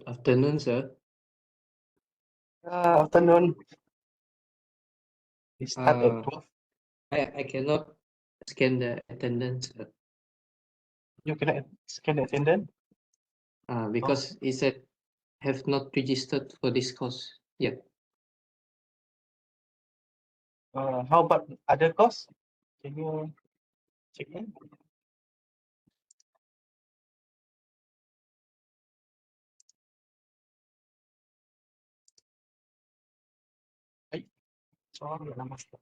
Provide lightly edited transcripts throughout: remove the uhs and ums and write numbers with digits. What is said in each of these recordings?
Afternoon, sir. Afternoon. We start at 12. I cannot scan the attendance, sir. You can scan the attendance? Because it said have not registered for this course yet. How about other course? Can you check in? Sorry, namaste.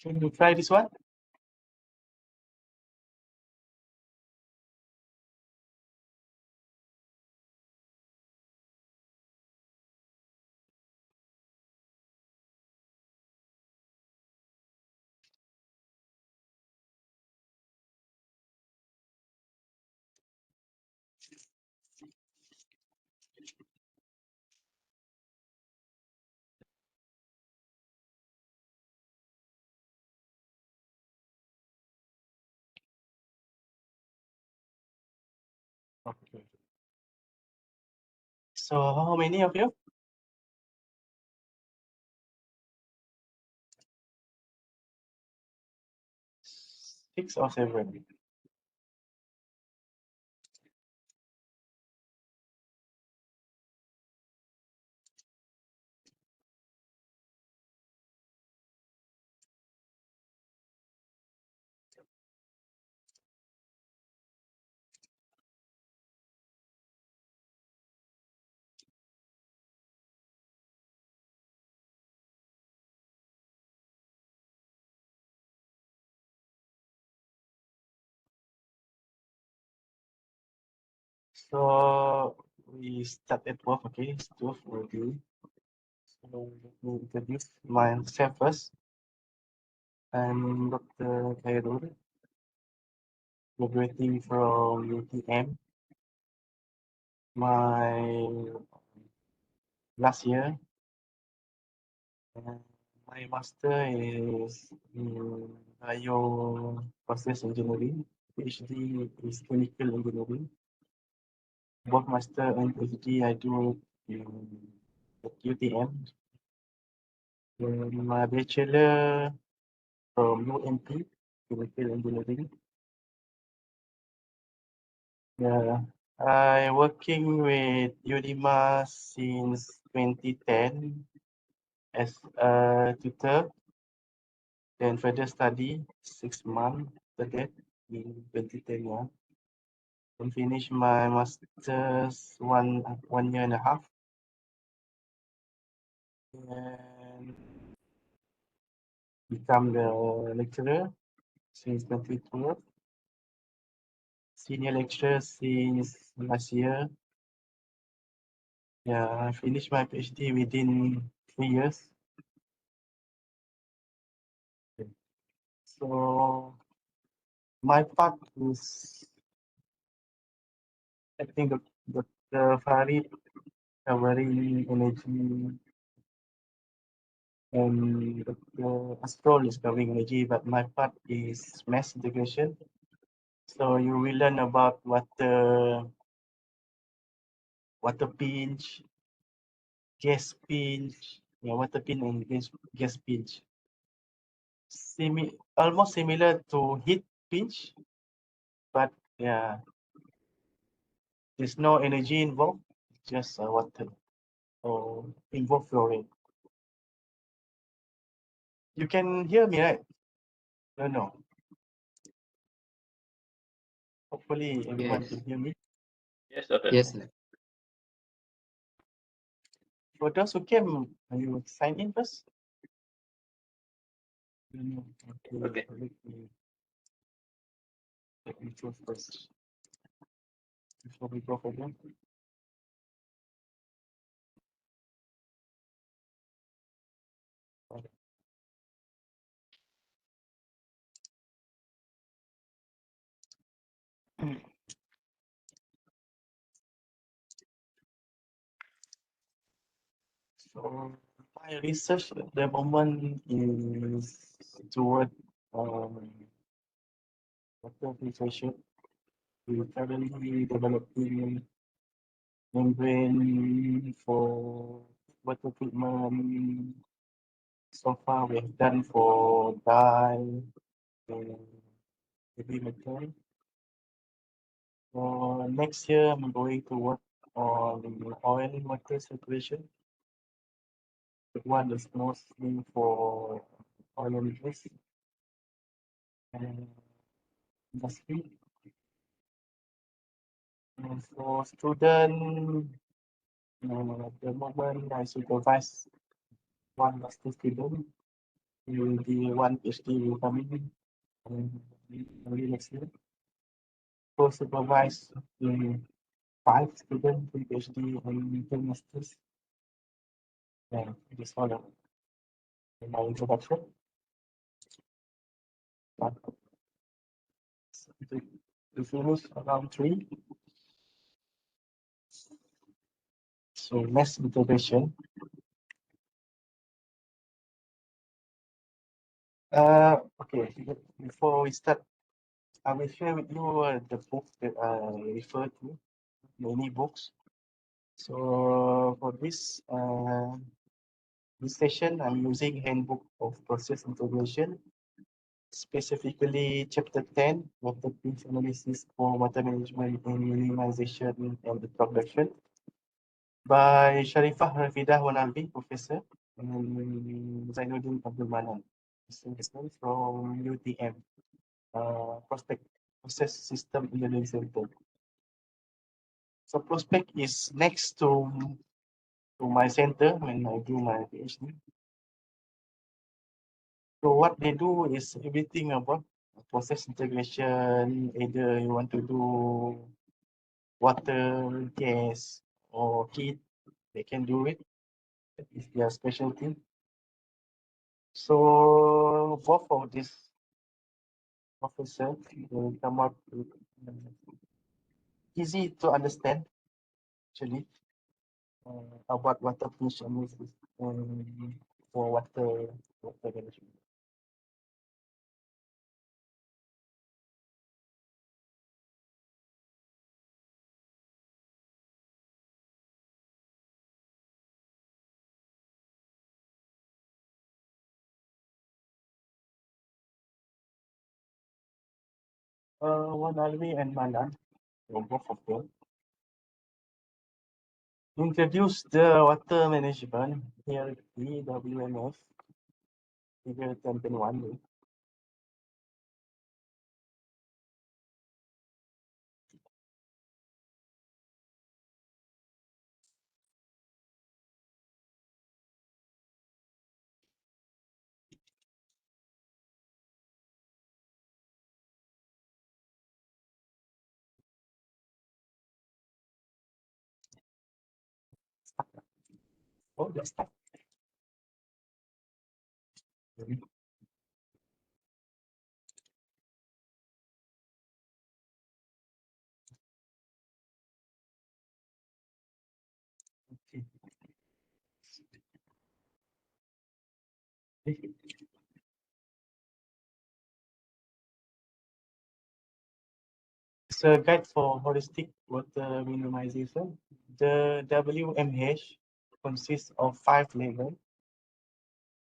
Can you try this one? Okay. So how many of you? 6 or 7? So we start at 12, okay? It's 12 already. So let me introduce myself first. I'm Dr. Khairul, graduating from UTM. My last year, my master is in bioprocess engineering. PhD is chemical engineering. Both master and PhD I do in at UTM. My bachelor from UMP, chemical engineering. Yeah, I working with Udima since 2010 as a tutor, then further study 6 months after that in 2010, yeah. And finish my master's one year and a half. And become the lecturer since 2012. Senior lecturer since last year. Yeah, I finished my PhD within 3 years. So my part is, I think the Farid covering energy and the Astrol is covering energy, but my part is mass integration. So you will learn about water pinch, gas pinch, yeah, water pinch and gas pinch. Almost similar to heat pinch, but yeah, there's no energy involved, just water or involve fluorine. You can hear me, right? No. Hopefully everyone Yes. can hear me. Yes, Doctor. Yes, sir. For those who came, you sign in first. No. Okay. Let me choose first before we go for them. So my research at the moment is toward water filtration. We currently developing membrane for water treatment. So far we have done for dye and heavy metal. For next year, I'm going to work on oil water separation. The one is mostly for oil and gas and industry. And for student, at the moment I supervise one master student. He will be one PhD will come in early next year. Co supervise 5 students, 3 PhD and 10 masters. Yeah, this all my introduction. To finish around 3. So mass integration. Okay, before we start, I will share with you the book that I refer to, many books. So for this session, I'm using Handbook of Process Integration, specifically Chapter 10, Water Pinch Analysis for Water Management and Minimization and Production, by Sharifah Rafidah Wanalbi, Professor, and Zainuddin Abdul Manan, from UTM, Prospect Process System Engineering Center. So Prospect is next to my center when I do my PhD. So what they do is everything about process integration. Either you want to do water, gas, or heat, they can do it. That is their specialty. So both of these professors will come up with easy to understand actually about water pinch analysis for water management. Wanalwi and Manan, both of them, introduce the water management here, EWMF, figure 10.1. Oh, that's that. Okay. It's a guide for holistic water minimization. The WMH consists of 5 levels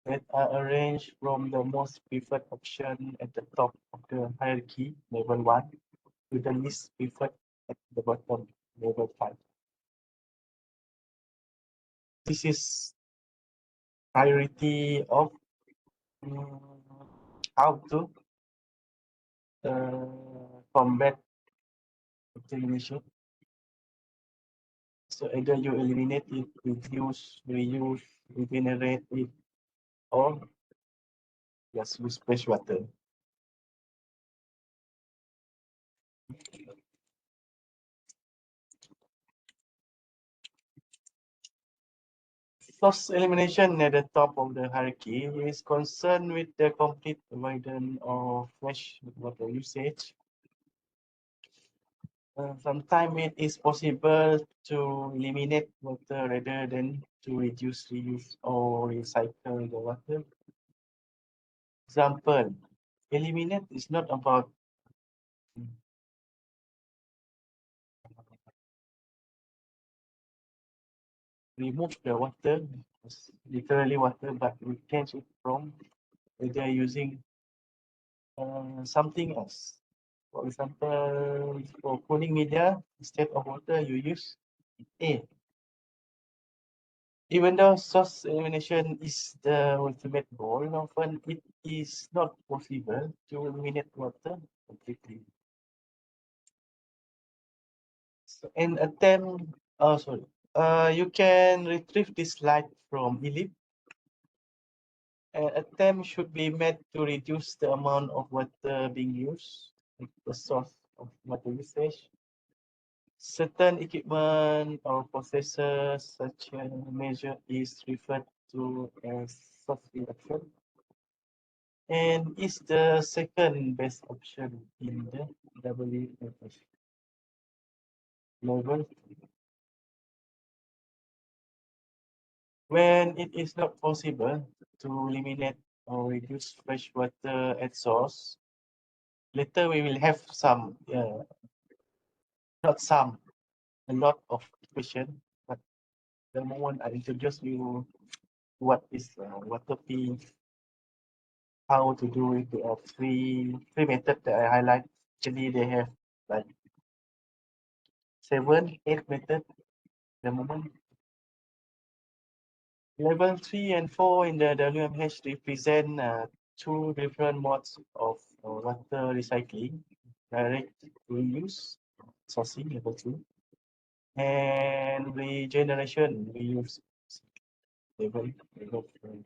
that are arranged from the most preferred option at the top of the hierarchy, level 1, to the least preferred at the bottom, level 5. This is priority of how to combat contamination. So either you eliminate it, reduce, reuse, regenerate it, or just use fresh water. Source elimination at the top of the hierarchy is concerned with the complete avoidance of fresh water usage. Sometimes it is possible to eliminate water rather than to reduce, reuse, or recycle the water. Example, eliminate is not about remove the water, literally water, but we change it from either using something else. For example, for cooling media, instead of water, you use air. Even though source elimination is the ultimate goal, often it is not possible to eliminate water completely. So an attempt, you can retrieve this slide from ELIP. An attempt should be made to reduce the amount of water being used, the source of water usage. Certain equipment or processes such a measure is referred to as source reduction and is the second best option in the WFH level. When it is not possible to eliminate or reduce fresh water at source, later we will have some, not some, a lot of questions, but the moment I introduce you what is water P, how to do it, there are three methods that I highlight. Actually, they have like 7, 8 methods the moment. Level 3 and 4 in the WMH represent two different modes of water recycling: direct reuse, sourcing level 2, and regeneration reuse level 3.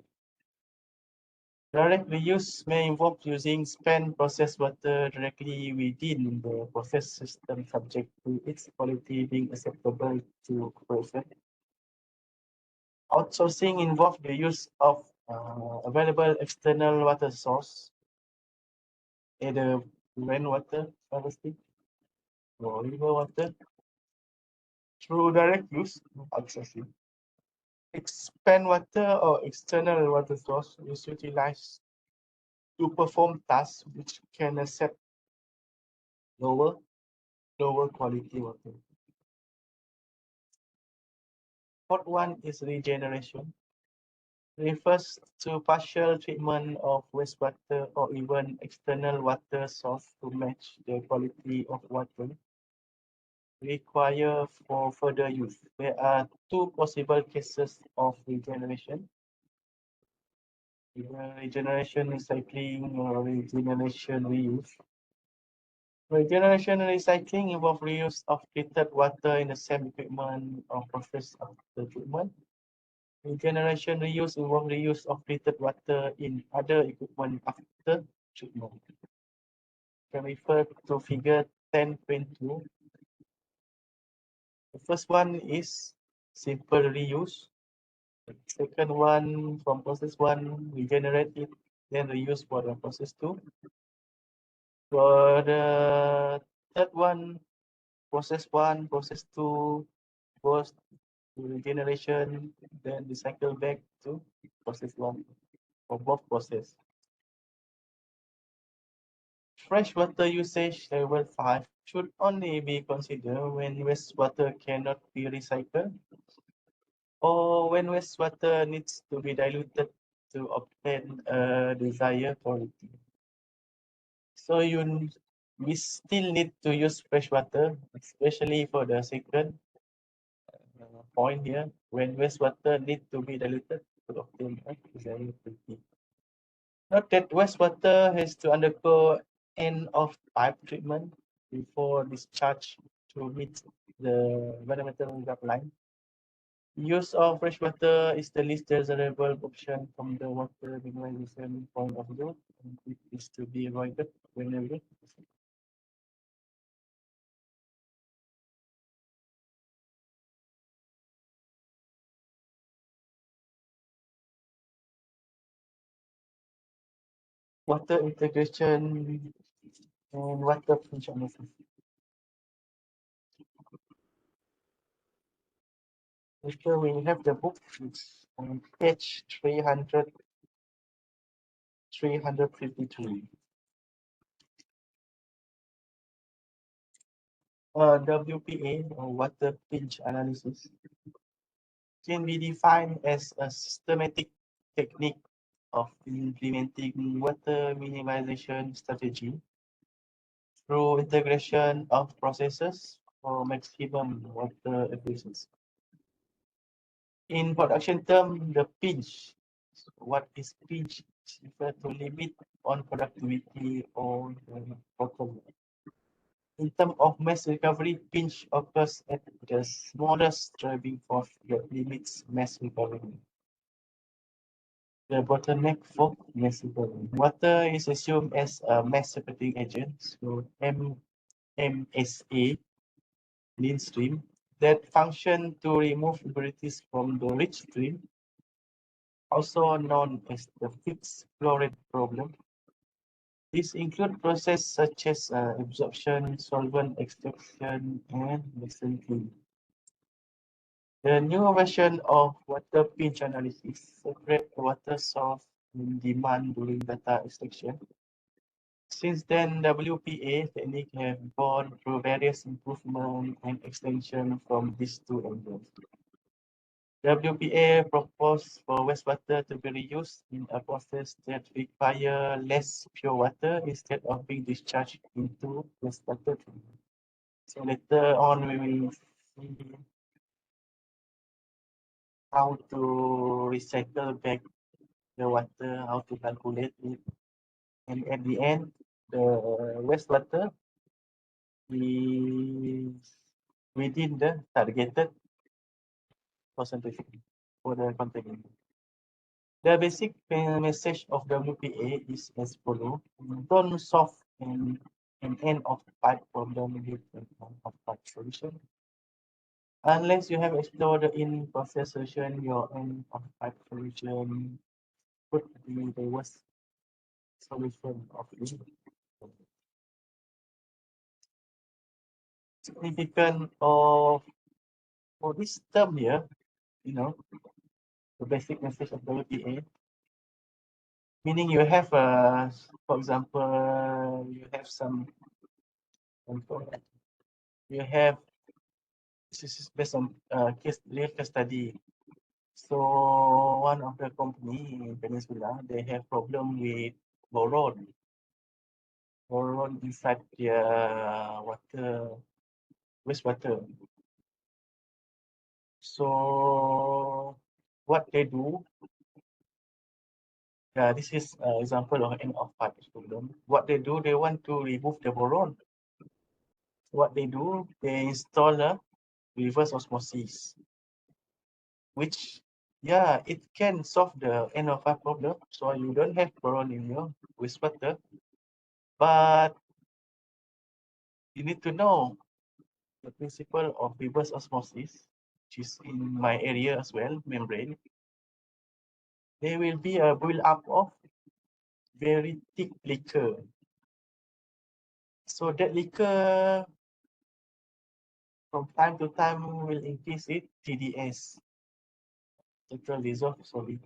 Direct reuse may involve using spent processed water directly within the process system, subject to its quality being acceptable to corporation. Outsourcing involves the use of available external water source, either rainwater harvesting or river water, through direct use. Outsourcing. Expand water or external water source is utilized to perform tasks which can accept lower quality water. Fourth one is regeneration. Refers to partial treatment of wastewater or even external water source to match the quality of water required for further use. There are two possible cases of regeneration: either regeneration recycling or regeneration reuse. Regeneration and recycling involve reuse of treated water in the same equipment or process of the treatment. Regeneration reuse involve reuse of treated water in other equipment after treatment. You can refer to figure 10.2. The first one is simple reuse. The second one, from process 1, regenerate it, then reuse for the process 2. For the third one, process 1, process 2 goes to regeneration, then recycle back to process 1 for both process. Freshwater usage level 5 should only be considered when wastewater cannot be recycled or when wastewater needs to be diluted to obtain a desired quality. So we still need to use freshwater, especially for the second point here, when wastewater need to be diluted to obtain a desired quality. Note that wastewater has to undergo end of pipe treatment before discharge to meet the environmental guideline. Use of freshwater is the least desirable option from the water minimization point of view, and it is to be avoided whenever possible. Water integration and water pinch analysis. Here we have the book, it's on page 353. WPA, or water pinch analysis, can be defined as a systematic technique of implementing water minimization strategy through integration of processes for maximum water efficiency. In production term, the pinch, what is pinch? It's referred to limit on productivity or bottleneck. In terms of mass recovery, pinch occurs at the smallest driving force that limits mass recovery. The bottleneck for mass recovery. Water is assumed as a mass separating agent, so MSA, mean stream, that function to remove impurities from the rich stream, also known as the fixed flow rate problem. These include processes such as absorption, solvent extraction, and mixing cleaning. The new version of water pinch analysis separates the water source and demand during data extraction. Since then, WPA technique have gone through various improvement and extension from these two angles. WPA proposed for wastewater to be reused in a process that require less pure water instead of being discharged into wastewater treatment. So later on, we will see how to recycle back the water, how to calculate it, and at the end, the wastewater is within the targeted concentration for the contaminant. The basic message of WPA is as follows: don't solve an end of pipe problem with an end of pipe solution. Unless you have explored the in-process solution, your end of pipe solution could be the worst solution of it. Significant of for this term here, the basic message of WPA, meaning you have for example, you have some, you have, this is based on real case study. So one of the company in Peninsula, they have problem with boron inside their wastewater. So what they do, this is an example of end of pipe problem. What they do, they want to remove the boron. What they do, they install a reverse osmosis, which, yeah, it can solve the end of pipe problem. So you don't have boron in your wastewater, but you need to know the principle of reverse osmosis, which is in my area as well, membrane. There will be a build up of very thick liquor. So that liquor from time to time will increase it TDS, total dissolved solid.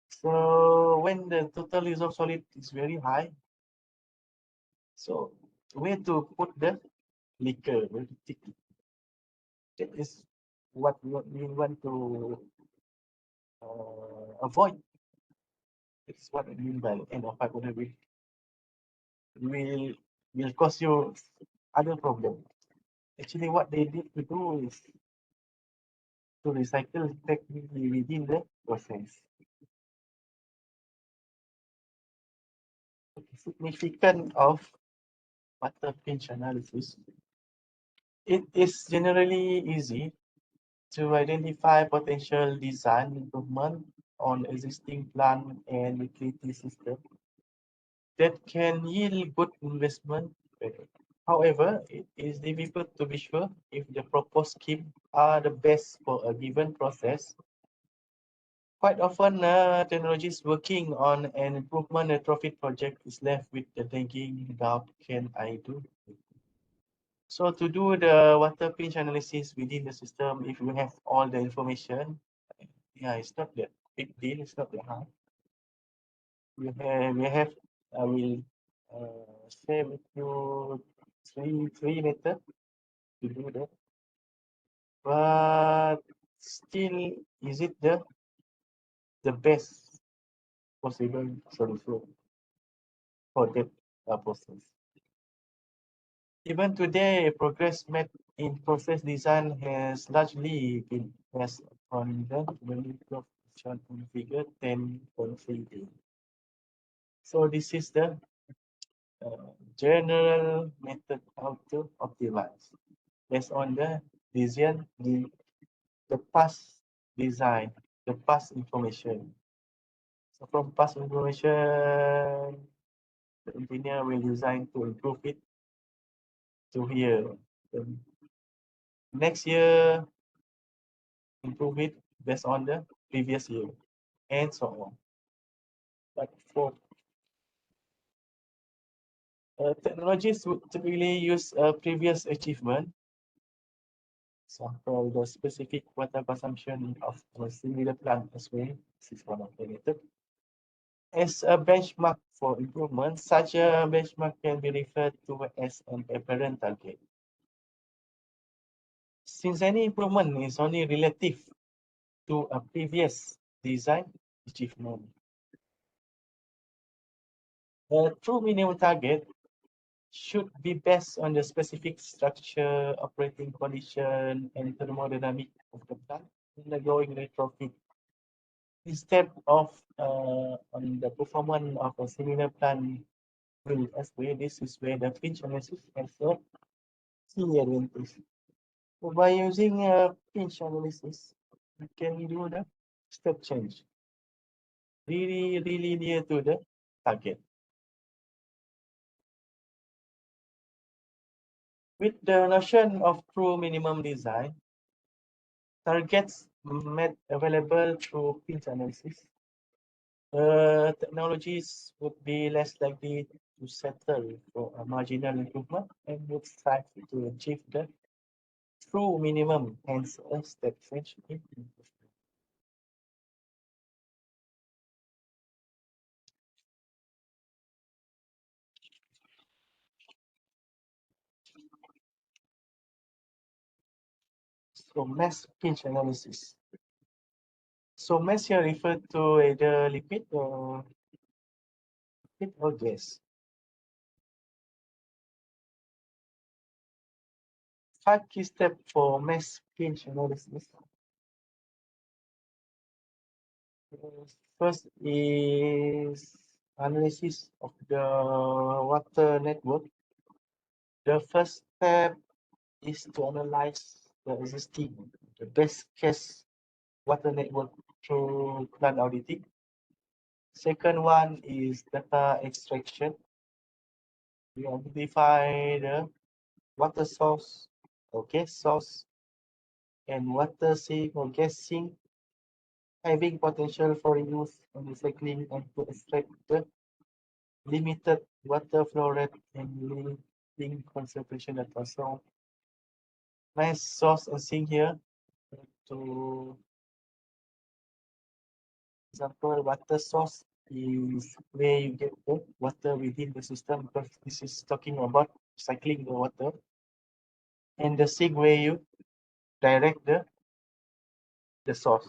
So when the total dissolved solid is very high, so where to put the liquor, very thick. That is what we want to avoid. It's what I mean by end of pipe will cause you other problem. Actually, what they need to do is to recycle technically within the process. significance of water pinch analysis. It is generally easy to identify potential design improvement on existing plant and utility system that can yield good investment. However, it is difficult to be sure if the proposed scheme are the best for a given process. Quite often, technologies working on an improvement retrofit project is left with the nagging doubt, can I do? So to do the water pinch analysis within the system, if you have all the information, yeah, it's not that big deal, it's not that hard. I will share with you three methods to do that. But still, is it the best possible solution for that process? Even today, progress made in process design has largely been based on the value of shown in figure 10.3. So this is the general method how to optimize based on the design, the past design, the past information. So from past information, the engineer will design to improve it to here. Then next year, improve it based on the previous year, and so on. But for technologies would typically use a previous achievement. Example, the specific water consumption of a similar plant as well. This is one of the method. As a benchmark for improvement, such a benchmark can be referred to as an apparent target. Since any improvement is only relative to a previous design achievement, a true minimum target should be based on the specific structure, operating condition, and thermodynamic of the plant undergoing retrofit. Instead of on the performance of a similar plant will as well, this is where the pinch analysis has a key advantage. So by using a pinch analysis, we can do the step change really near to the target. With the notion of true minimum design, targets made available through pinch analysis, technologies would be less likely to settle for a marginal improvement and would strive to achieve the true minimum, hence a step change in improvement. So mass pinch analysis. So mass here referred to either liquid or gas. 5 key steps for mass pinch analysis. First is analysis of the water network. The first step is to analyze the existing, the best case water network through plant auditing. Second one is data extraction. We identify the water source or gas source and water sink or gas sink having potential for reuse and recycling and to extract the limited water flow rate and limiting concentration data. So nice source and sink here to example water source is where you get the water within the system because this is talking about cycling the water, and the sink where you direct the source.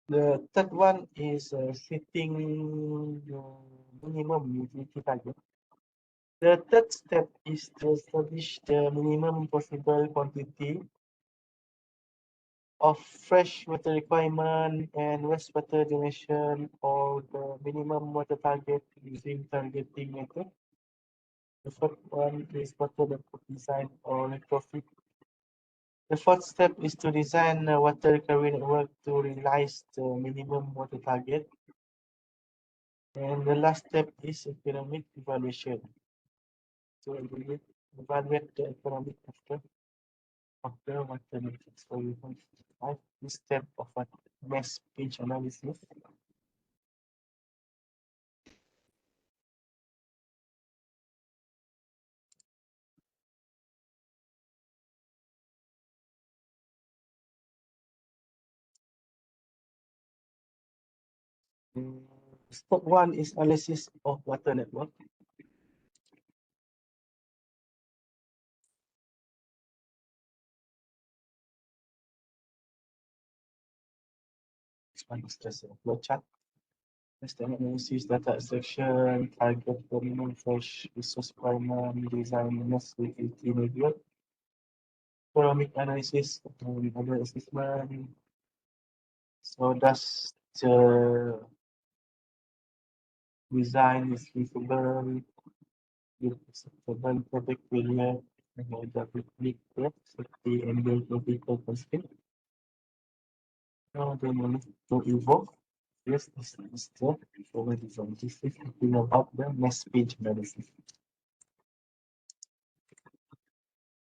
The third one is setting your minimum utility target. The third step is to establish the minimum possible quantity of fresh water requirement and wastewater generation or the minimum water target using targeting method. The first one is water design or retrofit. The fourth step is to design a water recovery network to realize the minimum water target. And the last step is economic evaluation. So evaluate the economic after water metrics. So you have five step of a mass pinch analysis. Step one is analysis of water network. This one is just a flow chart. Step analysis, data extraction, target minimum fresh resource requirement, design mass utility network, economic analysis, other assessment. So does the design is feasible, acceptable project failure, and the public safety and geographical constraint. Now then we need to evolve. Yes, this is the forward design. This is talking about the mass page analysis.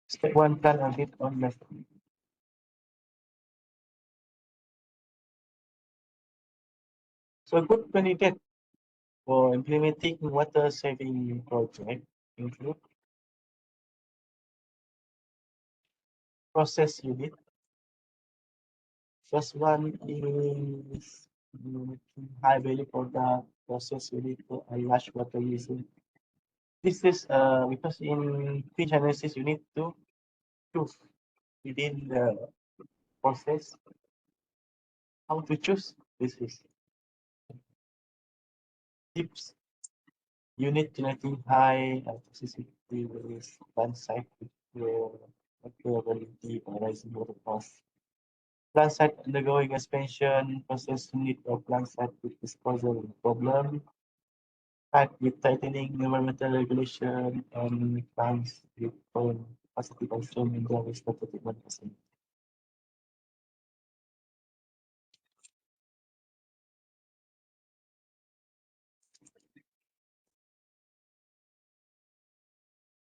Step one, plan a bit on mass. So a good candidate for implementing water saving project include process unit. First one is high value product process unit for a large water user. This is because in pinch analysis you need to choose within the process how to choose. This is tips unit generating high toxicity with plant site availability or rising water cost. Plant site undergoing expansion, process unit or plant site with disposal problem, site with tightening environmental regulation, and plants with current capacity constraint in their wastewater treatment facility.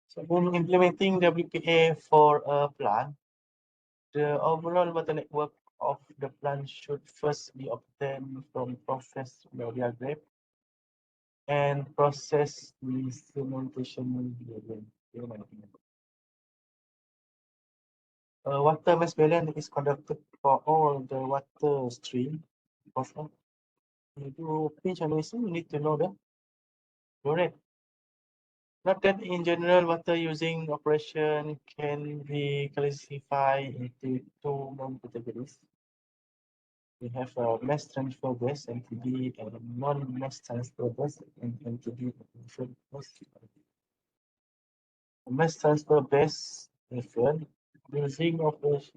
So when implementing WPA for a plant, the overall water network of the plant should first be obtained from process diagram and process instrumentation diagram. Water mass balance is conducted for all the water stream. Also, you do pinch analysis, you need to know the flow rate. Note that in general, water using operation can be classified into two main categories. We have a mass transfer base MTB and a non-mass transfer base MTB. Mass transfer base method using operation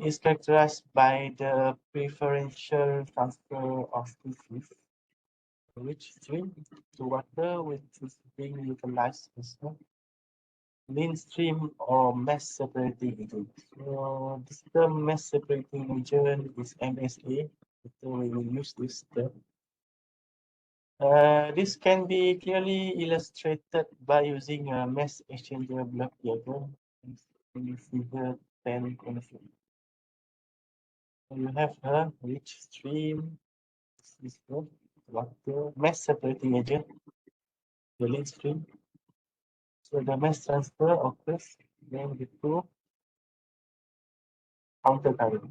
is characterized by the preferential transfer of species which stream to water which is being utilized as a mainstream or mass separating agent. So this term mass separating agent is MSA. So we will use this term. This can be clearly illustrated by using a mass exchanger block diagram in figure 10.3. So you have a rich stream, this is the water mass separating agent, the lead stream. So the mass transfer occurs when the two counter current.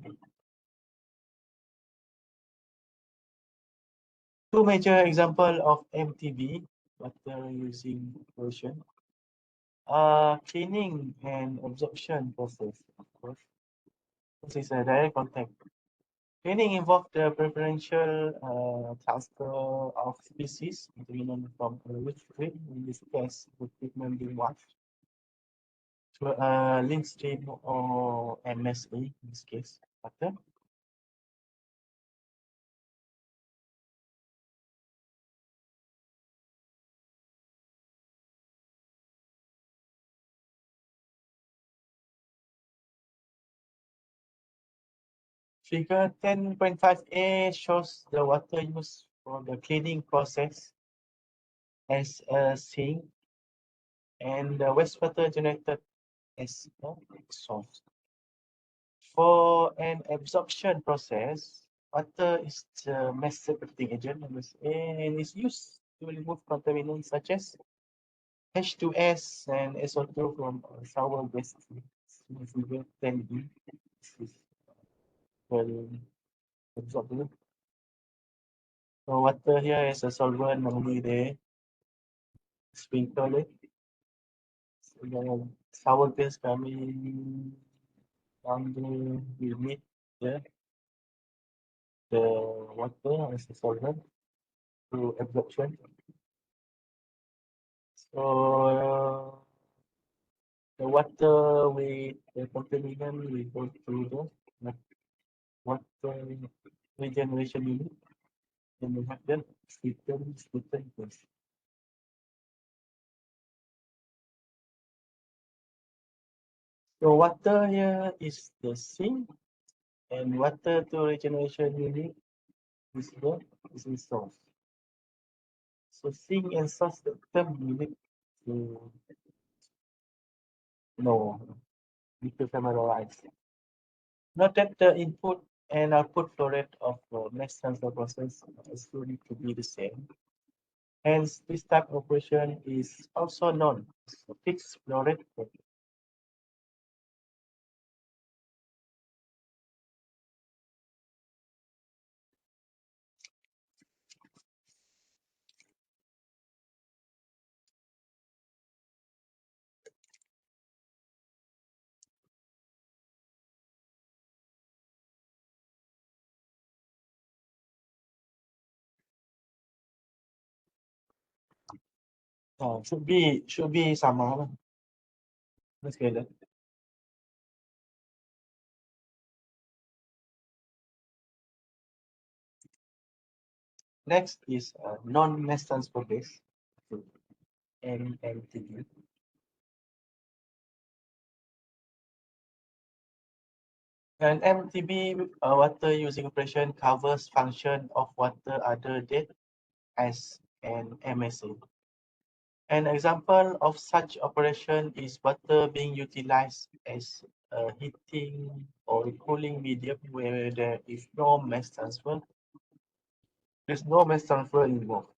Two major examples of MTB, water using version, are cleaning and absorption process, of course. This is a direct contact. Cleaning involves the preferential transfer of species from a rich stream, in this case, the treatment being washed. to a link stream or MSA in this case, water. Figure 10.5a shows the water used for the cleaning process as a sink and the wastewater generated as a source. For an absorption process, water is the mass separating agent and is used to remove contaminants such as H2S and SO2 from sour waste. Figure 10b. This is well absorbed. So water here is a solvent normally they sprinkle it. So the sour paste coming on the limit here. The water as a solvent through absorption. So the water with the contaminant will go through the water regeneration unit and we have the filter process. So water here is the sink and water to regeneration unit is the source. So sink and source the term you need to know, need to familiarize. Note that the input and output flow rate of mass transfer process is going to be the same. Hence, this type of operation is also known as a fixed flow rate. Should be sama lah. Let's get it. Next is non-mass transfer base, NMTB. An MTB water using operation covers function of water other than as an MSA. An example of such operation is water being utilized as a heating or cooling medium where there is no mass transfer. There's no mass transfer involved.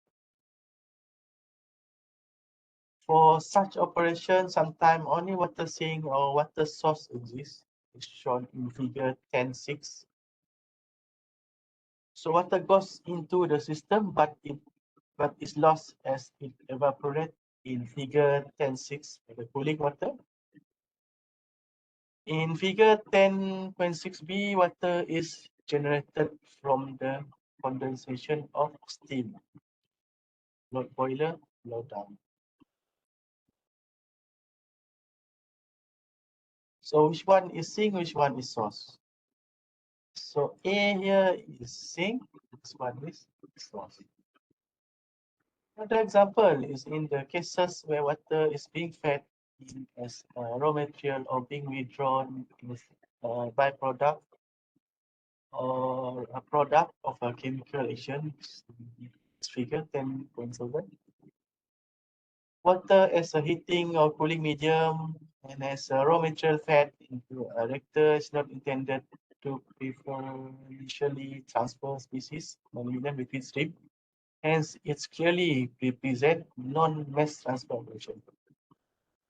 For such operation, sometimes only water sink or water source exists, is shown in figure 10.6. So water goes into the system, but is lost as it evaporates in figure 10.6 the cooling water. In figure 10.6b, water is generated from the condensation of steam. Load boiler, low down. So which one is sink, which one is source? So A here is sink, this one is source. Another example is in the cases where water is being fed in as raw material or being withdrawn as a byproduct or a product of a chemical action. Figure 10.7. Water as a heating or cooling medium and as a raw material fed into a reactor is not intended to preferentially transfer species between stream. Hence, it's clearly represent non-mass transfer operation.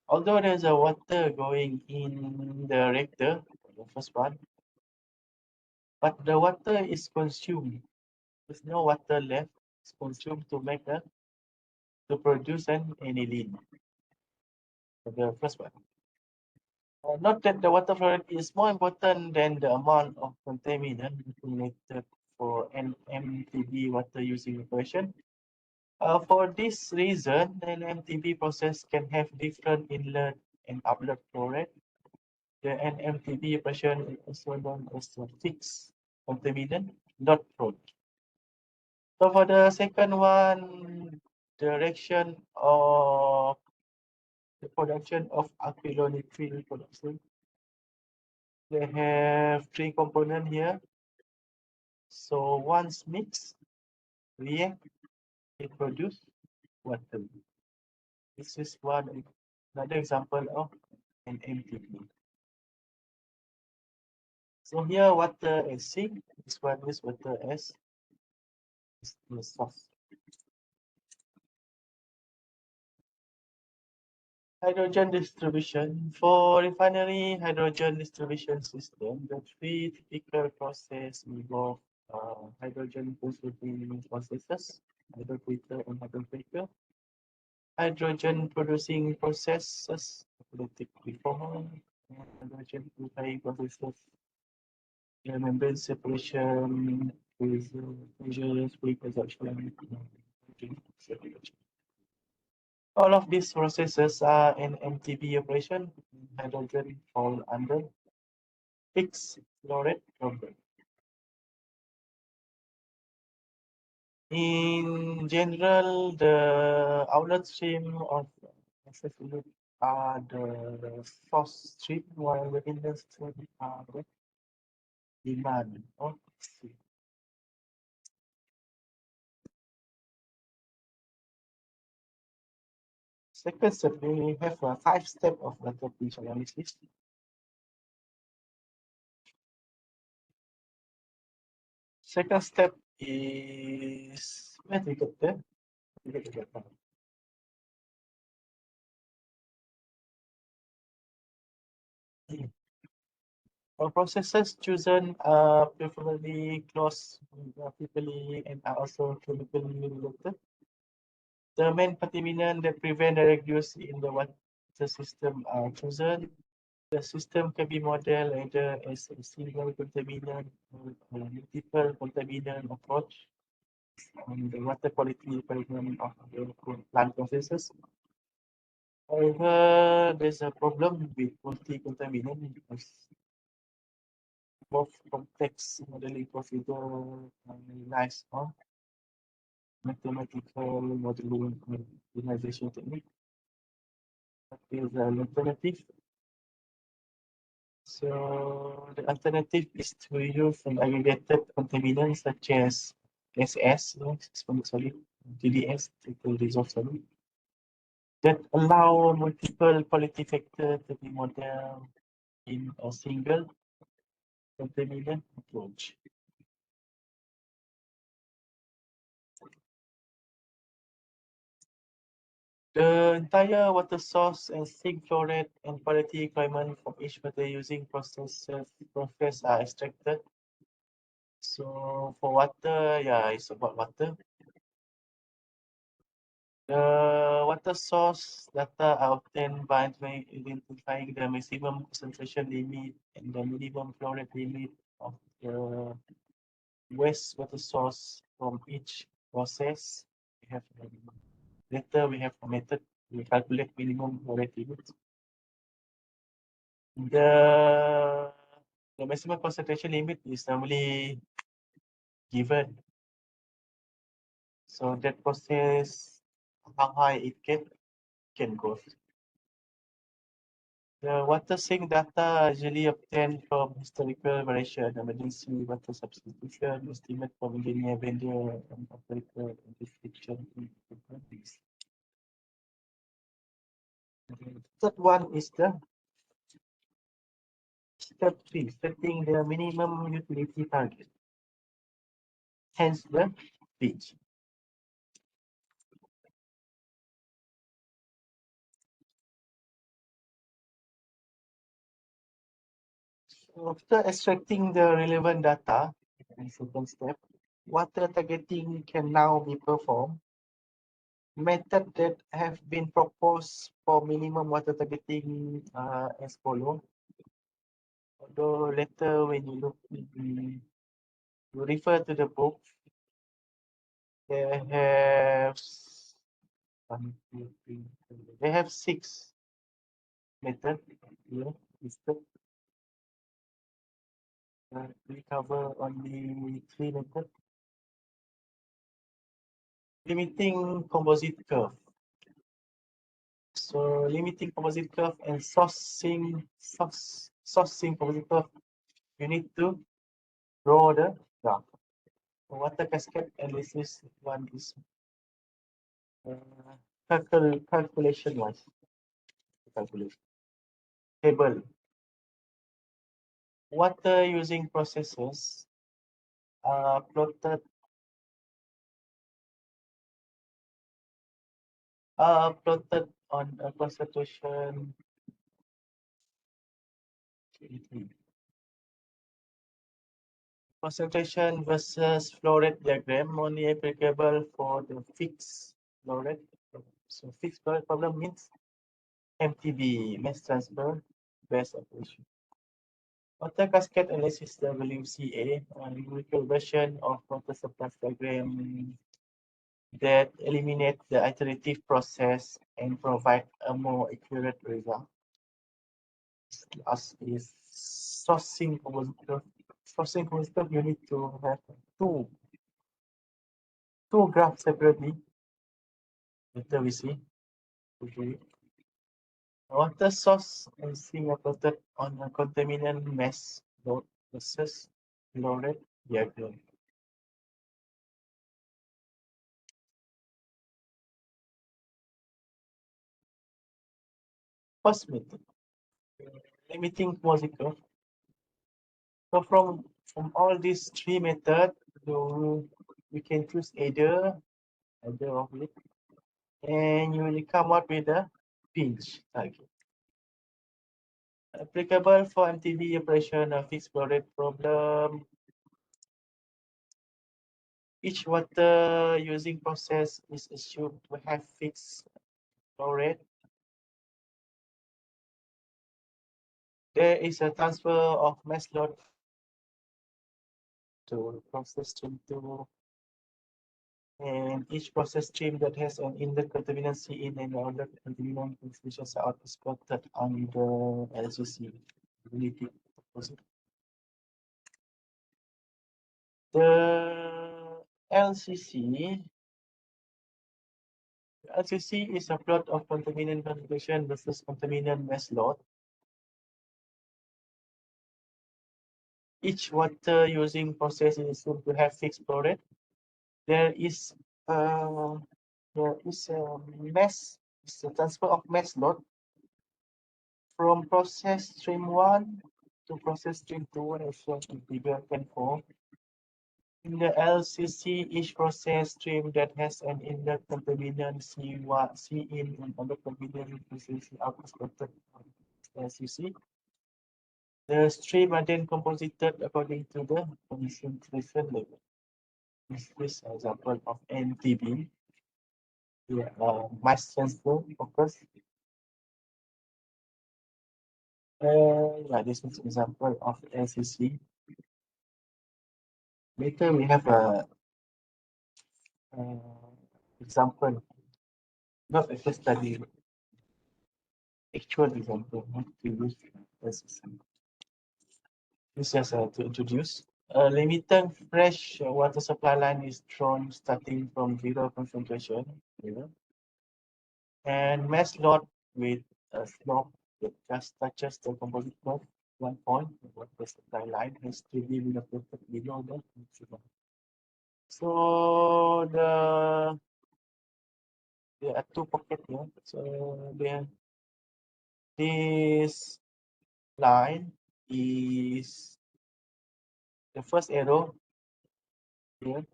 Although there's a water going in the reactor, the first one, but the water is consumed. There's no water left. It's consumed to produce an aniline. The first one. Note that the water flow rate is more important than the amount of contaminant accumulated for an MTB water using operation. For this reason, an MTB process can have different inlet and outlet flow rate. The NMTB operation is also known as the fixed contaminant dot flow. So for the second one, direction of the production of acrylonitrile production. They have three components here. So once mixed, react, they produce water. This is another example of an MTP. So here water as sink, this one is water as the source. Hydrogen distribution. For refinery hydrogen distribution system, the three typical process involve hydrogen converting processes, hydrotreater and hydrocracker. Hydrogen producing processes, catalytic reformer, hydrogen purifying processes, membrane separation, pressure, pre-consumption, separation. All of these processes are in MTB operation. Hydrogen fall under fixed flow rate program. In general, the outlet stream of excess fluid are the source stream, while the inlet stream are the demand of stream. Second step, we have a 5-step of water pH analysis. Second step is where we get there. We get the data. For processes chosen are preferably close graphically and are also chemically related. The main contaminant that prevent direct use in the water system are chosen. The system can be modeled either as a single contaminant or a multiple contaminant approach on the water quality improvement of the plant processes. However, there's a problem with multi-contaminant because both complex modeling procedure relies on mathematical modeling and optimization technique. That is an alternative. So the alternative is to use an aggregated contaminant such as SS, suspended solid, TDS, triple dissolved solid, that allow multiple quality factors to be modeled in a single contaminant approach. The entire water source and sink flow rate and quality requirement from each water using process are extracted. So for water, yeah, it's about water. The water source data are obtained by identifying the maximum concentration limit and the minimum flow rate limit of the wastewater source from each process. We have later we have a method to calculate minimum flow rate limit. The maximum concentration limit is normally given. So that process, how high it can go. The water sink data are usually obtained from historical variation, emergency water substitution, estimate from engineer, vendor, and operator description. Third one is the step 3, setting the minimum utility target. Hence the pitch. After extracting the relevant data, in second step, water targeting can now be performed. Method that have been proposed for minimum water targeting as follows. Although later when you look, you refer to the book, they have 6 method here listed. We cover only 3 methods. Limiting composite curve. So limiting composite curve and sourcing composite curve, you need to draw the graph. Water cascade analysis one is calculation wise. Calculation table. Water using processes are plotted on a concentration versus flow rate diagram only applicable for the fixed flow rate. So fixed flow rate problem means MTB, mass transfer best operation. Water cascade analysis WCA, a numerical version of water supply diagram that eliminate the iterative process and provide a more accurate result. Last is sourcing composite curve. Sourcing composite curve, you need to have two graphs separately. Later we see. Okay. Water source and sink are plotted on a contaminant mass load versus flow rate diagram. First method, limiting composite curve. So from all these 3 methods, we can choose either of it, and you will come up with a pinch target. Applicable for MTB operation of fixed flow rate problem. Each water using process is assumed to have fixed flow rate. There is a transfer of mass load to process stream 2, and each process stream that has an inlet contaminant C in and outlet contaminant concentration out is plotted on the LCC. The LCC is a plot of contaminant concentration versus contaminant mass load. Each water using process is assumed to have fixed flow rate. There is a transfer of mass load from process stream 1 to process stream 2 as shown in figure 10.4. In the LCC, each process stream that has an inlet contaminant C in and other contaminant C out is plotted as you see. The stream are then composited according to the concentration level. This is an example of MTB. Yeah, mass transfer focus. Yeah, this is an example of LCC. Later we have a example, not a case study, actual example, not to use LCC. This is to introduce. A limited fresh water supply line is drawn starting from 0 concentration, and mass load with a slope that just touches the composite curve 1 point. Water supply line has to be located below the maximum. So there are 2 pockets here. So this line is the first arrow here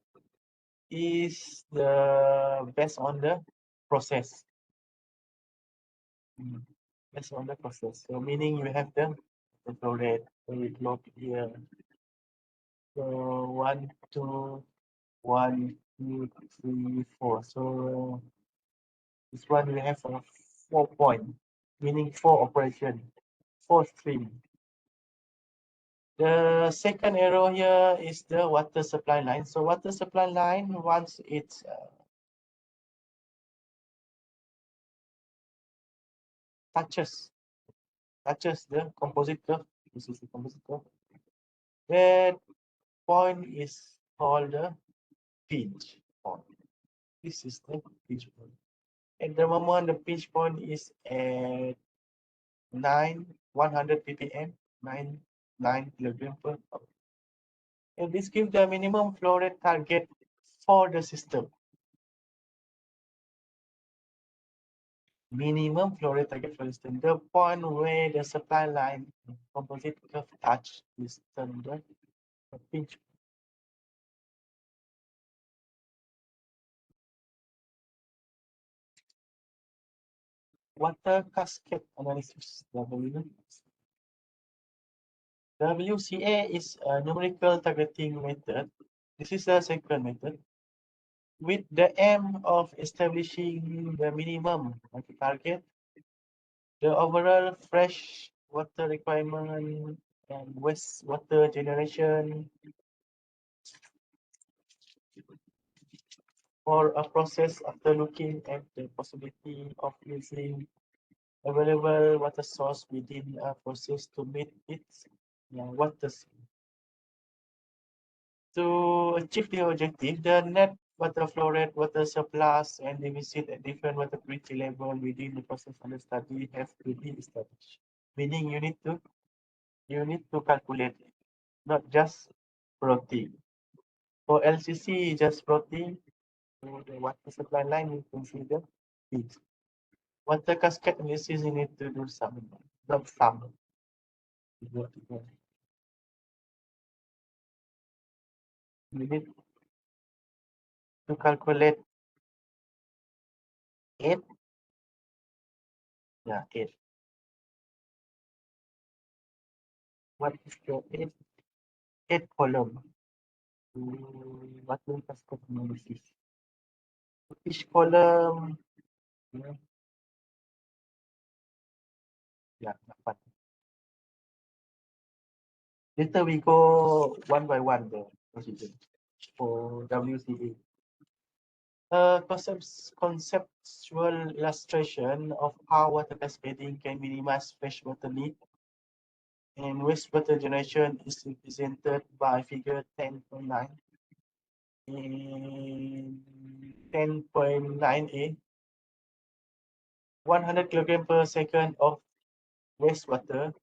is the based on the process. Based on the process. So meaning you have the flow rate. So we plot here. So 1, 2, 1, 2, 3, 4. So this one we have a 4 point, meaning 4 operation, 4 stream. The second arrow here is the water supply line. So water supply line, once it's touches touches the composite curve. This is the composite curve. That point is called the pinch point. This is the pinch point. At the moment, the pinch point is at 100 ppm, 9 kilogram per hour. And this gives the minimum flow rate target for the system. Minimum flow rate target for the system. The point where the supply line composite curve touch is termed the pinch. Water cascade analysis, WCA is a numerical targeting method. This is the second method with the aim of establishing the minimum target, the overall fresh water requirement and wastewater generation for a process after looking at the possibility of using available water source within a process to meet its water. To achieve the objective, the net water flow rate, water surplus, and deficit at different water purity level within the process under study have to be established. Meaning you need to calculate, not just plotting. For LCC, just plotting. For the water supply line, you consider it. Water cascade analysis, you need to do some, not some. You need to calculate 8. Yeah, 8. What is the 8 column? Water cascade analysis. Each column, yeah, dapat. Later we go one by one the procedure for WCA. Conceptual illustration of how water cascading can minimize freshwater need and wastewater generation is represented by figure 10.9. In 10.9a, 100 kilogram per second of wastewater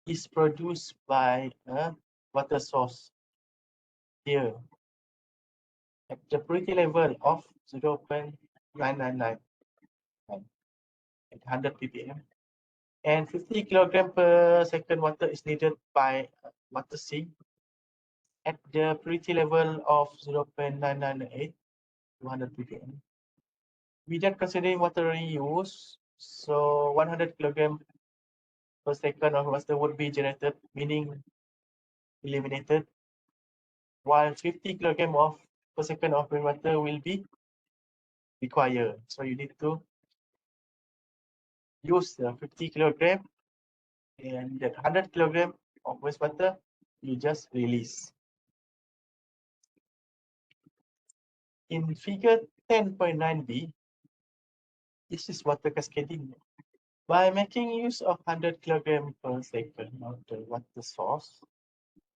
is produced by a water source here at the purity level of 0.999 at 100 ppm, and 50 kilogram per second water is needed by water sink at the purity level of 0.998 200 ppm. Without considering water reuse, so 100 kilogram per second of water would be generated, meaning eliminated, while 50 kilogram per second of water will be required. So you need to use the 50 kilogram, and that 100 kilogram of wastewater you just release. In figure 10.9b, this is water cascading. By making use of 100 kilogram per second of the water source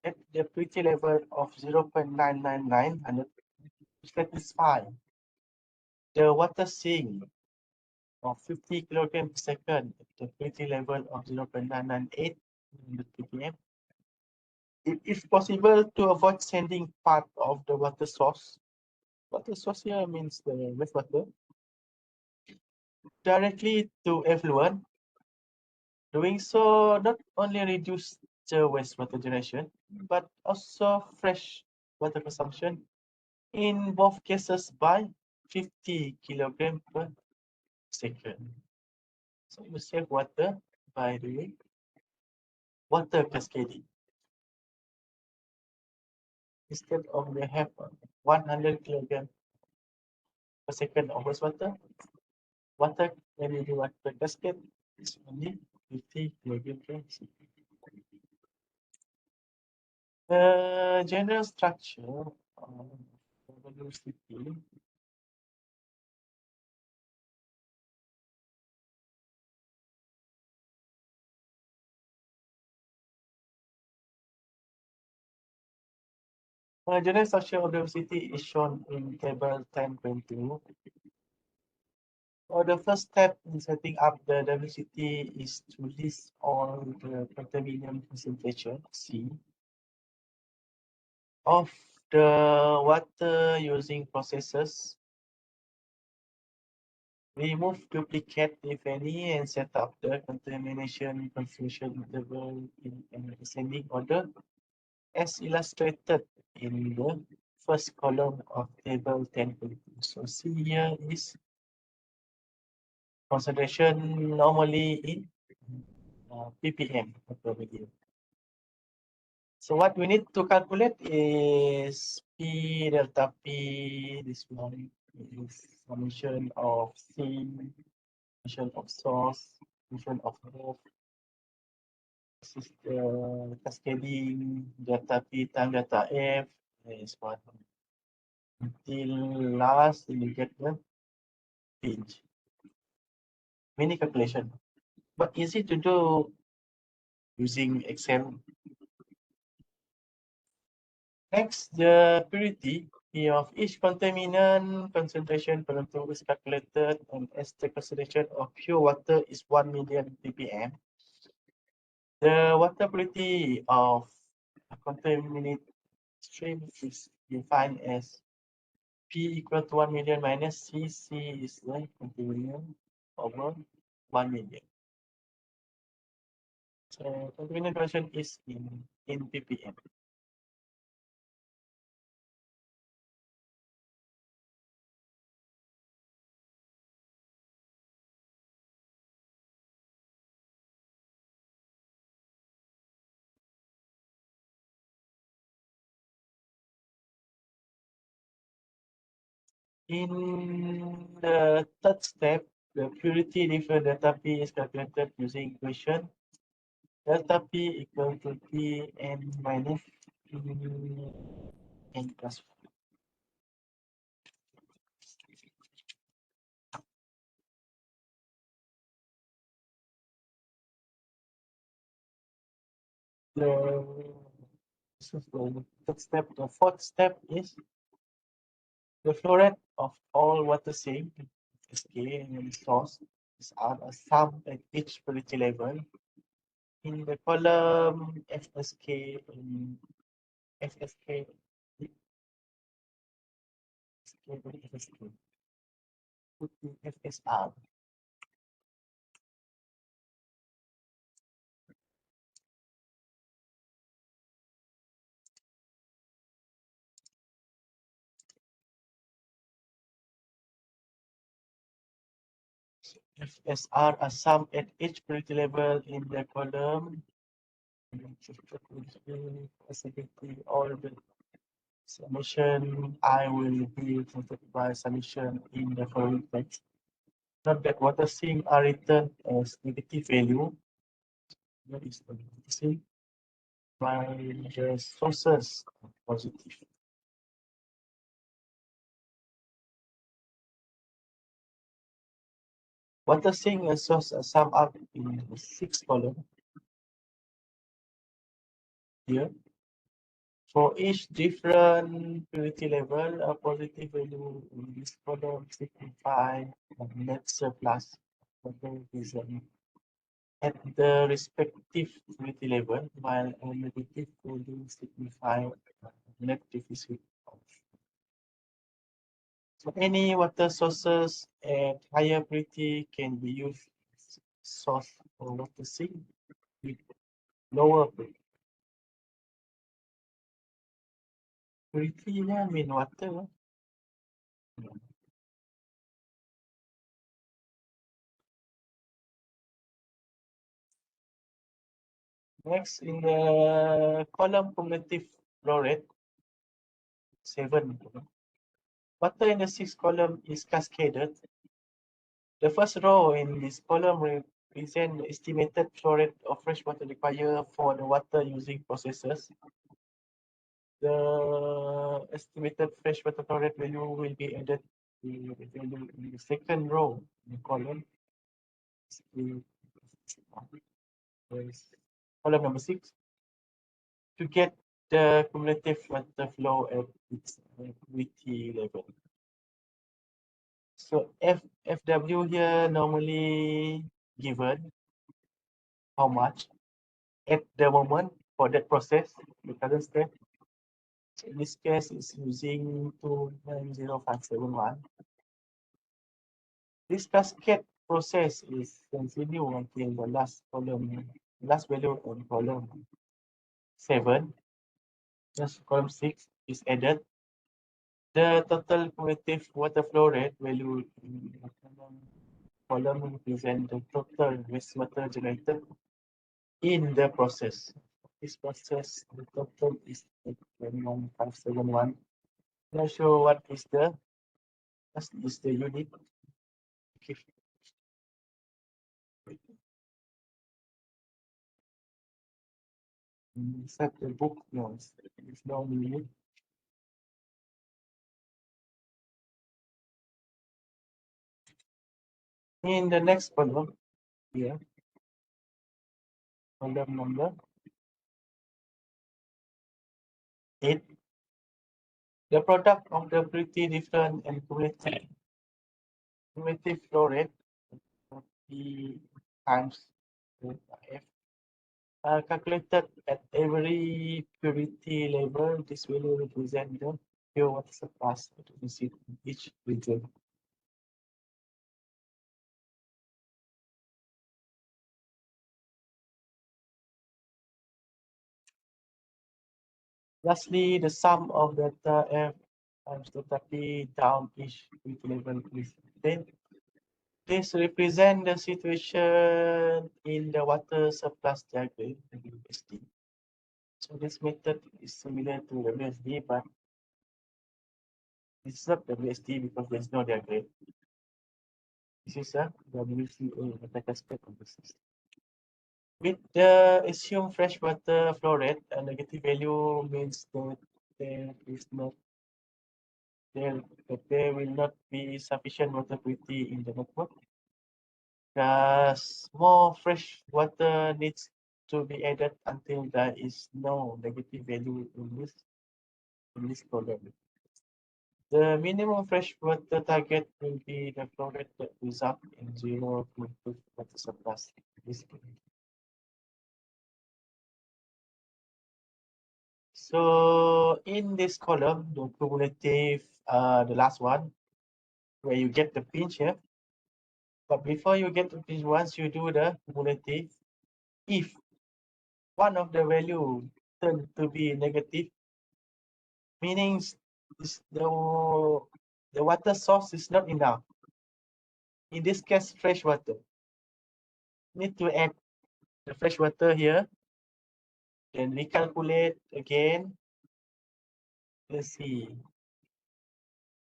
at the purity level of 0.999 to satisfy the water sink of 50 kilogram per second at the purity level of 0.998 ppm, it is possible to avoid sending part of the water source. Water source here means the wastewater directly to effluent. Doing so not only reduce the wastewater generation, but also fresh water consumption in both cases by 50 kilogram per second. So you save water by doing water cascading. Instead of they have 100 kilogram per second of wastewater, water when you do water cascade is only 50 kilogram per second. The general structure of WCP General structure of diversity is shown in table 10.2. The first step in setting up the diversity is to list all the contaminant concentration, C, of the water using processes. Remove duplicate if any and set up the contamination concentration interval in an ascending order as illustrated in the first column of table 10.2. So C here is concentration normally in ppm per million. So what we need to calculate is P delta P. This one is summation of C, summation of source, summation of both. This is the cascading delta P times delta F is one until last you get the pinch. Many calculation, but easy to do using Excel. Next, the purity of each contaminant concentration per liter is calculated, and as the concentration of pure water is 1 million ppm, the water purity of a contaminated stream is defined as P equal to 1 million minus C. C is the contaminant over 1 million. So contaminant concentration is in ppm. In the third step, the purity different delta P is calculated using equation delta P equal to P n minus P n plus 1. This is the third step. The fourth step is the flow rate of all water sink, SK and source is a sum at each purity level. In the column FSK and FSK, FSK, put the FSR. FSR are summed at each purity level in the column. All the summation I will be converted by summation in the following text. Note that water sink are written as negative value. That is the water sink by the sources are positive. Water sink and source are summed up in the sixth column here. For each different purity level, a positive value in this column signify a net surplus water at the respective purity level, while a negative value signify net deficit. So any water sources at higher purity can be used as source for water sink with lower purity. Purity mean water. Next, in the column cumulative flow rate, 7. Water in the sixth column is cascaded. The first row in this column represents the estimated flow rate of fresh water required for the water using processes. The estimated fresh water flow rate value will be added to the value in the second row in the column. Column number 6. To get the cumulative water flow at its VT level. So FW here normally given how much at the moment for that process, the current state. In this case, it's using 290,571. This cascade process is continue until the last column, last value on column 7, just column 6 is added. The total cumulative water flow rate value in the column represent the total wastewater generated in the process. This process, the total is 21,571. Not sure what is the unit. Okay. Inside the book, no, it's no unit. In the next column, here, column number 8, the product of the pretty different and cumulative flow rate, P times F, calculated at every purity level. This will represent the pure water surplus in each region. Lastly, the sum of delta F times delta P down each purity level is then. This represents the situation in the water surplus diagram, WSD. So this method is similar to WSD, but it's not WSD because there's no diagram. This is a WCA, water aspect of the system. With the assumed freshwater flow rate, a negative value means that there will not be sufficient water purity in the network. Thus, more fresh water needs to be added until there is no negative value in this column. The minimum freshwater target will be the flow rate that result in zero cumulative water surplus. So in this column, the cumulative, the last one, where you get the pinch here. But before you get the pinch, once you do the cumulative, if one of the value turn to be negative, meaning the water source is not enough. In this case, fresh water. Need to add the fresh water here. Then recalculate again. Let's see.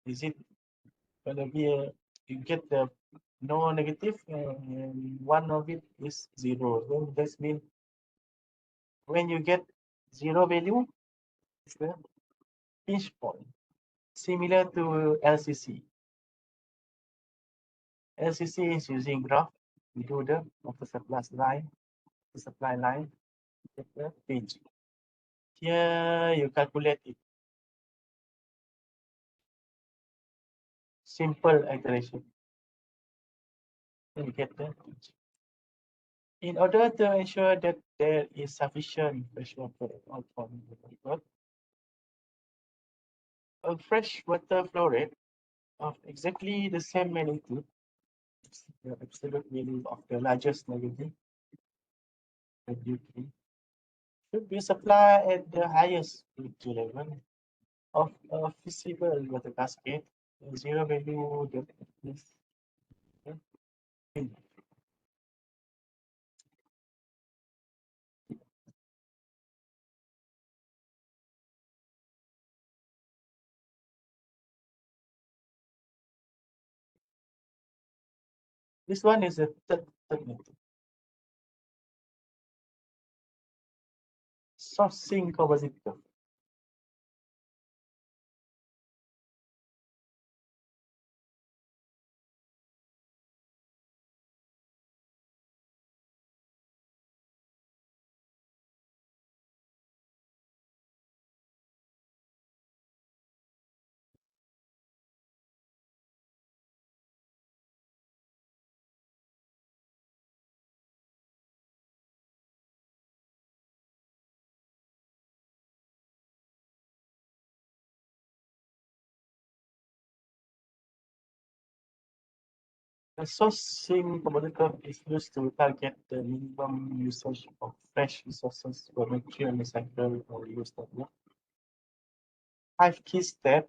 Is it gonna be you get the no negative and one of it is zero. Then that means when you get zero value, it's the pinch point. Similar to LCC. LCC is using graph. We do the water supply line, get the pinch. Here you calculate it. Simple iteration. Then you get the pinch. In order to ensure that there is sufficient freshwater outcome in the network, a freshwater flow rate of exactly the same magnitude, the absolute value of the largest negative, W3, should be supplied at the highest purity level of a feasible water cascade. Zero value that is this one is a third method. Sourcing composite curve. The sourcing commodity is used to target the minimum usage of fresh resources for material recycle or used up. 5 key steps.5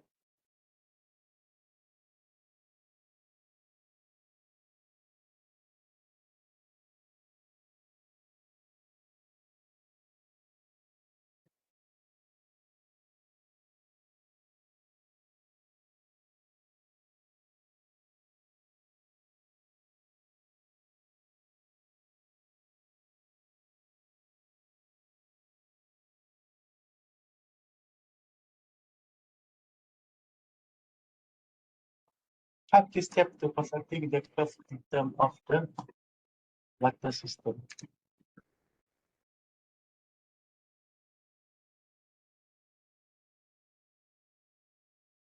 key steps to consulting the first in terms of the water system.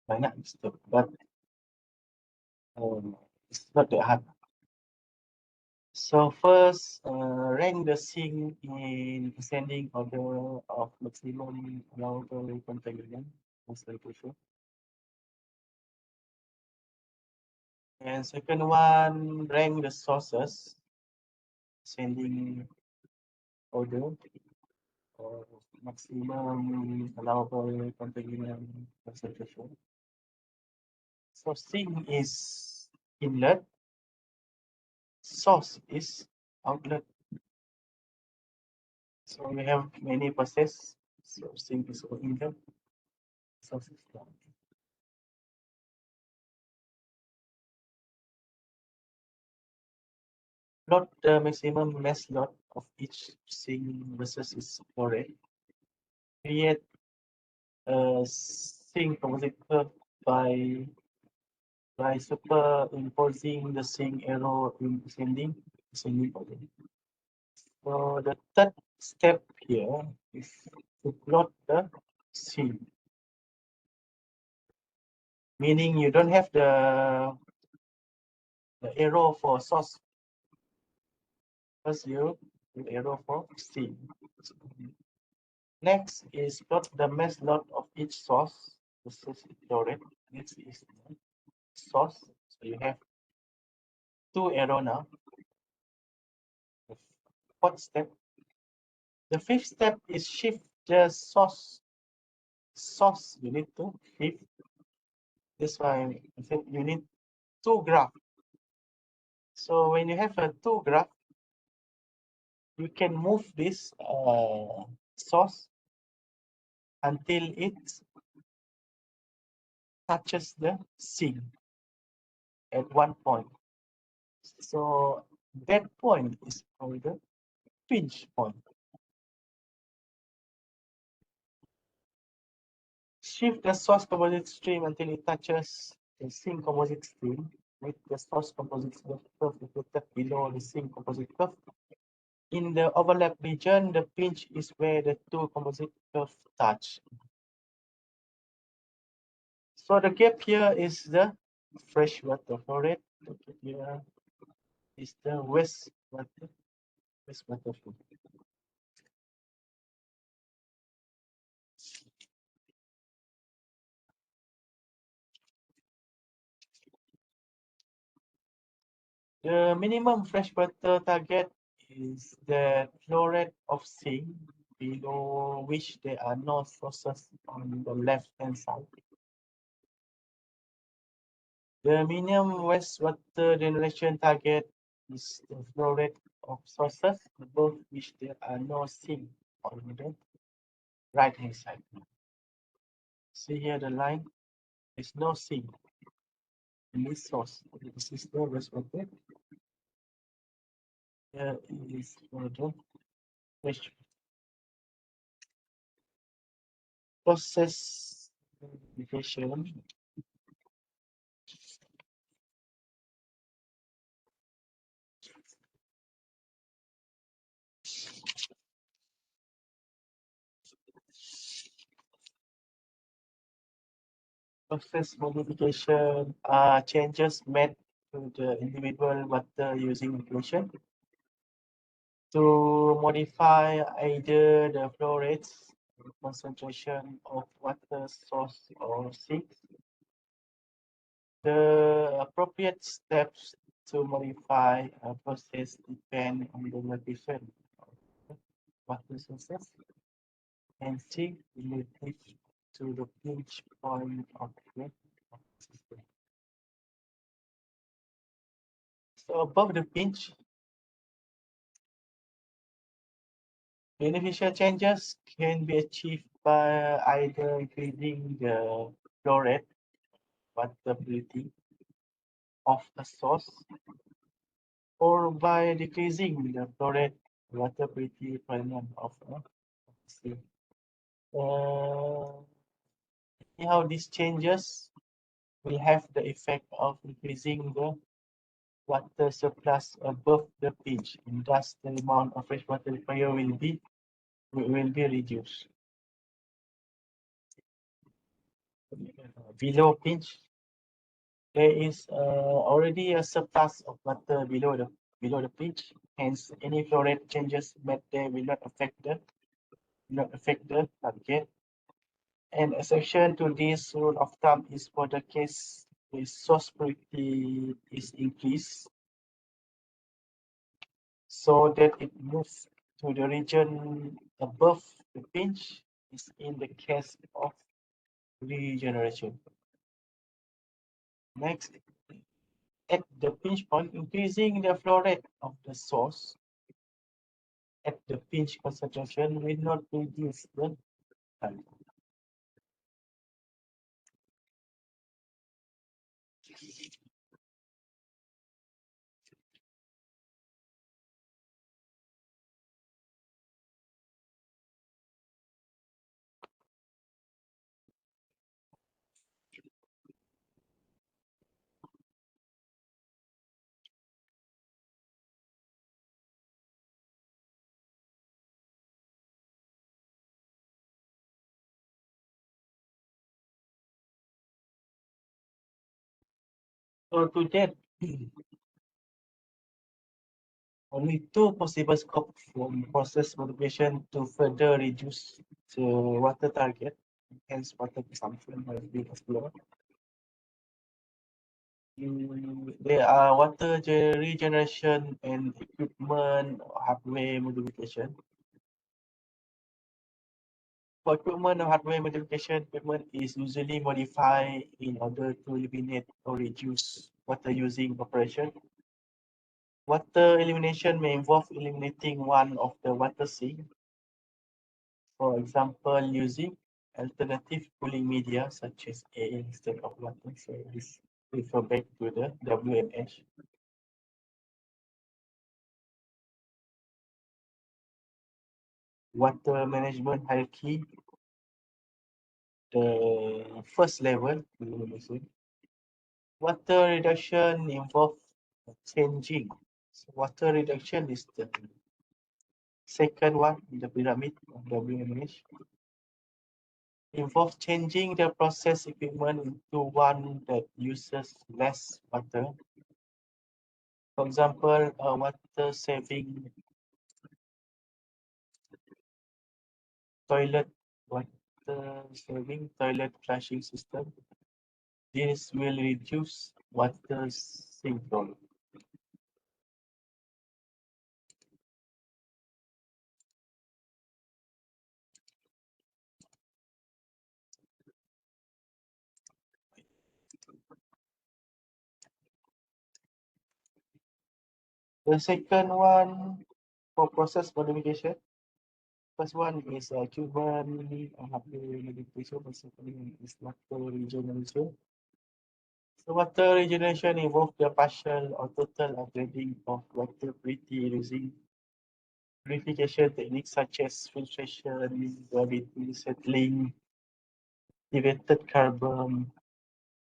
Banyak step, but it's not that hard. So first, rank the sink in ascending order of maximum allowable contaminant concentration. And second one, rank the sources ascending order of maximum allowable contaminant concentration. So sink is inlet, source is outlet. So we have many process. So sink is inlet, source is outlet. Plot the maximum mass load of each sink versus its flow rate. Create a sink composite curve by superimposing the sink arrow in ascending order. So the third step here is to plot the sink, meaning you don't have the arrow for source. First you do arrow for sink. Next is plot the mass load of each source versus flow rate. Next is source. So you have 2 arrow now. The fourth step. The fifth step is shift the source. Source you need to shift. That's why I said you need 2 graph. So when you have a 2 graph, you can move this source until it touches the sink at one point. So that point is called the pinch point. Shift the source composite stream until it touches the sink composite stream. Make the source composite curve located below the sink composite curve. In the overlap region, the pinch is where the 2 composite curves touch. So the gap here is the freshwater flow rate. The gap here is the wastewater flow. The minimum freshwater target is the flow rate of sink below which there are no sources on the left-hand side. The minimum wastewater generation target is the flow rate of sources above which there are no sink on the right-hand side. See here the line, there's no sink in this source. This is the wastewater. Here is for the waste process verification. Process modification are changes made to the individual water using equation to modify either the flow rates, concentration of water source or sink. The appropriate steps to modify a process depend on the location of the water sources and sink relative to the pinch point of the system. So above the pinch, beneficial changes can be achieved by either increasing the flow rate, water purity of a source, or by decreasing the flow rate, water purity requirement of a system. How these changes will have the effect of increasing the water surplus above the pinch, and thus the amount of freshwater required will be reduced. Below pinch, there is already a surplus of water below the pinch. Hence, any flow rate changes made there will not affect the target. An exception to this rule of thumb is for the case the source purity is increased, so that it moves to the region above the pinch is in the case of regeneration. Next, at the pinch point, increasing the flow rate of the source at the pinch concentration will not reduce the time. So to that, only two possible scopes from process modification to further reduce the water target, hence water consumption has been explored. There are water regeneration and equipment hardware modification. For equipment or hardware modification, equipment is usually modified in order to eliminate or reduce water using operation. Water elimination may involve eliminating one of the water sink, for example, using alternative cooling media such as air instead of water. So this refer back to the WMH. Water management hierarchy. The first level, water reduction involves changing. So water reduction is the second one in the pyramid of WMH. Involves changing the process equipment into one that uses less water. For example, a water saving toilet, flushing system. This will reduce water sink volume. The second one for process modification. First one is Cuban hardware modification. The second one is water regeneration. So water regeneration involves the partial or total upgrading of water purity using purification techniques such as filtration, gravity settling, activated carbon,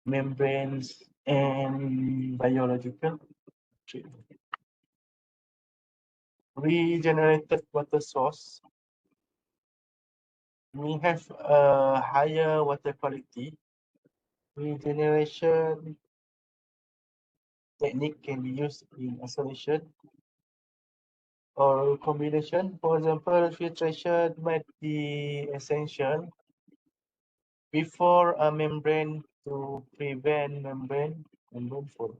membranes, and biological treatment. Regenerated water source we have a higher water quality. Regeneration technique can be used in isolation or combination. For example, filtration might be essential before a membrane to prevent membrane fall.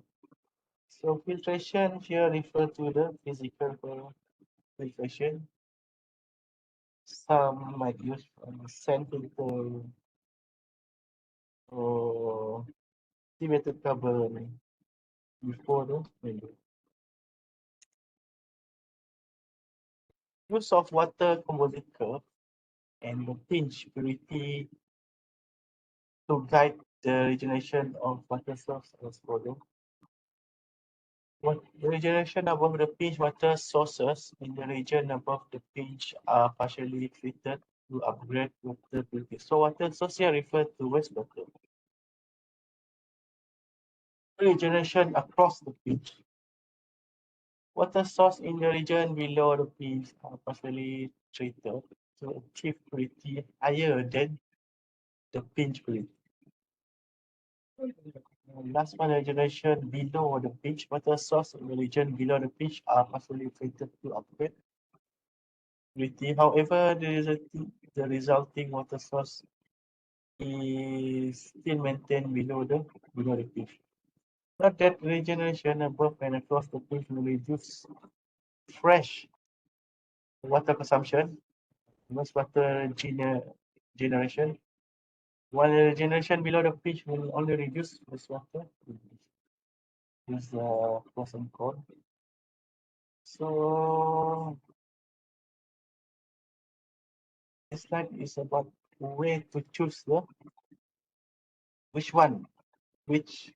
So filtration here refer to the physical filtration. Some might use sand filter or activated carbon before the window. Use of water composite curve and the pinch purity to guide the regeneration of water source as follows. The regeneration above the pinch water sources in the region above the pinch are partially treated to upgrade water purity. So water source here refer to wastewater. Regeneration across the pinch. Water source in the region below the pinch are partially treated to achieve purity higher than the pinch purity. Last one, regeneration below the pinch water source in the region below the pinch are partially treated to upgrade purity. However, the resulting water source is still maintained below the pinch. Note that regeneration above and across the pinch will reduce fresh water consumption, wastewater generation, while the regeneration below the pinch will only reduce wastewater. Use pros and cons. So this slide is about where to choose which one, which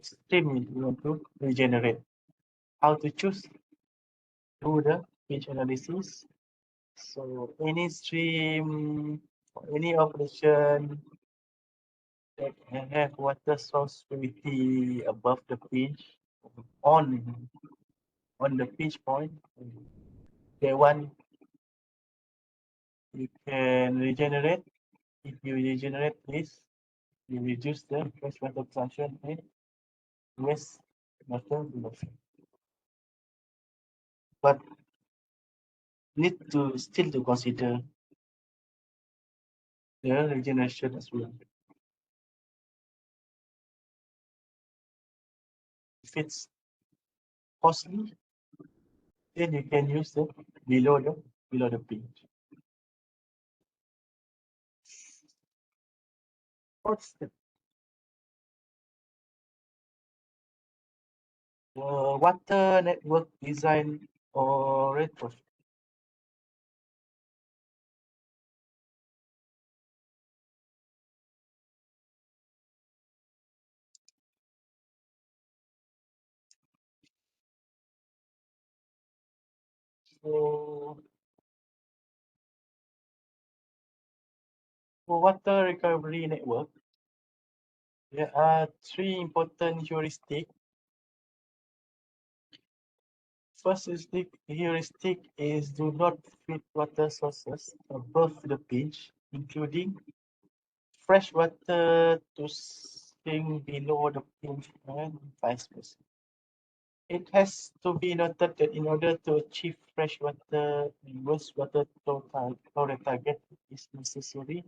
stream you want to regenerate. How to choose? Do the pinch analysis. So any stream or any operation that have water source purity above the pinch on the pinch point, that one you can regenerate. If you regenerate this, you reduce the freshwater consumption and wastewater reduction. But need to still to consider the regeneration as well. If it's costly, then you can use the below the pinch. What's the water network design or retrofit? So for water recovery network, there are three important heuristics. First heuristic is do not feed water sources above the pinch, including fresh water to sink below the pinch and vice versa. It has to be noted that in order to achieve freshwater and wastewater flow target, it is necessary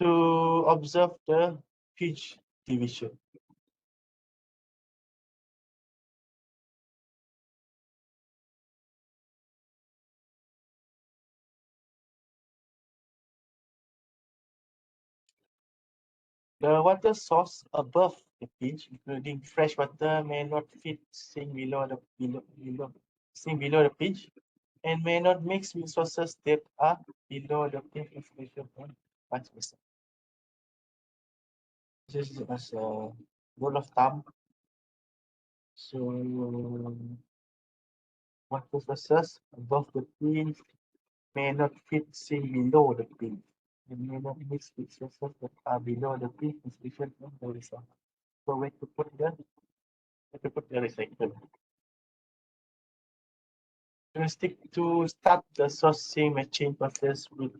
to observe the pinch division. The water source above the pinch, including fresh water, may not sink below the pinch, and may not mix with sources that are below the pinch information and vice versa. This is as a rule of thumb. So water sources above the pinch may not sink below the pinch and may not mix with sources that are below the pinch information and vice versa. So where to put the recycle. Stick to start the sourcing matching process with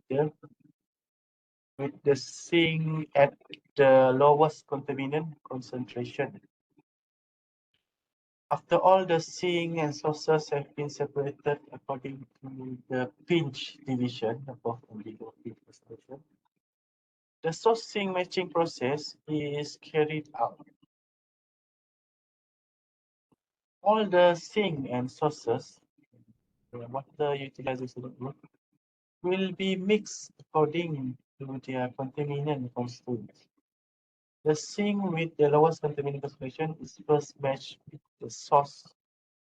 the sink at the lowest contaminant concentration. After all the sink and sources have been separated according to the pinch division above and below pinch concentration, The source sink matching process is carried out. All the sink and sources, the water utilization group, will be mixed according to their contaminant constituents. The sink with the lowest contaminant concentration is first matched with the source,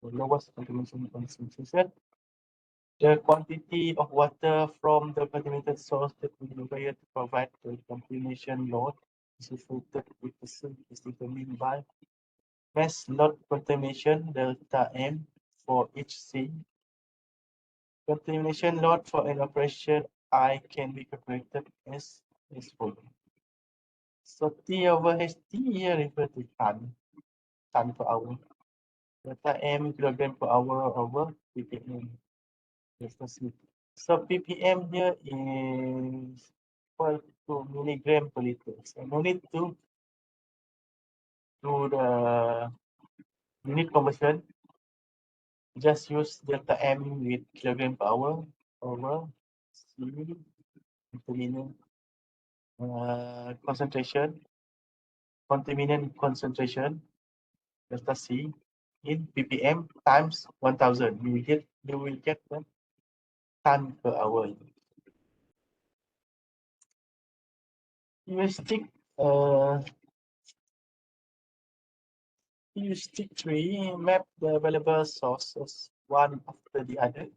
the lowest contamination concentration. The quantity of water from the contaminated source that will be required to provide the contamination load associated with the sink is determined by mass load contamination delta M for each sink. Contamination load for an operation I can be calculated as follows. So T over HT here refers to ton per hour. Delta M kilogram per hour over ppm. So ppm here is equal to milligram per liter. So no need to do the unit conversion. Just use delta M with kilogram per hour over C contaminant concentration, delta C in ppm times 1000. You will get the ton per hour. Heuristic heuristic tree map the available sources one after the other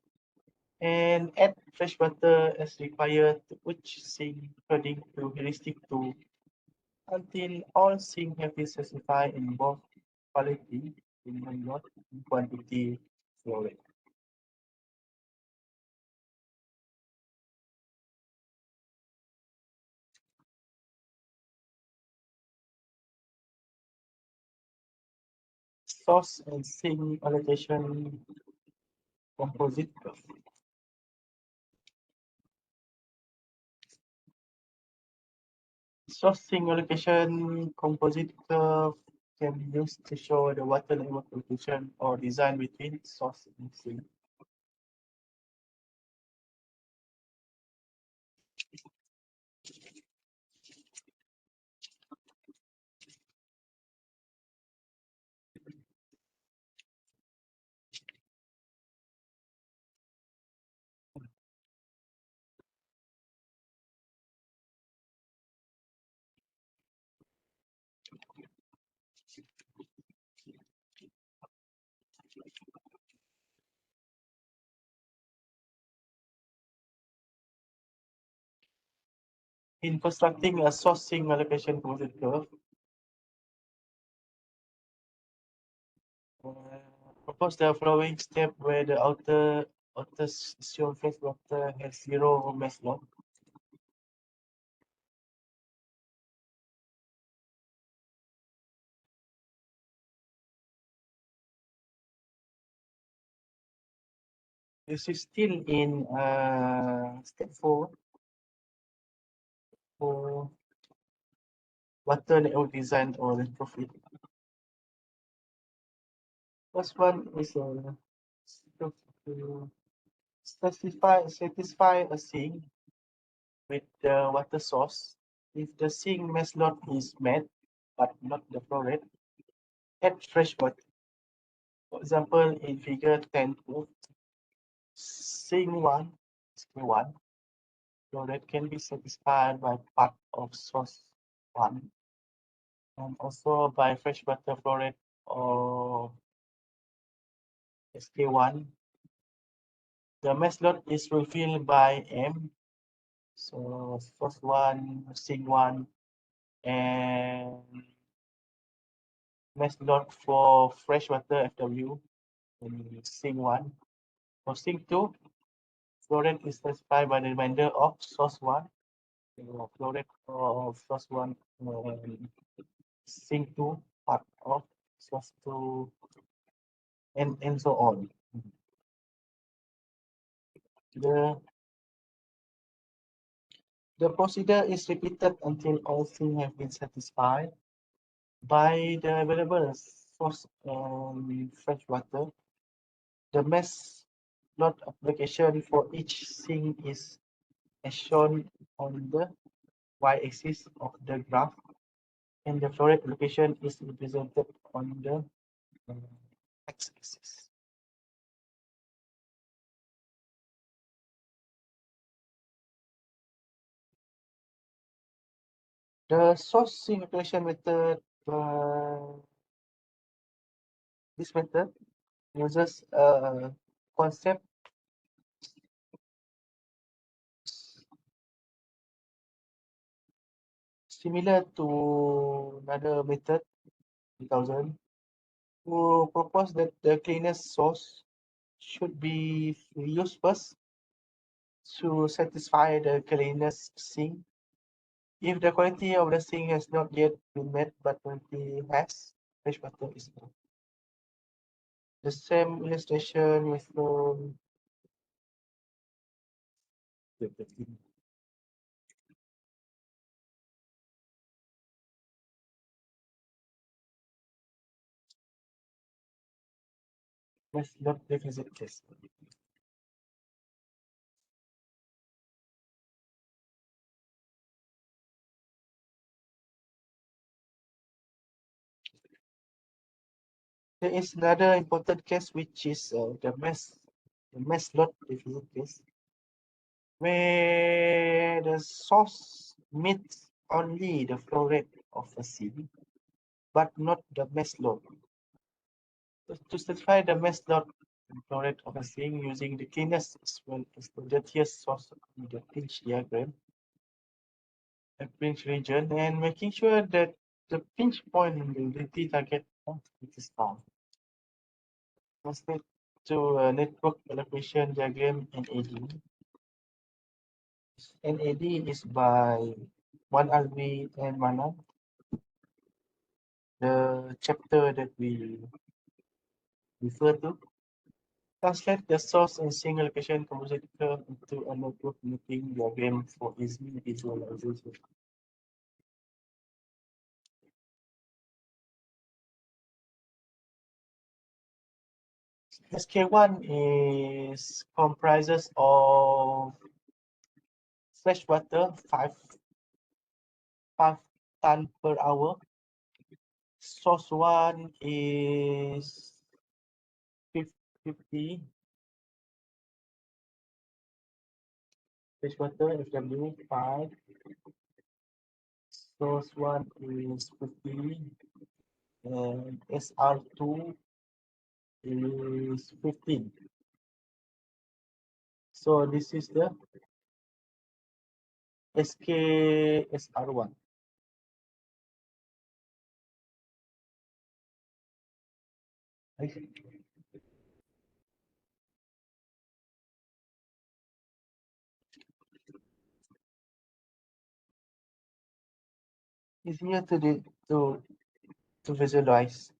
and add fresh water as required to each sink according to heuristic 2 until all sinks have been specified in both quality, minimum load, and quantity flow rate. Source and sink allocation composite curve. Source sink allocation composite curve can be used to show the water network allocation or design between source and sink. In constructing a source sink allocation composite curve, propose the following step where the outer section phase water has zero mass load. This is still in step 4 for water network design or retrofit. First one is to satisfy a sink with the water source. If the sink mass load is met, but not the flow rate, add fresh water. For example, in figure 10.2, sink 1, K1, flow rate can be satisfied by part of source 1 and also by freshwater flow rate of SK1. The mass load is fulfilled by M. So source 1, sink 1, and mass load for freshwater FW in sink 1. For sink 2, flow rate is specified by the remainder of source 1. So flow rate of source 1 and sink 2 part of source 2 and so on. The procedure is repeated until all things have been satisfied by the available source and fresh water. The mass load application for each sink is as shown on the y-axis of the graph, and the flow rate location is represented on the x-axis. The source simulation method, this method uses a concept similar to another method, 2000, who proposed that the cleanest source should be used first to satisfy the cleanest sink. If the quality of the sink has not yet been met, but quality has, fresh water is met. The same illustration with let's not revisit this. There is another important case, which is the mesh lot deficit case, where the source meets only the flow rate of a sink, but not the mesh load. To specify the mesh load and flow rate of a sink using the cleanest as well as the dirtiest source in the pinch diagram, a pinch region, and making sure that the pinch point in the utility target is found. Translate to a network allocation diagram NAD. NAD is by Wan Alvi and Manan. The chapter that we refer to. Translate the source and sink allocation composite curve into a network mapping diagram for easy visualization. SK1 is comprises of fresh water 5 ton per hour. Source 1 is 50 fresh water FW 5. Source 1 is 50 and SR2 is 15. So this is the SKSR1. Easier to visualize.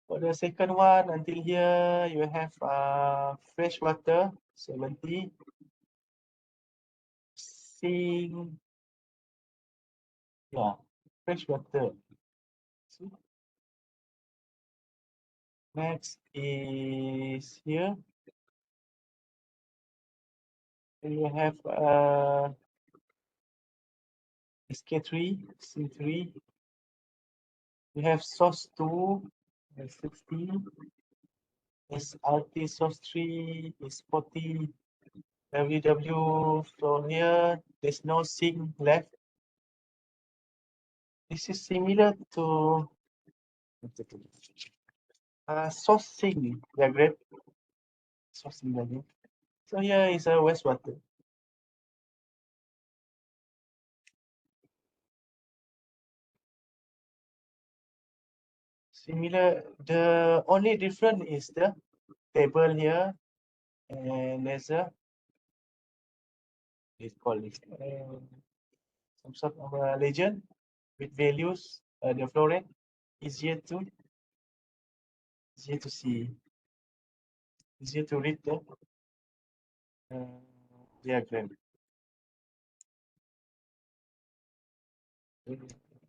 For the second one, until here you have fresh water 70, sink, yeah, fresh water. See? Next is here. And you have SK3, C3. We have source 2, 16. SRT source 3 is 40. WW from here, there's no sink left. This is similar to source sink diagram. Source sink diagram. So here is a wastewater. Similar, the only difference is the table here, and there's a let's call it some sort of a legend with values, the flow rate easier to see, easier to read the diagram.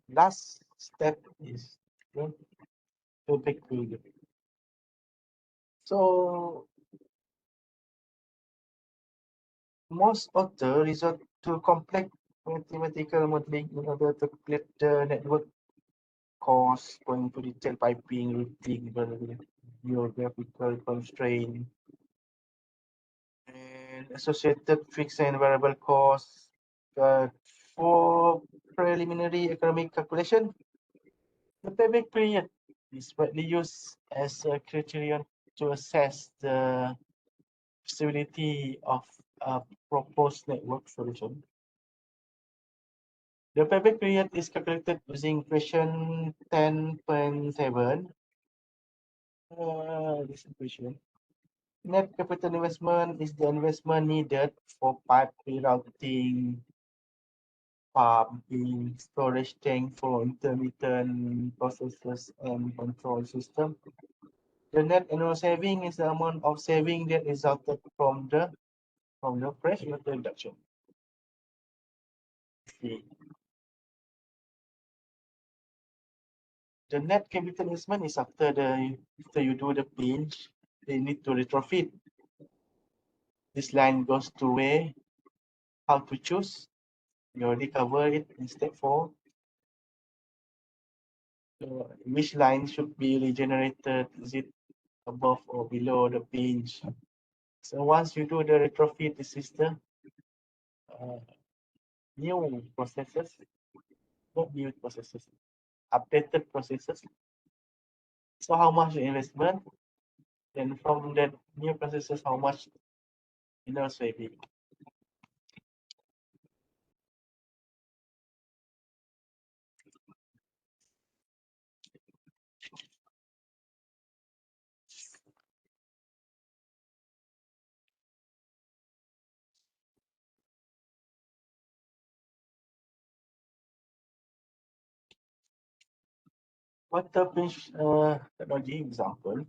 Last step is to back to so Most authors resort to complex mathematical modeling in order to calculate the network cost, going to detail piping, routing, geographical constraint, and associated fixed and variable costs. For preliminary economic calculation, the payback period is widely used as a criterion to assess the feasibility of a proposed network solution. The payback period is calculated using question 10.7. This question. Net capital investment is the investment needed for pipe rerouting, pumping, storage tank for intermittent processes and control system. The net annual saving is the amount of saving that resulted from the fresh water reduction. See. The net capital investment is after you do the pinch, they need to retrofit. This line goes to where, how to choose. You already covered it in step 4. So which line should be regenerated? Is it above or below the pinch? So once you do the retrofit, this is the new processes, not new processes, updated processes. So how much the investment? Then from that new processes, how much inner saving? Water pinch technology example.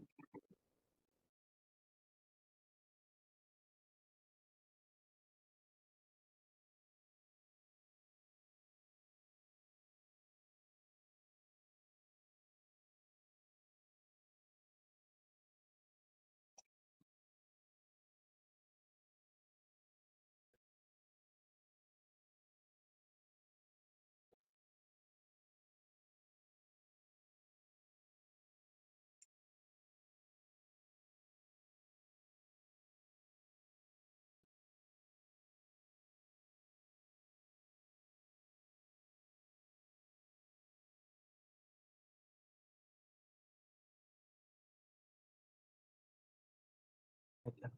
Okay.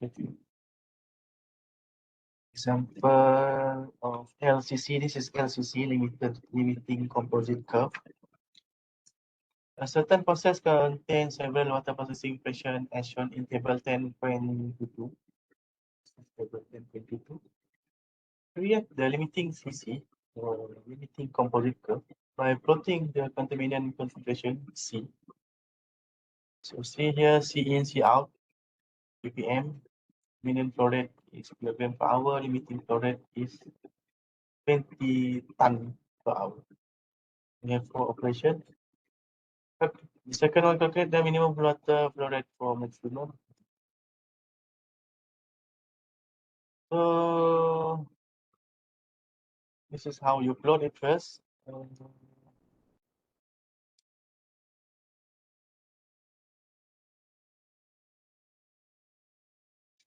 Thank you. Example of LCC. This is LCC, limiting composite curve. A certain process contains several water processing operations as shown in table 10.22. Table 10.22. Create the limiting CC or limiting composite curve by plotting the contaminant concentration C. So see here, C in, C out, ppm. Minimum flow rate is kilogram per hour. Limiting flow rate is 20 ton per hour. We have 4 operations. The second one, calculate the minimum water flow rate for maximum. So this is how you plot it first.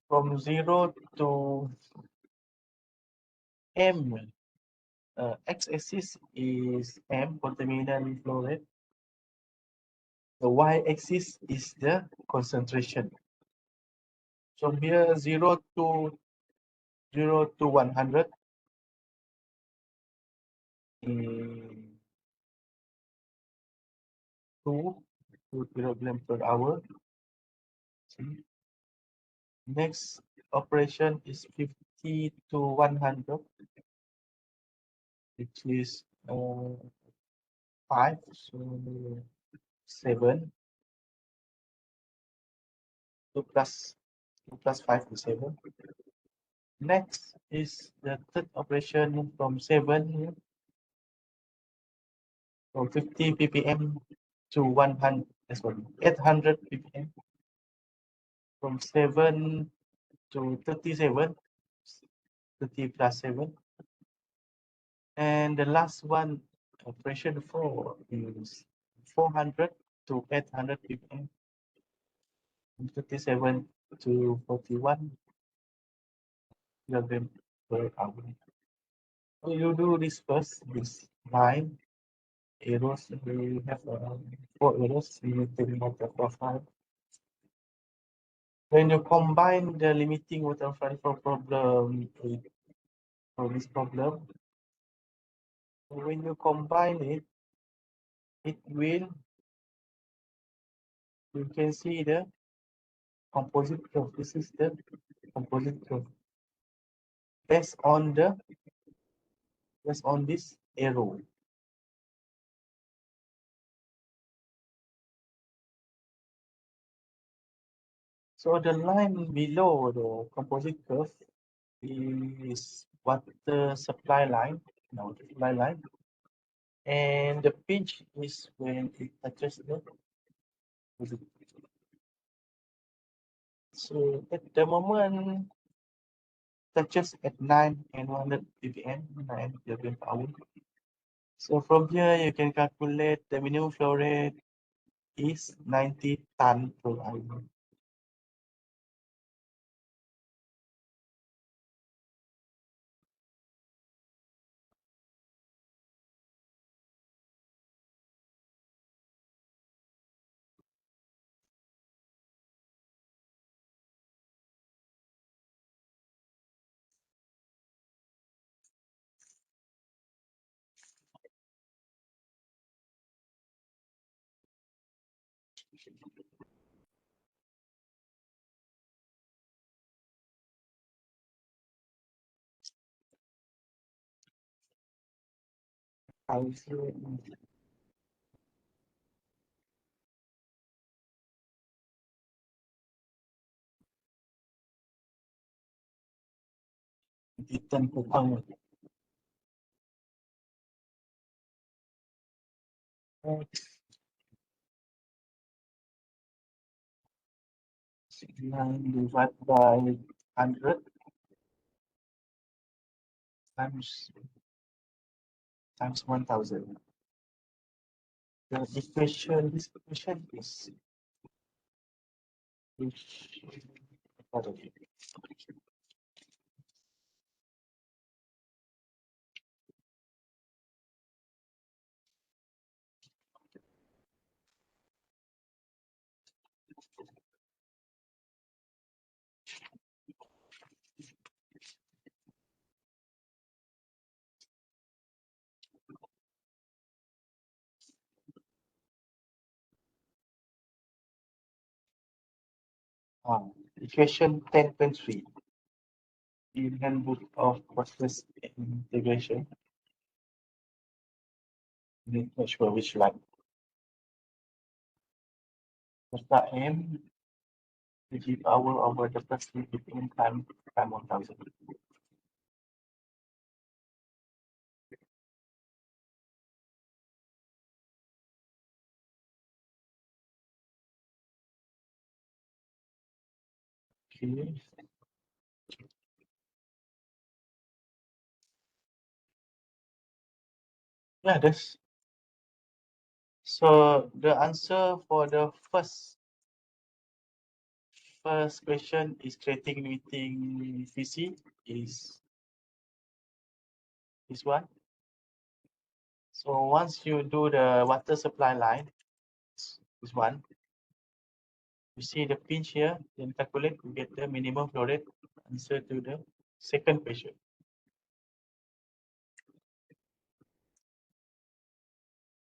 From 0 to M, x-axis is M, contaminant flow rate. The y-axis is the concentration. From here 0 to 100 in 2 kilogram per hour. See? Next operation is 50 to 100, which is 5, so 7. 2 plus 5 is 7. Next is the third operation from 7 here, from 50 ppm to 100, sorry, 800 ppm. From 7 to 37, 30 plus 7. And the last one, operation 4 is 400 to 800 ppm. From 37 to 41 kilogram per hour. So you do this first, this line arrows. We have 4 arrows limiting water profile. When you combine the limiting water profile problem for this problem, when you combine it, it will, you can see the composite curve. This is the composite curve based on this arrow. So the line below the composite curve is water supply line, supply line, and the pinch is when it touches the composite. So at the moment touches at 9 and 100 ppm, 9 kilogram per hour. So from here you can calculate the minimum flow rate is 90 ton per hour. Ton per hour. 9 divided by 100 times 1000. The equation, this equation is pardon me. Equation 10.3 in Handbook of Process Integration. Not sure which line. Delta M to give power over the first between time 1000. Okay. Yeah, that's so the answer for the first question is creating limiting VC is this one. So once you do the water supply line, This one. You see the pinch here, then calculate to get the minimum flow rate. Answer to the second question.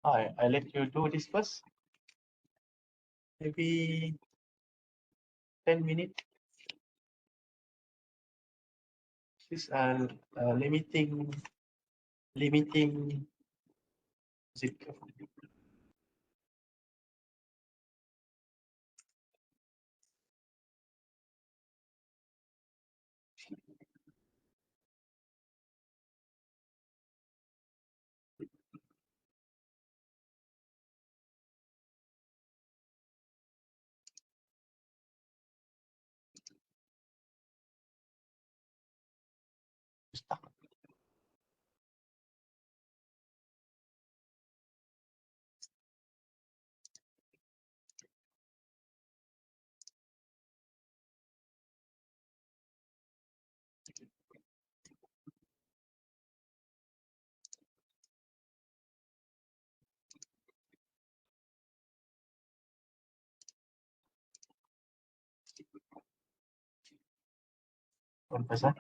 I let you do this first. Maybe 10 minutes. This limiting zip. Stuck. One person.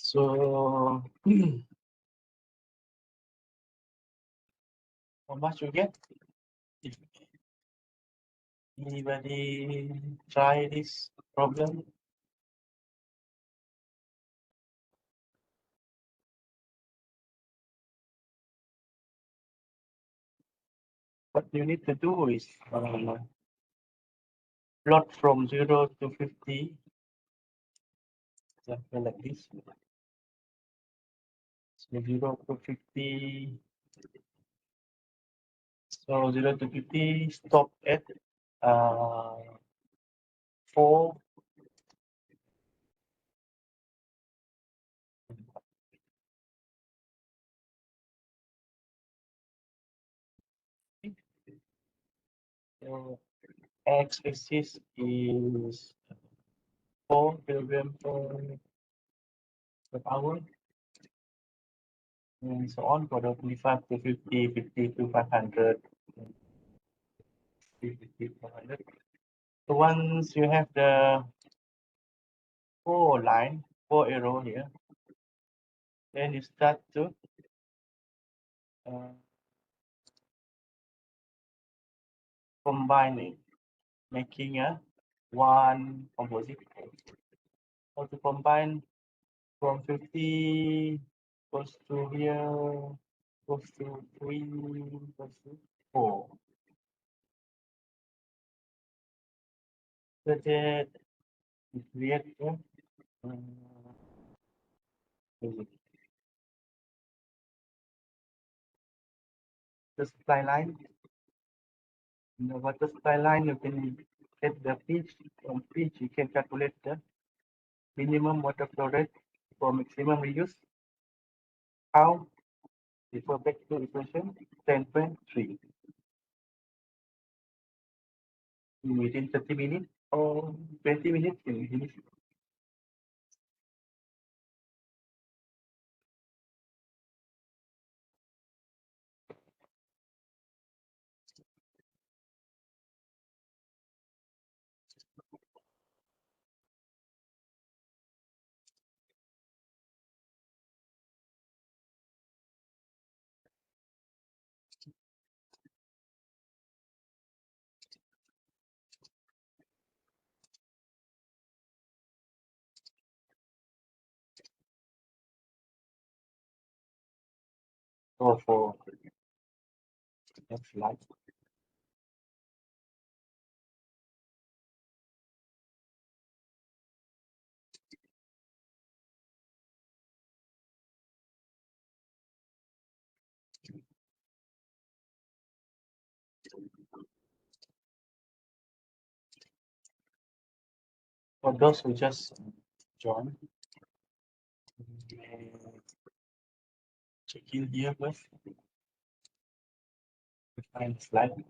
So how much you get? If anybody try this problem? What you need to do is plot from 0 to 50, something like this. So 0 to 50. So 0 to 50 stop at 4. So x-axis is 4 kilogram per hour, and so on for the 25 to 50, 50 to 500, 50 to 500. So once you have the 4 line, 4 arrow here, then you start to combine it, making a one composite. How to combine from 50 goes to here, goes to 3, goes to 4. So that we create the supply line. In the water supply line, you can get the pitch. From pitch, you can calculate the minimum water flow rate for maximum reuse. How? Refer back to equation 10.3. Within 30 minutes or 20 minutes, you finish. Go for next slide. For those who just joined, check in here first. Find the slide.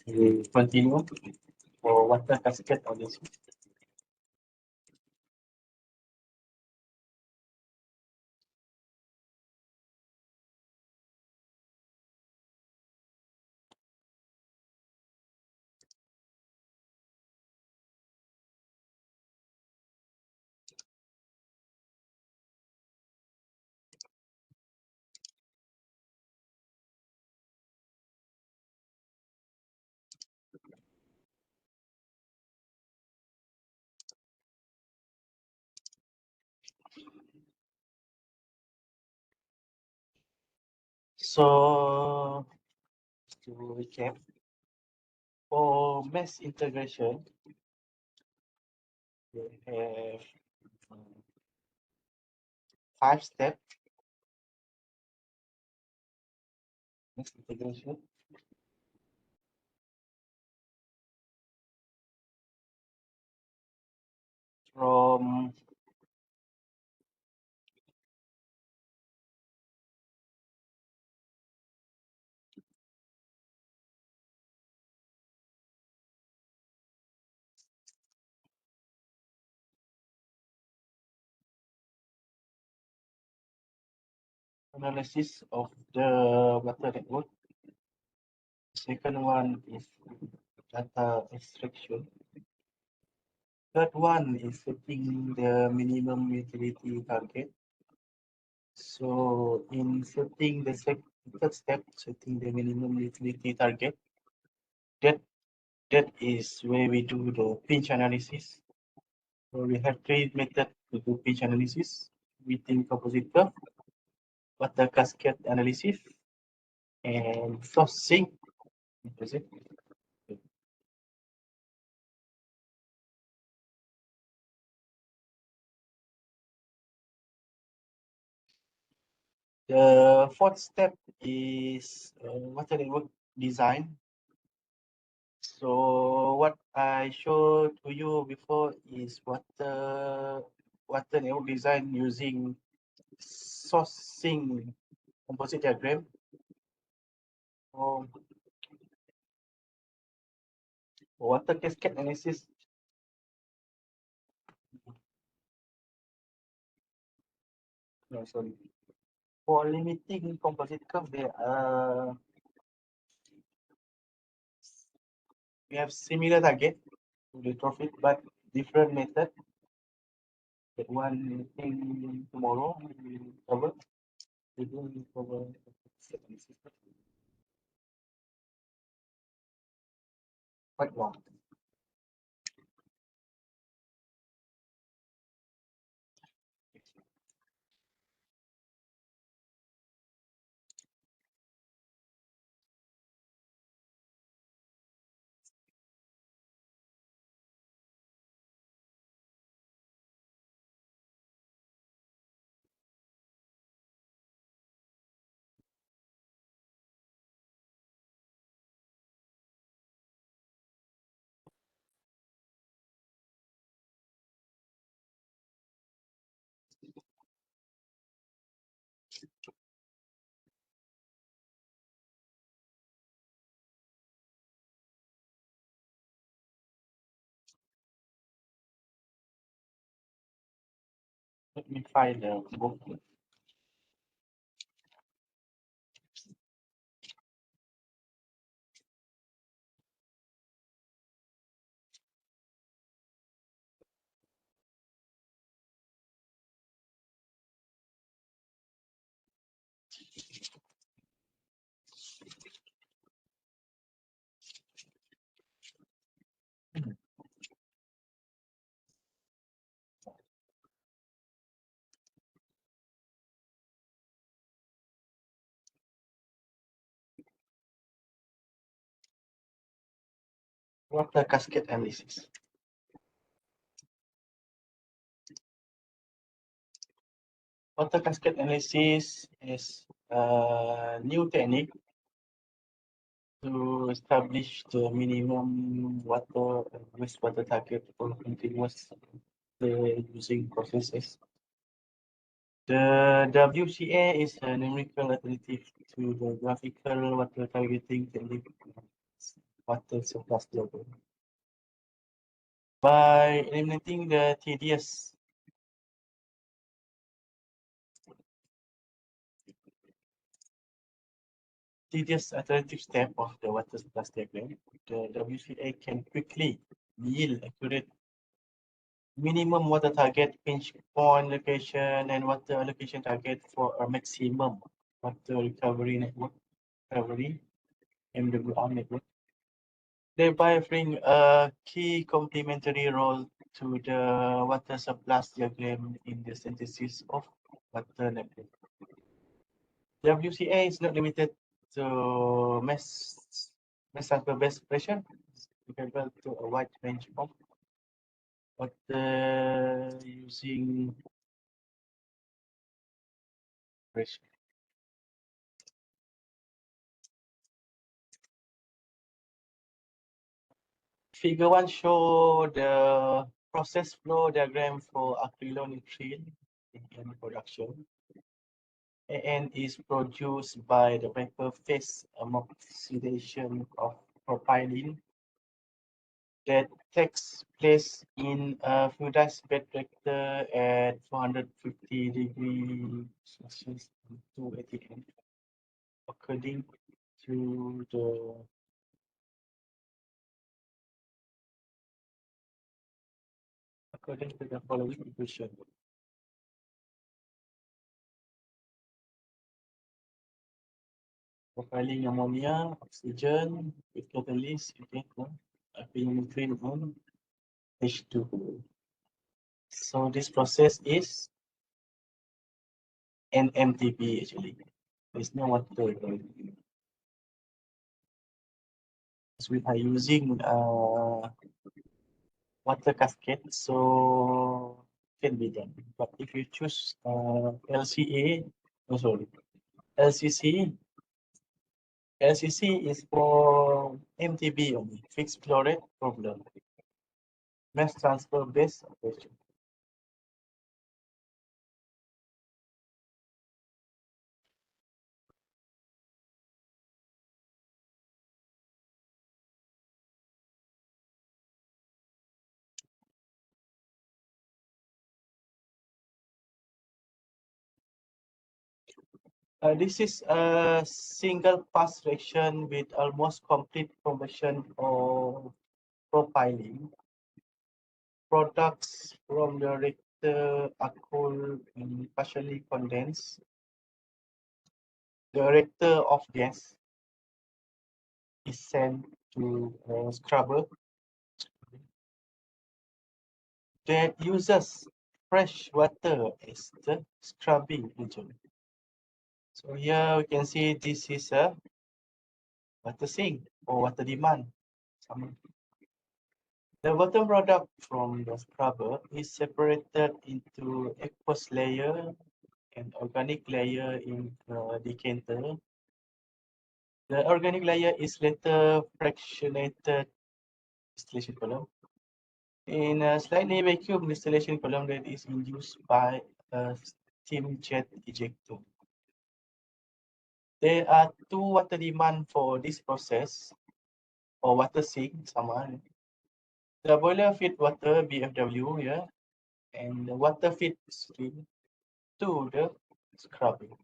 We continue for water cascade analysis. So to recap, for mesh integration, we have 5 steps. Mesh integration. From analysis of the water network. Second one is data extraction. Third one is setting the minimum utility target. So in setting the third step, setting the minimum utility target, that is where we do the pinch analysis. So we have 3 methods to do pinch analysis: within composite curve, water cascade analysis, and sourcing. The fourth step is water network design. So what I showed to you before is water network design using sourcing composite diagram. For water cascade analysis, no, sorry. For limiting composite curve, we have similar target to the profit, but different method. That one thing tomorrow we will cover. We will cover quite long. Let me find the book. Water cascade analysis. Water cascade analysis is a new technique to establish the minimum water and wastewater target for continuous using processes. The WCA is a numerical alternative to the graphical water targeting technique. water surplus diagram by eliminating the tedious iterative step of the water surplus diagram. The WCA can quickly yield accurate minimum water target, pinch point location, and water allocation target for a maximum water recovery network, MWR network, thereby offering a key complementary role to the water surplus diagram in the synthesis of water network. WCA is not limited to mass transfer based pressure. It's applicable to a wide range of water using pressure. Figure 1 show the process flow diagram for acrylonitrile in production. AN is produced by the vapor phase oxidation of propylene that takes place in a fluidized bed reactor at 450 degrees Celsius to ATM, according to the following equation. Propylene ammonia, oxygen with catalyst, okay, acrylonitrile on H2. So this process is NMTP actually. There's no water. So we are using water cascade, so can be done. But if you choose LCA, oh sorry, LCC, LCC is for MTB only, fixed flow rate problem, mass transfer based operation. This is a single pass reaction with almost complete conversion of propylene. Products from the reactor are cooled and partially condensed. The reactor of gas is sent to a scrubber that uses fresh water as the scrubbing agent. So here we can see this is a water sink or water demand. The bottom product from the scrubber is separated into aqueous layer and organic layer in the decanter. The organic layer is later fractionated distillation column in a slightly vacuum distillation column that is induced by a steam jet ejector. There are two water demand for this process or water sink, sama. The boiler feed water BFW here and the water feed stream to the scrubbing.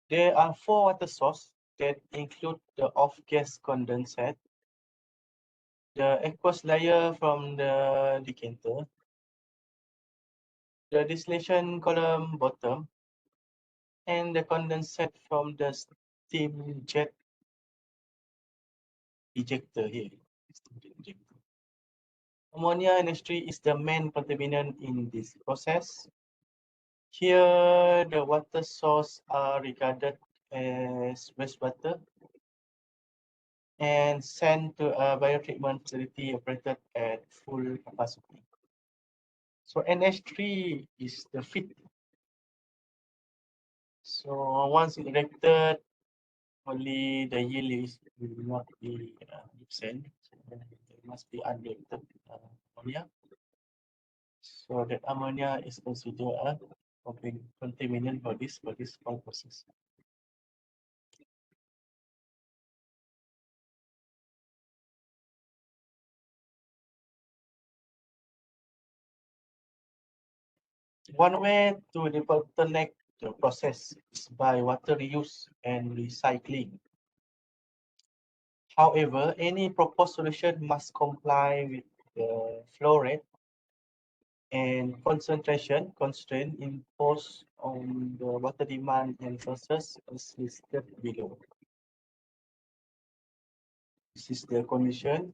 There are four water sources that include the off-gas condensate, the aqueous layer from the decanter, the distillation column bottom, and the condensate from the steam jet ejector here. Ammonia and H3 is the main contaminant in this process. Here, the water source are regarded as wastewater and sent to a biotreatment facility operated at full capacity. So NH3 is the feed. So once erected, only the yield will not be 100%. So there must be unreacted ammonia. So the ammonia is considered a contaminant for this whole process. One way to debottleneck the process is by water reuse and recycling. However, any proposed solution must comply with the flow rate and concentration constraint imposed on the water demand and sources as listed below. This is the condition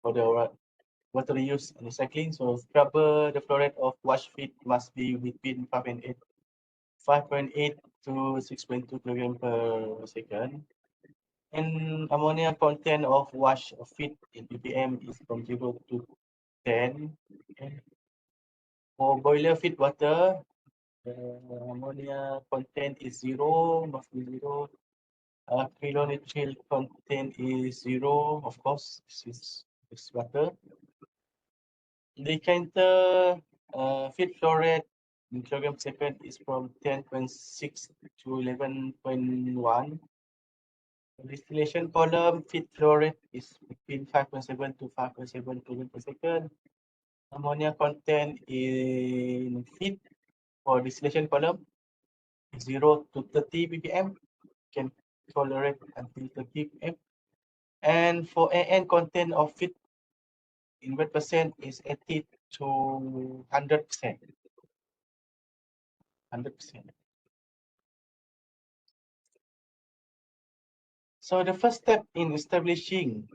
for the water reuse and recycling. So scrubber, the flow rate of wash feed must be between 5.8 to 6.2 kg per second. And ammonia content of wash feed in ppm is from 0 to 10. Okay. For boiler feed water, the ammonia content is 0, must be 0. Kilonitrile content is 0, of course, this water. Decanter feed flow rate in kilogram per second is from 10.6 to 11.1. Distillation column feed flow rate is between 5.7 to 5.7 kg per second. Ammonia content in feed for distillation column 0 to 30 ppm, can tolerate until 30 ppm. And for AN content of feed in wet percent is 80 to 100%. 100%. So the first step in establishing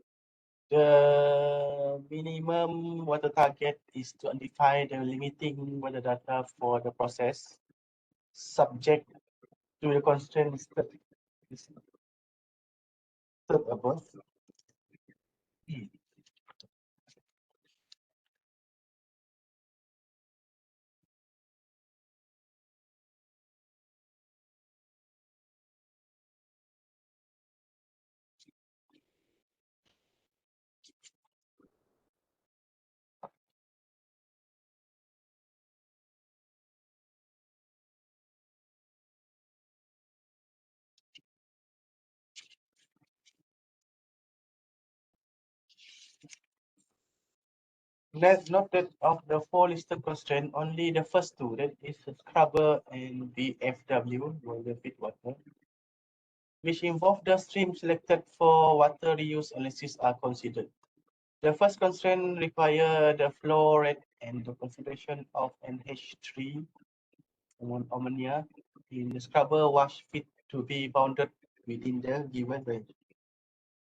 the minimum water target is to identify the limiting water data for the process subject to the constraints listed above. Let's note that of the four listed constraints, only the first two, that is scrubber and BFW, boiler feed water, which involve the stream selected for water reuse analysis are considered. The first constraint require the flow rate and the concentration of NH3 ammonia in the scrubber wash feed to be bounded within the given range.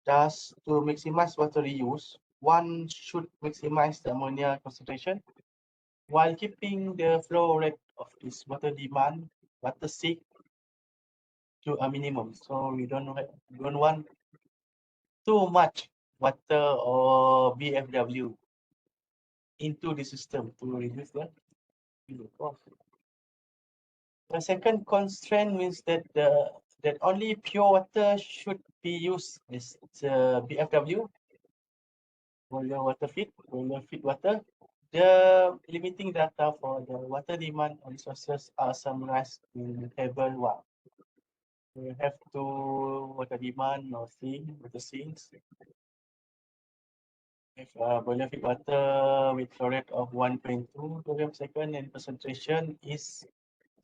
Thus, to maximize water reuse, one should maximize the ammonia concentration while keeping the flow rate of this water demand, water seek to a minimum. So we don't want too much water or BFW into the system to reduce the cost. The second constraint means that that only pure water should be used as the BFW, boiler feed water. The limiting data for the water demand and resources are summarized in table 1. We have to water demand or water sinks. If boiler feed water with flow rate of 1.2 kg per second and concentration is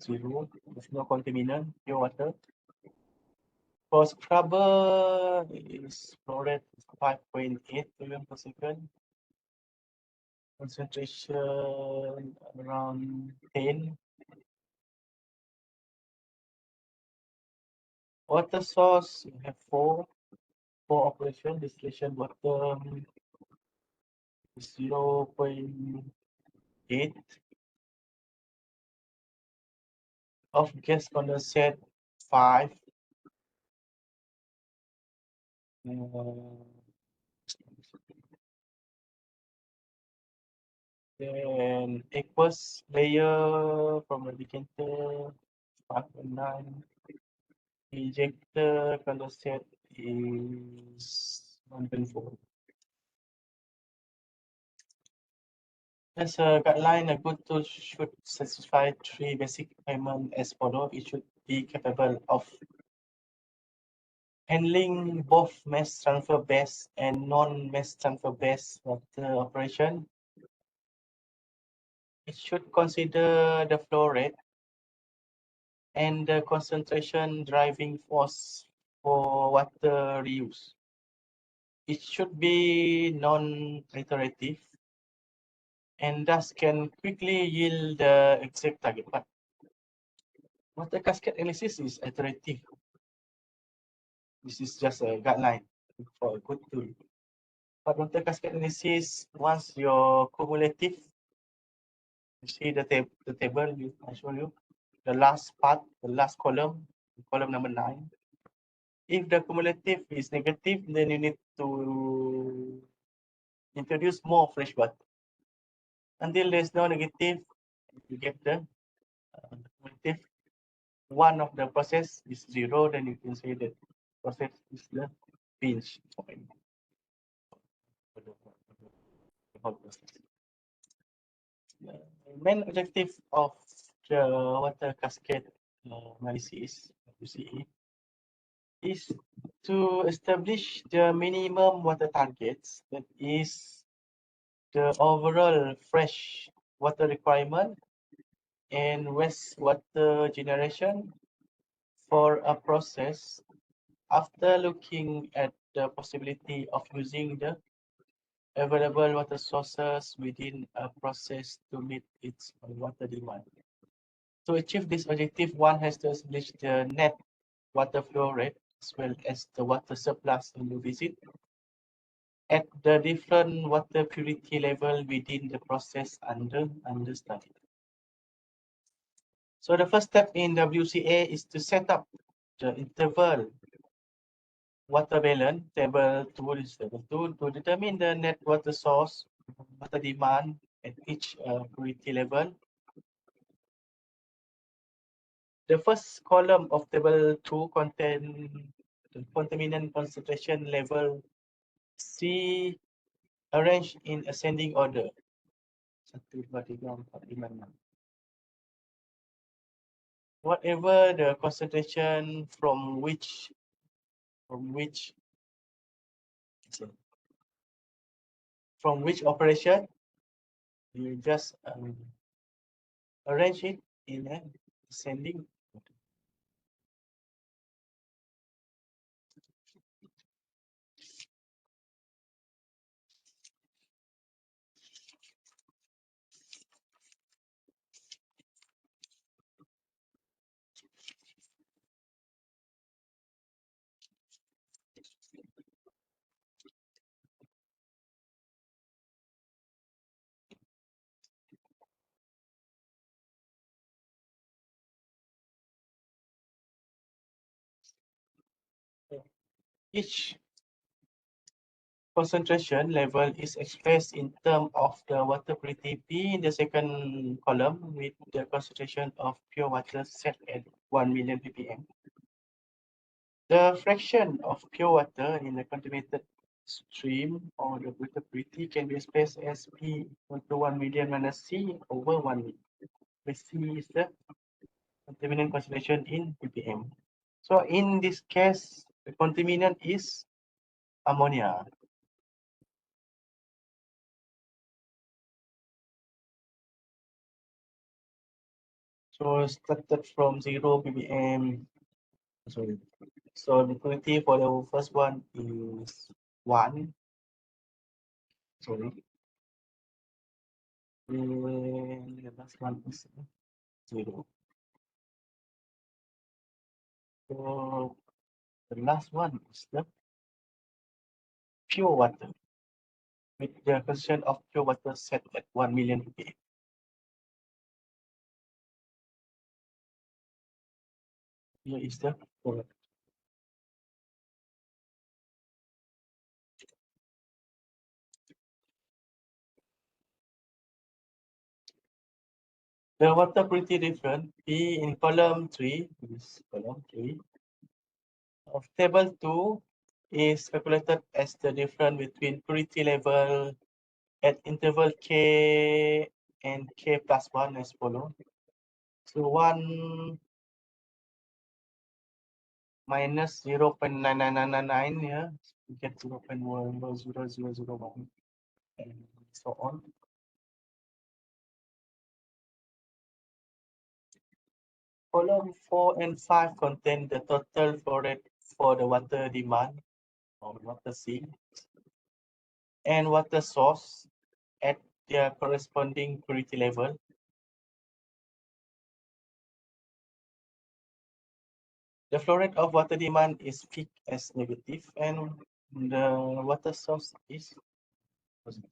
0, with no contaminant, pure water. For scrubber, is flow rate 5.8 kg per second. Concentration around 10. Water source, you have four operation. Distillation water 0.8. Of gas condensate 5. Then aqueous layer from the decanter 5.9. Ejector condensate is 1.4. As a guideline, a good tool should satisfy three basic requirements as follows. It should be capable of handling both mass transfer based and non-mass transfer based water operation. It should consider the flow rate and the concentration driving force for water reuse. It should be non-iterative and thus can quickly yield the exact target. But water cascade analysis is iterative. This is just a guideline for a good tool. But water cascade analysis, once your cumulative, you see the table I show you, the last part, the last column number 9. If the cumulative is negative, then you need to introduce more fresh water. Until there's no negative, you get the cumulative. One of the process is 0, then you can say that process is the pinch point. The main objective of the water cascade analysis, you see, is to establish the minimum water targets, that is the overall fresh water requirement and wastewater generation for a process after looking at the possibility of using the available water sources within a process to meet its water demand. To achieve this objective, one has to establish the net water flow rate as well as the water surplus in the visit at the different water purity level within the process under study. So the first step in WCA is to set up the interval water balance, table 2 is table 2, to determine the net water source, water demand at each purity level. The first column of table 2 contains the contaminant concentration level C arranged in ascending order. 1, 2, 3, 4, 5, 6. Whatever the concentration from which operation, you just arrange it in an ascending order. Each concentration level is expressed in terms of the water purity P in the second column with the concentration of pure water set at 1 million ppm. The fraction of pure water in a contaminated stream or the water purity can be expressed as P equal to 1 million minus C over 1 million, where C is the contaminant concentration in ppm. So in this case, the contaminant is ammonia. So started from 0 ppm. Sorry. So the purity for the first one is 1. Sorry. And the last one is 0. So the last one is the pure water with the concentration of pure water set at 1 million ppm. Here is the pure water. The water purity difference P in column 3, this column 3 of table 2 is calculated as the difference between purity level at interval k and k plus 1 as follows. So 1 minus 0.99999 here, we get 0.10001 and so on. Column 4 and 5 contain the total flow rate for the water demand or water sea and water source at their corresponding purity level. The flow rate of water demand is fixed as negative and the water source is positive.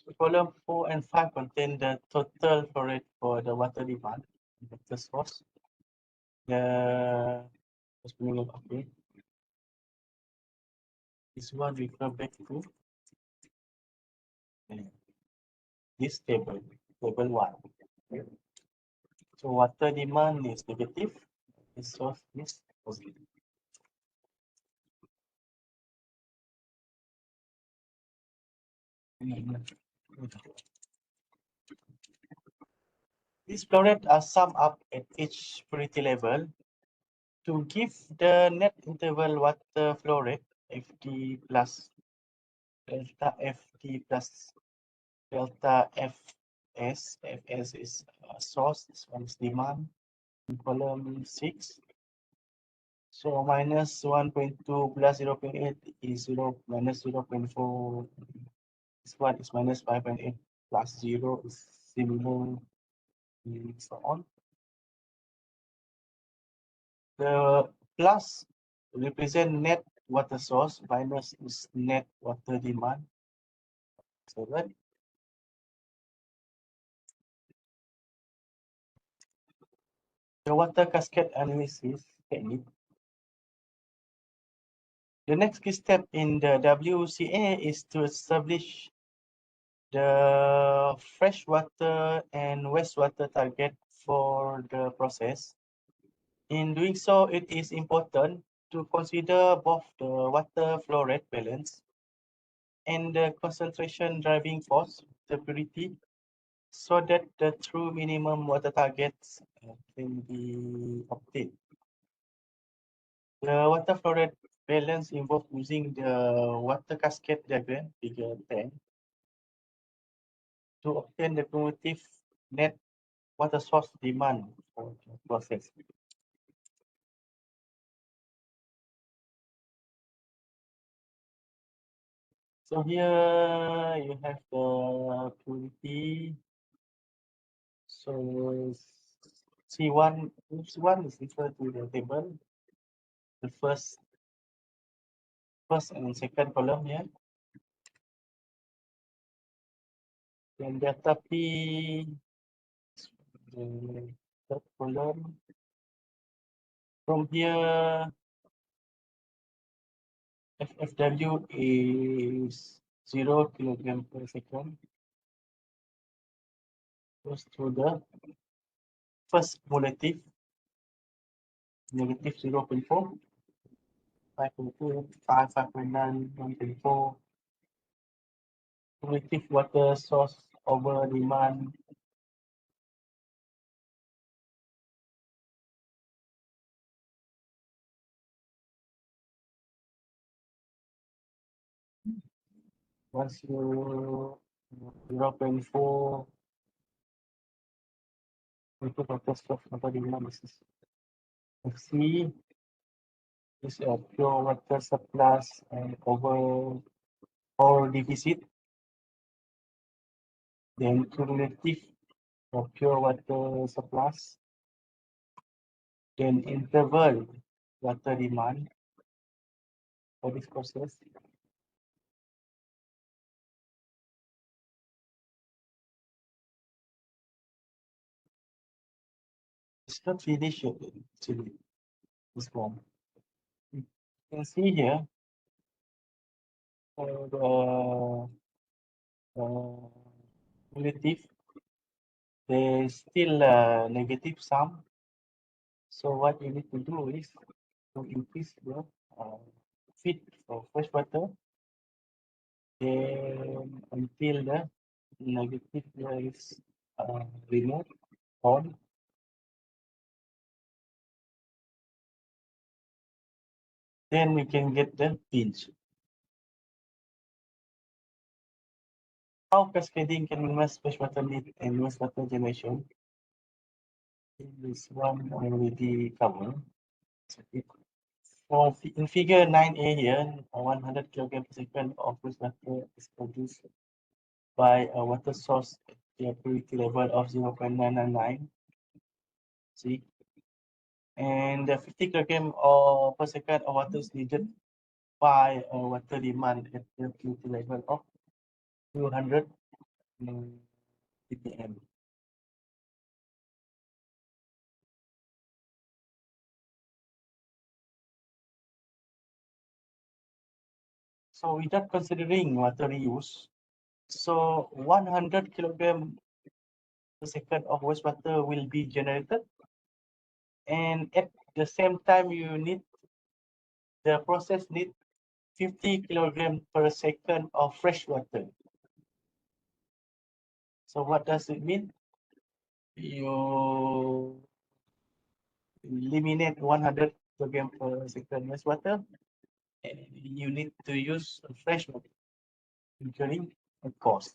So column 4 and 5 contain the total flow rate for the water demand, water source. The okay. This one we refer back to this table, table 1. So water demand is negative, the source is positive. These flow rates are summed up at each purity level to give the net interval water flow rate Ft plus delta Ft plus delta Fs. Fs is source, this one is demand in column 6. So minus 1.2 plus 0.8 is 0 minus 0.4. This one is minus 5.8 plus 0 is similar and so on. The plus represent net water source, minus is net water demand. So that the water cascade analysis technique. The next key step in the WCA is to establish the freshwater and wastewater target for the process. In doing so, it is important to consider both the water flow rate balance and the concentration driving force, the purity, so that the true minimum water targets can be obtained. The water flow rate balance involves using the water cascade diagram, figure 10, to obtain the cumulative net water source demand for the process. So here you have the purity. So C1 is equal to the table, the first and second column here. Then delta P, the third column. From here, FFW is 0 kilogram per second. Goes to the first cumulative, negative 0.4, 5.2, 5.9, 1.4. Cumulative water source over demand. Once you 0.4 into water water demand, this is FC is a pure water surplus and over or deficit. Then cumulative of pure water surplus. Then interval water demand for this process. It's not finished yet, actually, this form. You can see here for the cumulative, there's still a negative sum. So what you need to do is to increase the feed for fresh water, then until the negative is removed on. Then we can get the pinch. How cascading can minimize freshwater need and wastewater generation? This one already covered. For in figure 9a here, 100 kg per second of wastewater is produced by a water source at the purity level of 0.999. See, and the 50 kg per second of water is needed by a water demand at the purity level of 200 ppm. So without considering water reuse, so 100 kg per second of wastewater will be generated, and at the same time the process need 50 kg per second of fresh water. So what does it mean? You eliminate 100 kg per second wastewater, and you need to use fresh water, incurring a cost.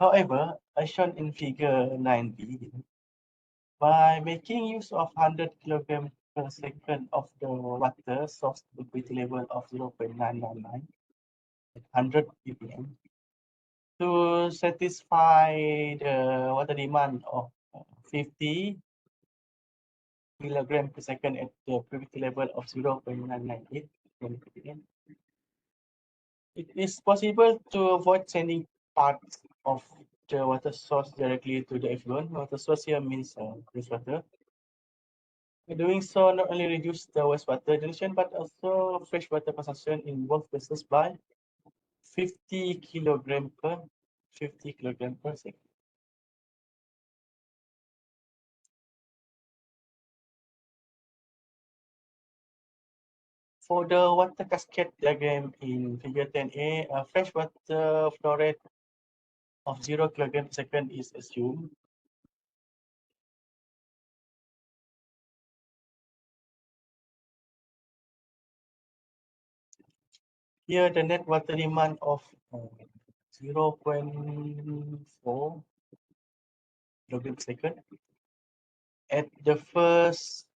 However, as shown in figure 9b, by making use of 100 kg per second of the water source liquidity level of 0.999 at 100 ppm, to satisfy the water demand of 50 kg per second at the liquidity level of 0.998 ppm, it is possible to avoid sending parts of the water source directly to the effluent. Water source here means wastewater. By doing so, not only reduce the wastewater generation, but also freshwater consumption in both places by 50 kilogram per 50 kilogram per second. For the water cascade diagram in figure 10a, a freshwater flow rate of 0 kilogram per second is assumed. Here, the net water demand of 0.4 kilogram per second at the first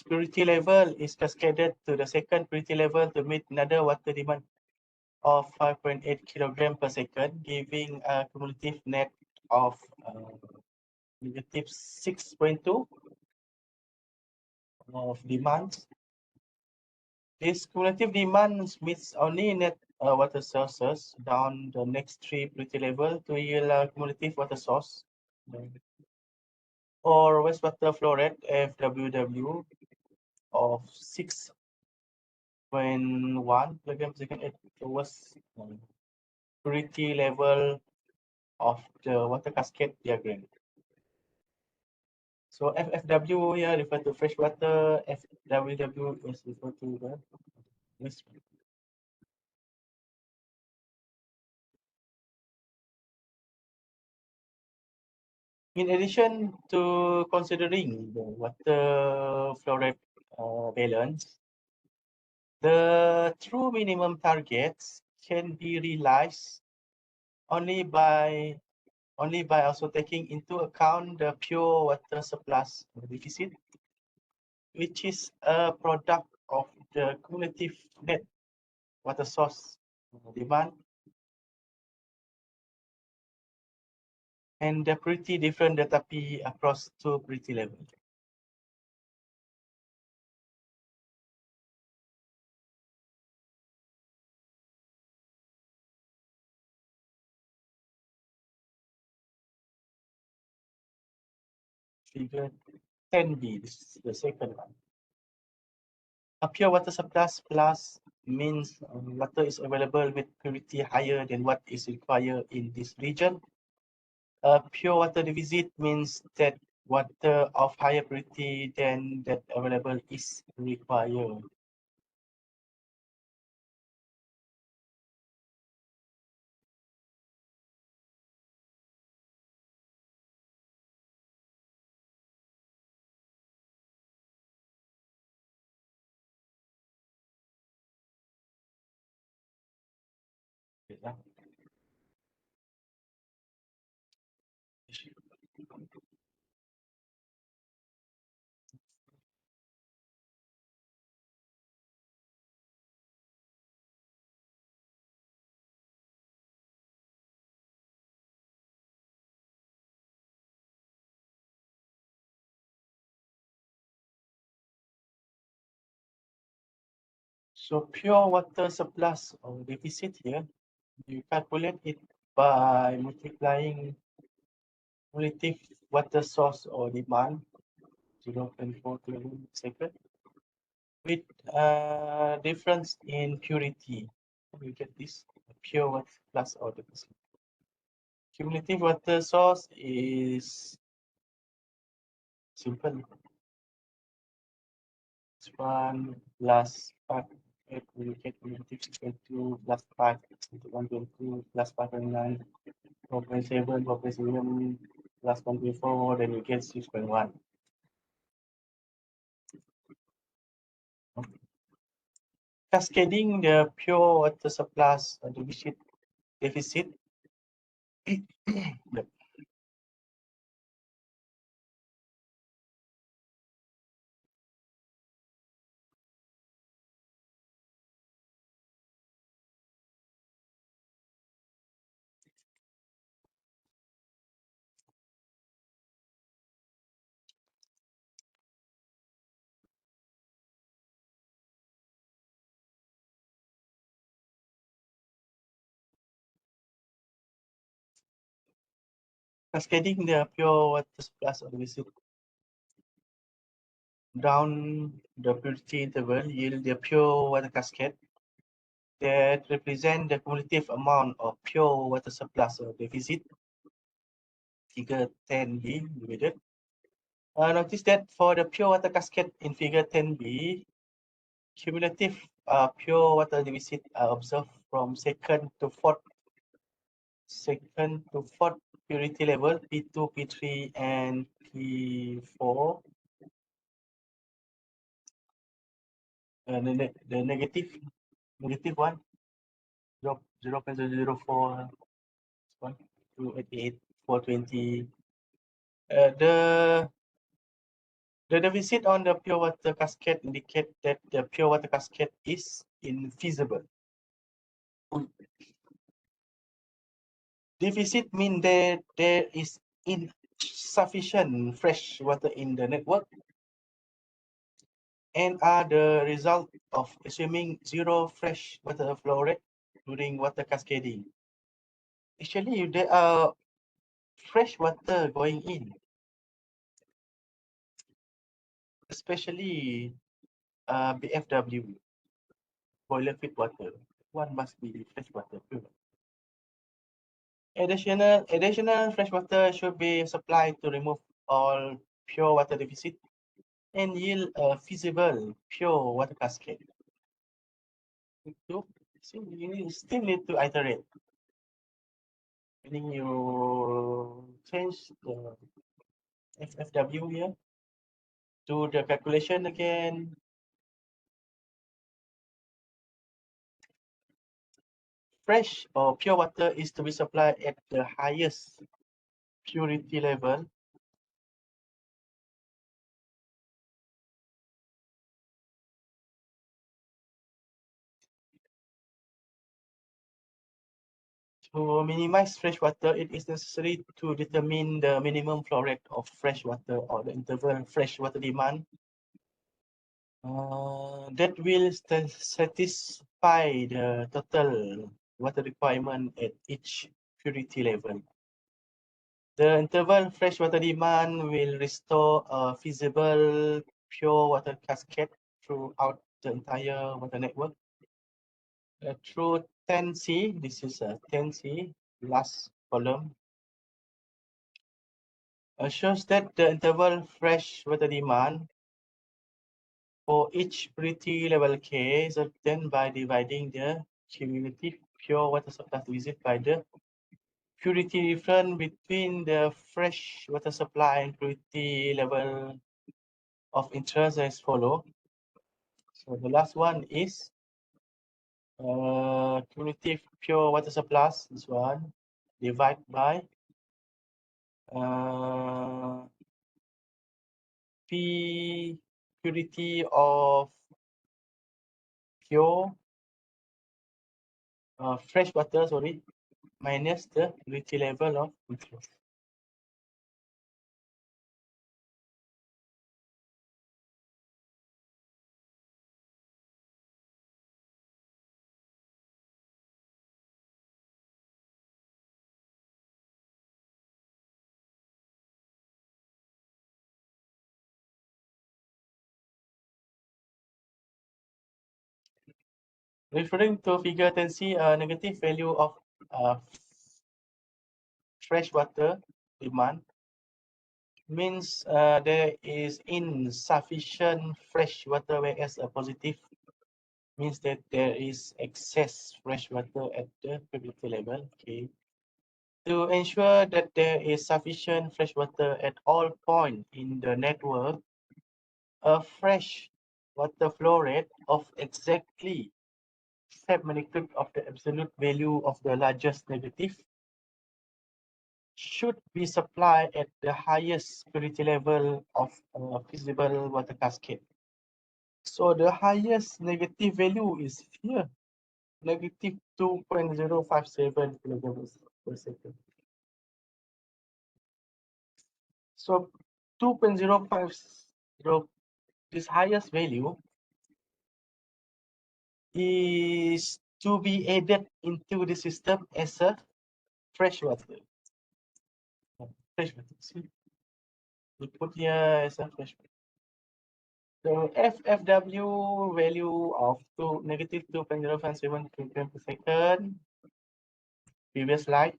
purity level is cascaded to the second purity level to meet another water demand of 5.8 kilogram per second, giving a cumulative net of negative 6.2 of demands. This cumulative demand meets only net water sources down the next three purity level to yield a cumulative water source or wastewater flow rate FWW of 6.1 kilogram per second at the lowest purity level of the water cascade diagram. So FFW here refer to freshwater, FWW is refer to the wastewater. In addition to considering the water flow rate balance, the true minimum targets can be realized only by also taking into account the pure water surplus deficit, which is a product of the cumulative net water source demand and the pretty different data P across two pretty levels. Figure 10b, this is the second one. A pure water surplus plus means water is available with purity higher than what is required in this region. A pure water deficit means that water of higher purity than that available is required. So pure water surplus or deficit here, you calculate it by multiplying relative water source or demand 0.4 second with difference in purity. We get this pure water plus or deficit. Cumulative water source is simple. It's 1 plus 5. We get cumulative equal to plus 5 into 1.2 plus 5.9, 4.7, 4.7 plus 1.4, then we get 6.1. Cascading the pure water surplus deficit yep. Cascading the pure water surplus deficit down the purity interval yield the pure water cascade that represent the cumulative amount of pure water surplus or deficit. Figure 10b divided. Notice that for the pure water cascade in figure 10b, cumulative pure water deficit are observed from second to fourth purity level P2, P3, and P4. The negative one 0.004 288 420. The deficit on the pure water cascade indicate that the pure water cascade is infeasible. Deficit means that there is insufficient fresh water in the network and are the result of assuming zero fresh water flow rate during water cascading. Actually, there are fresh water going in, especially BFW, boiler feed water. One must be fresh water pure. Additional fresh water should be supplied to remove all pure water deficit and yield a feasible pure water cascade. So you still need to iterate. Meaning you change the FFW here. Do the calculation again. Fresh or pure water is to be supplied at the highest purity level. To minimize fresh water, it is necessary to determine the minimum flow rate of fresh water or the interval fresh water demand that will satisfy the total water requirement at each purity level. The interval freshwater demand will restore a feasible pure water cascade throughout the entire water network. Through 10C, this is a 10C, last column, shows that the interval freshwater demand for each purity level K is obtained by dividing the cumulative pure water supply visit by the purity difference between the fresh water supply and purity level of interest as follow. So the last one is cumulative pure water supply, this one, divide by P purity of pure fresh water, sorry, minus the purity level of interest. Referring to figure 10C, a negative value of fresh water demand means there is insufficient fresh water, whereas a positive means that there is excess fresh water at the purity level. Okay. To ensure that there is sufficient fresh water at all points in the network, a fresh water flow rate of exactly same magnitude of the absolute value of the largest negative should be supplied at the highest purity level of a feasible water cascade. So the highest negative value is here, negative 2.057 kilograms per second. So 2.050, this highest value is to be added into the system as a fresh water. Fresh water, see? We put here as a fresh water. So FFW value of negative 2.057 kilograms per second, previous slide,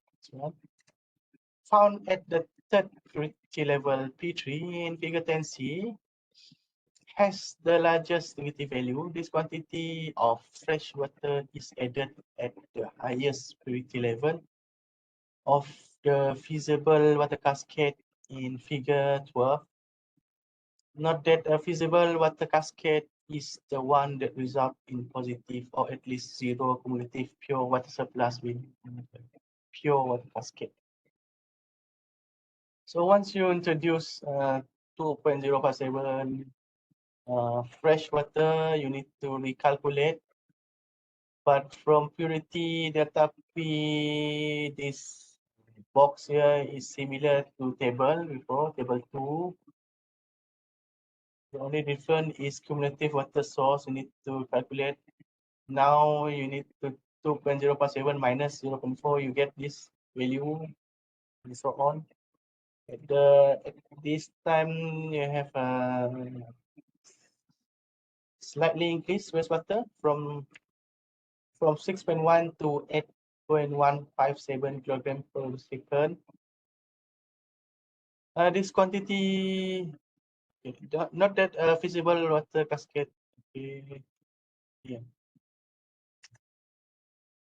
found at the third purity level P3 in figure 10C has the largest negative value. This quantity of fresh water is added at the highest purity level of the feasible water cascade in figure 12. Note that a feasible water cascade is the one that results in positive or at least zero cumulative pure water surplus with pure water cascade. So once you introduce 2.057 fresh water, you need to recalculate. But from purity delta P, this box here is similar to table before, table 2. The only difference is cumulative water source. You need to calculate. Now you need to 2.057 minus 0.4. You get this value and so on. At this time you have a slightly increased wastewater from 6.1 to 8.157 kilogram per second. This quantity, not that feasible water cascade. Okay. Yeah.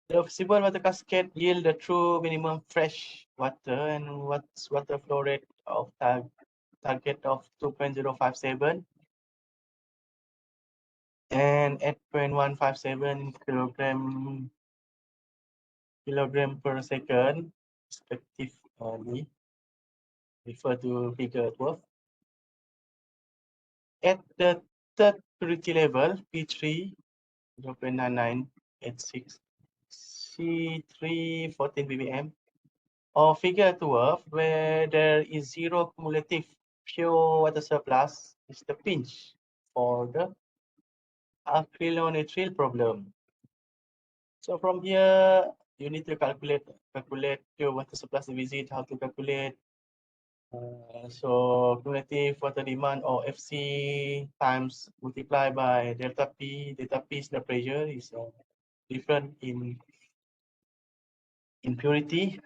The feasible water cascade yield the true minimum fresh water and what's water flow rate of target target of 2.057 and 8.157 kilogram per second, respectively. Refer to figure 12. At the third purity level, P3 0.9986, C3 14 ppm, or figure 12, where there is zero cumulative pure water surplus, is the pinch for the acrylonitrile problem. So from here, you need to calculate pure water surplus deficit, how to calculate. So cumulative water demand, or FC, times multiply by delta P. Delta P is the pressure, is different in impurity.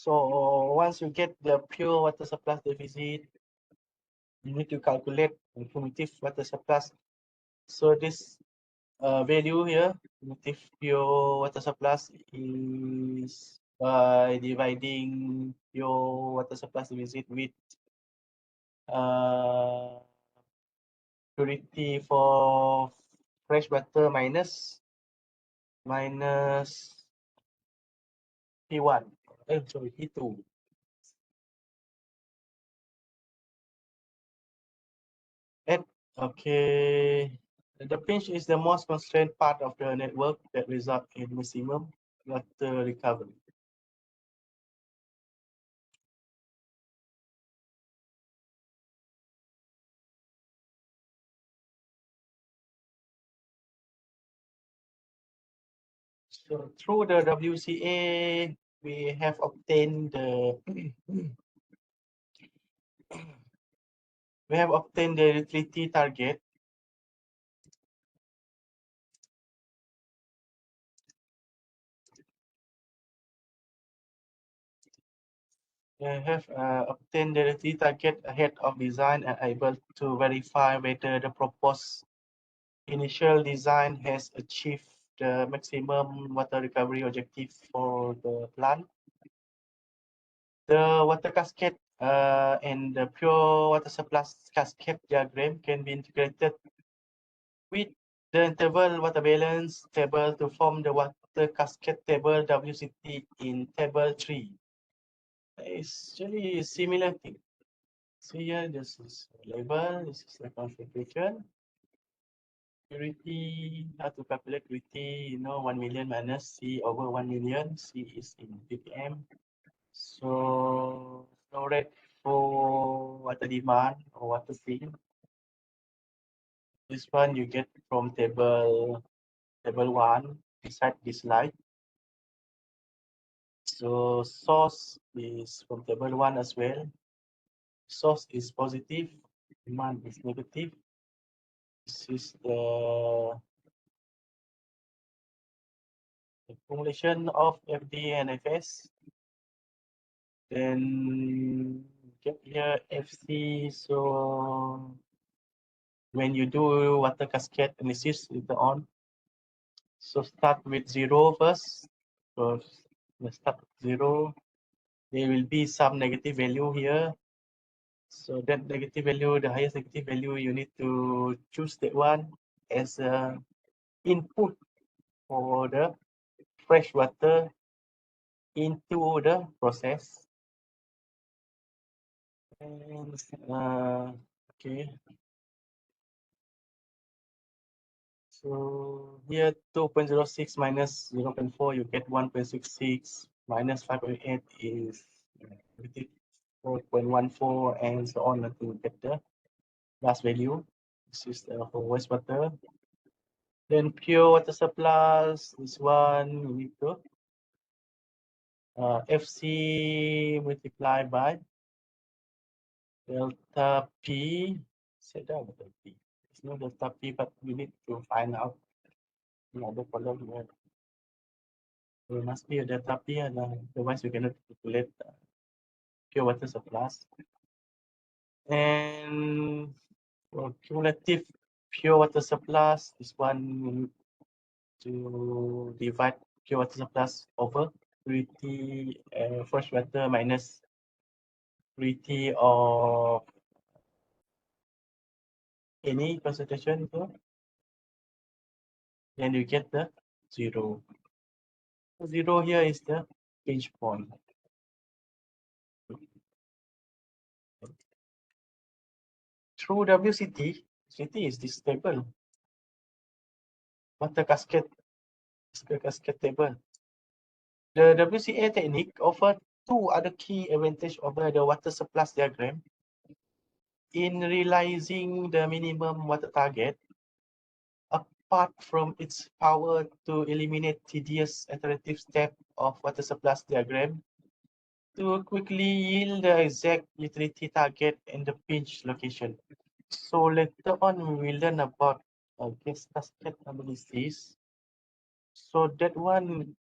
So once you get the pure water surplus deficit, you need to calculate the cumulative water surplus. So this value here, cumulative pure water surplus, is by dividing pure water surplus deficit with purity for fresh water minus P1. Sorry, P2. Okay. The pinch is the most constrained part of the network that result in maximum water recovery. So through the WCA, we have obtained the utility target. We have obtained the utility target ahead of design and able to verify whether the proposed initial design has achieved the maximum water recovery objective for the plant. The water cascade and the pure water surplus cascade diagram can be integrated with the interval water balance table to form the water cascade table WCT in table 3. It's really a similar thing. So here, this is label, this is the configuration. Purity, how to calculate purity, 1 million minus C over 1 million. C is in ppm. So flow rate for water demand or water fill. This one you get from table 1 beside this slide. So source is from table 1 as well. Source is positive, demand is negative. This is the accumulation of FD and FS. Then get here FC. So when you do water cascade analysis later on, so start with 0 first. So let's start with 0. There will be some negative value here. So that negative value, the highest negative value, you need to choose that one as a input for the fresh water into the process. And okay. So here 2.06 minus 0.4, you get 1.66, minus 5.8 is 4.14, and so on until you get the last value. This is for wastewater. Then pure water surplus, this one you need to FC multiplied by delta P. Set down delta P. It's not delta P, but we need to find out Ada column here. There must be a data P, and otherwise we cannot calculate pure water surplus. And for cumulative pure water surplus, this one we need to divide pure water surplus over purity fresh water minus purity of any concentration. Then you get the 0. Zero here is the pinch point. Through WCT, CT is this table. Water cascade table. The WCA technique offers two other key advantages over the water surplus diagram. In realizing the minimum water target, apart from its power to eliminate tedious iterative step of water surplus diagram, to quickly yield the exact utility target and the pinch location. So later on, we will learn about gas cascade analysis. So that one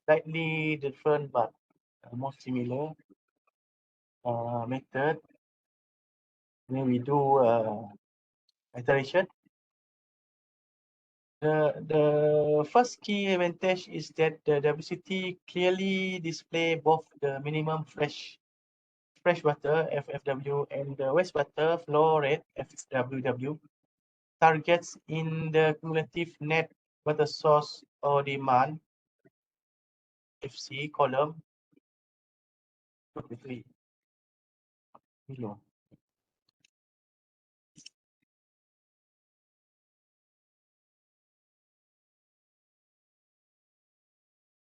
slightly different, but more similar method. Then we do iteration. The first key advantage is that the WCT clearly display both the minimum fresh water FFW and the wastewater flow rate FWW targets in the cumulative net water source or demand FC column 23 below.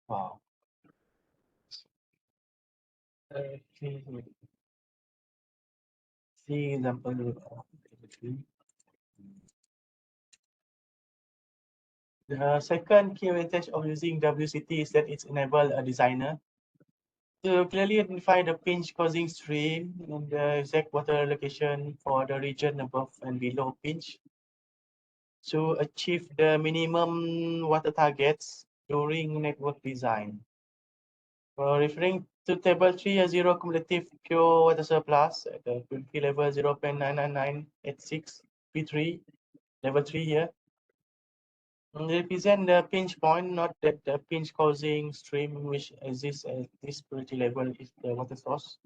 Wow. See example 23. The second key advantage of using WCT is that it enables a designer to clearly identify the pinch causing stream and the exact water location for the region above and below pinch to achieve the minimum water targets during network design. Referring to table 3, a zero cumulative pure water surplus at the purity level 0.99986 P3, level 3 here. Represent the pinch point, not that the pinch causing stream which exists at this purity level is the water source.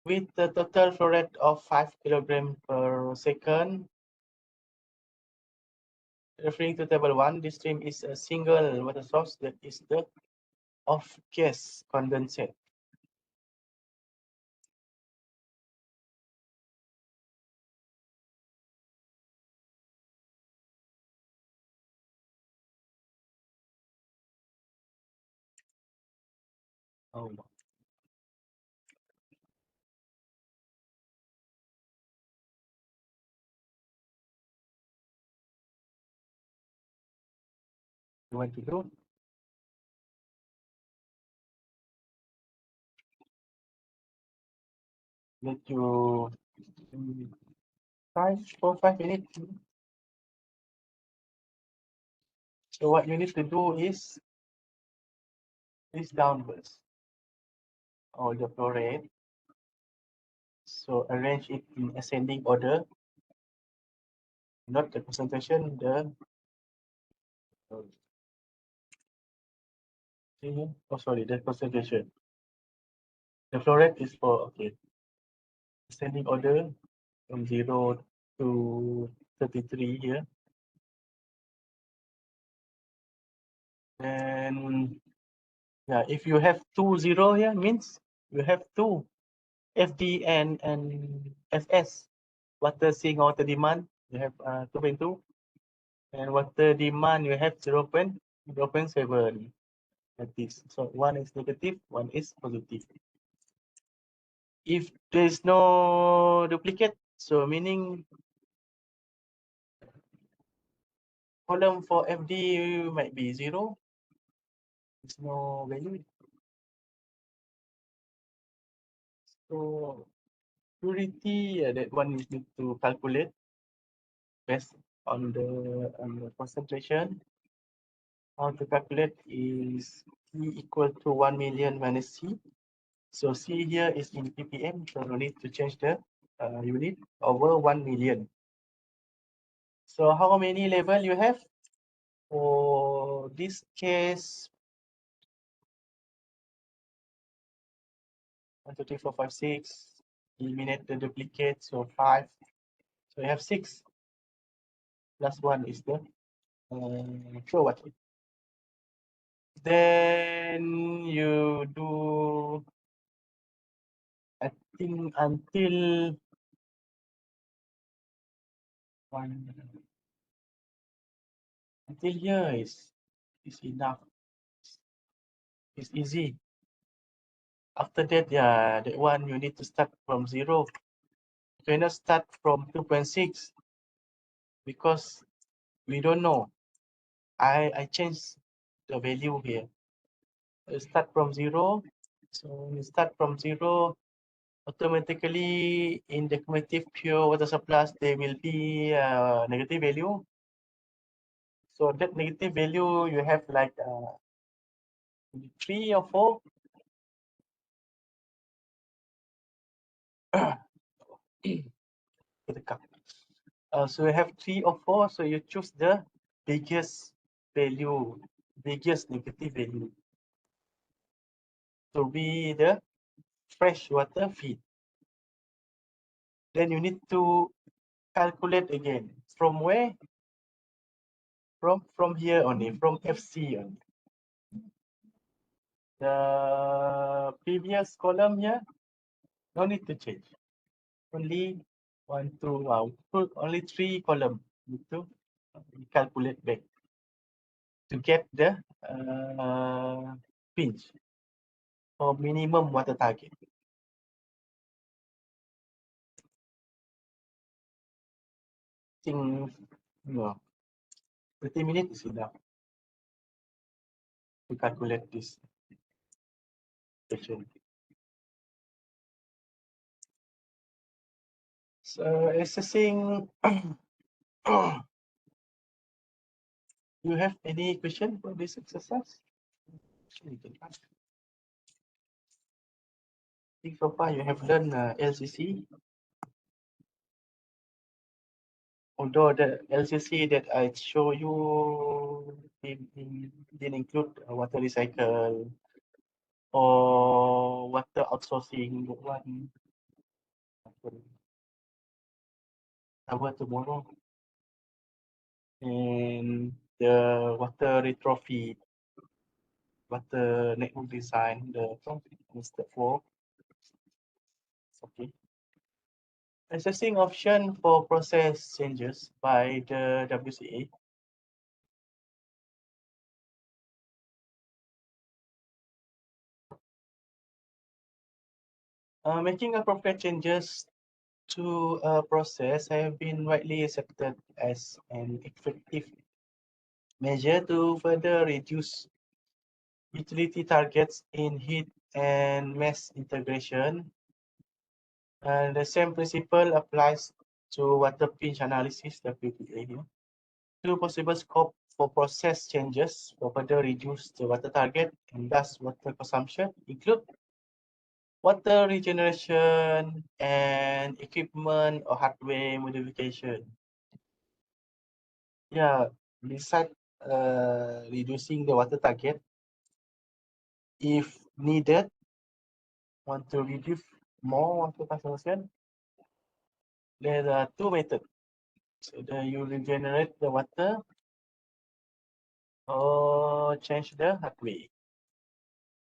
With the total flow rate of 5 kg per second. Referring to table 1, this stream is a single water source that is the off-gas condensate. Oh. You want to do? Let you 5 minutes. So what you need to do is downwards or the flow rate. So arrange it in ascending order, not the concentration, the the concentration. The flow rate is for ascending order from 0 to 33 here. And yeah, if you have 2 0 here, means you have 2 FD and FS. Water sink or water demand, you have 2.2. And water demand, you have 0.7. Like this. So one is negative, one is positive. If there is no duplicate, so meaning column for FD might be 0. There's no value. So purity, that one we need to calculate. Best on the concentration. How to calculate is T equal to 1 million minus C. So C here is in ppm, so no need to change the unit over 1 million. So how many level you have? For this case, 1, 2, 3, 4, 5, 6. Eliminate the duplicate, so 5. So you have 6. Plus 1 is the kilowatt. Then you do, I think, until here is enough. It's easy. After that, yeah, that one you need to start from 0. You cannot start from 2.6 because we don't know. I changed the value here. You start from 0. So you start from 0, automatically in the cumulative pure water surplus, there will be a negative value. So that negative value, you have like 3 or 4. So you have 3 or 4, so you choose the biggest value, biggest negative value to be the freshwater feed. Then you need to calculate again. From where? From here only, from FC only. The previous column here, no need to change. Only 1, 2, only 3 column. Need to calculate back to get the pinch or minimum water target. Think no, 30 minutes is enough to calculate this question. So assessing, you have any question for this exercise? You can ask. I think so far you have learned LCC. Although the LCC that I show you didn't include water recycle or water outsourcing one. Cover tomorrow. And the water retrofit, water network design, the step 4. Okay. Assessing option for process changes by the WCA. Making appropriate changes to a process have been widely accepted as an effective measure to further reduce utility targets in heat and mass integration. And the same principle applies to water pinch analysis, WPA here. Two possible scope for process changes for further reduce the water target and thus water consumption include water regeneration and equipment or hardware modification. Yeah, besides reducing the water target, if needed, want to reduce more water consumption, there are 2 methods. So you regenerate the water or change the hardware.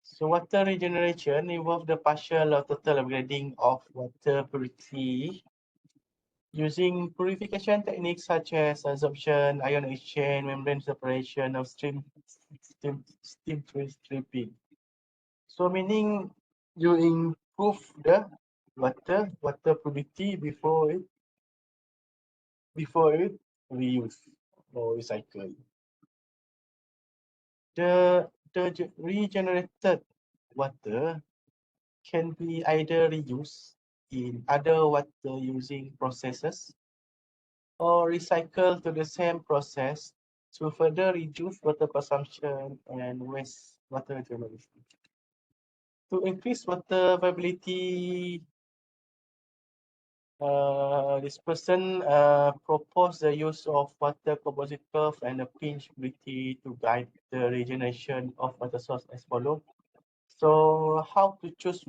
So water regeneration involves the partial or total upgrading of water purity using purification techniques such as adsorption, ion exchange, membrane separation, or steam stripping. So meaning you improve the water purity before it reuse or recycle. The regenerated water can be either reused in other water using processes or recycled to the same process to further reduce water consumption and waste water generation. To increase water availability, this person proposed the use of water composite curve and a pinch gritty to guide the regeneration of water source as follows. So how to choose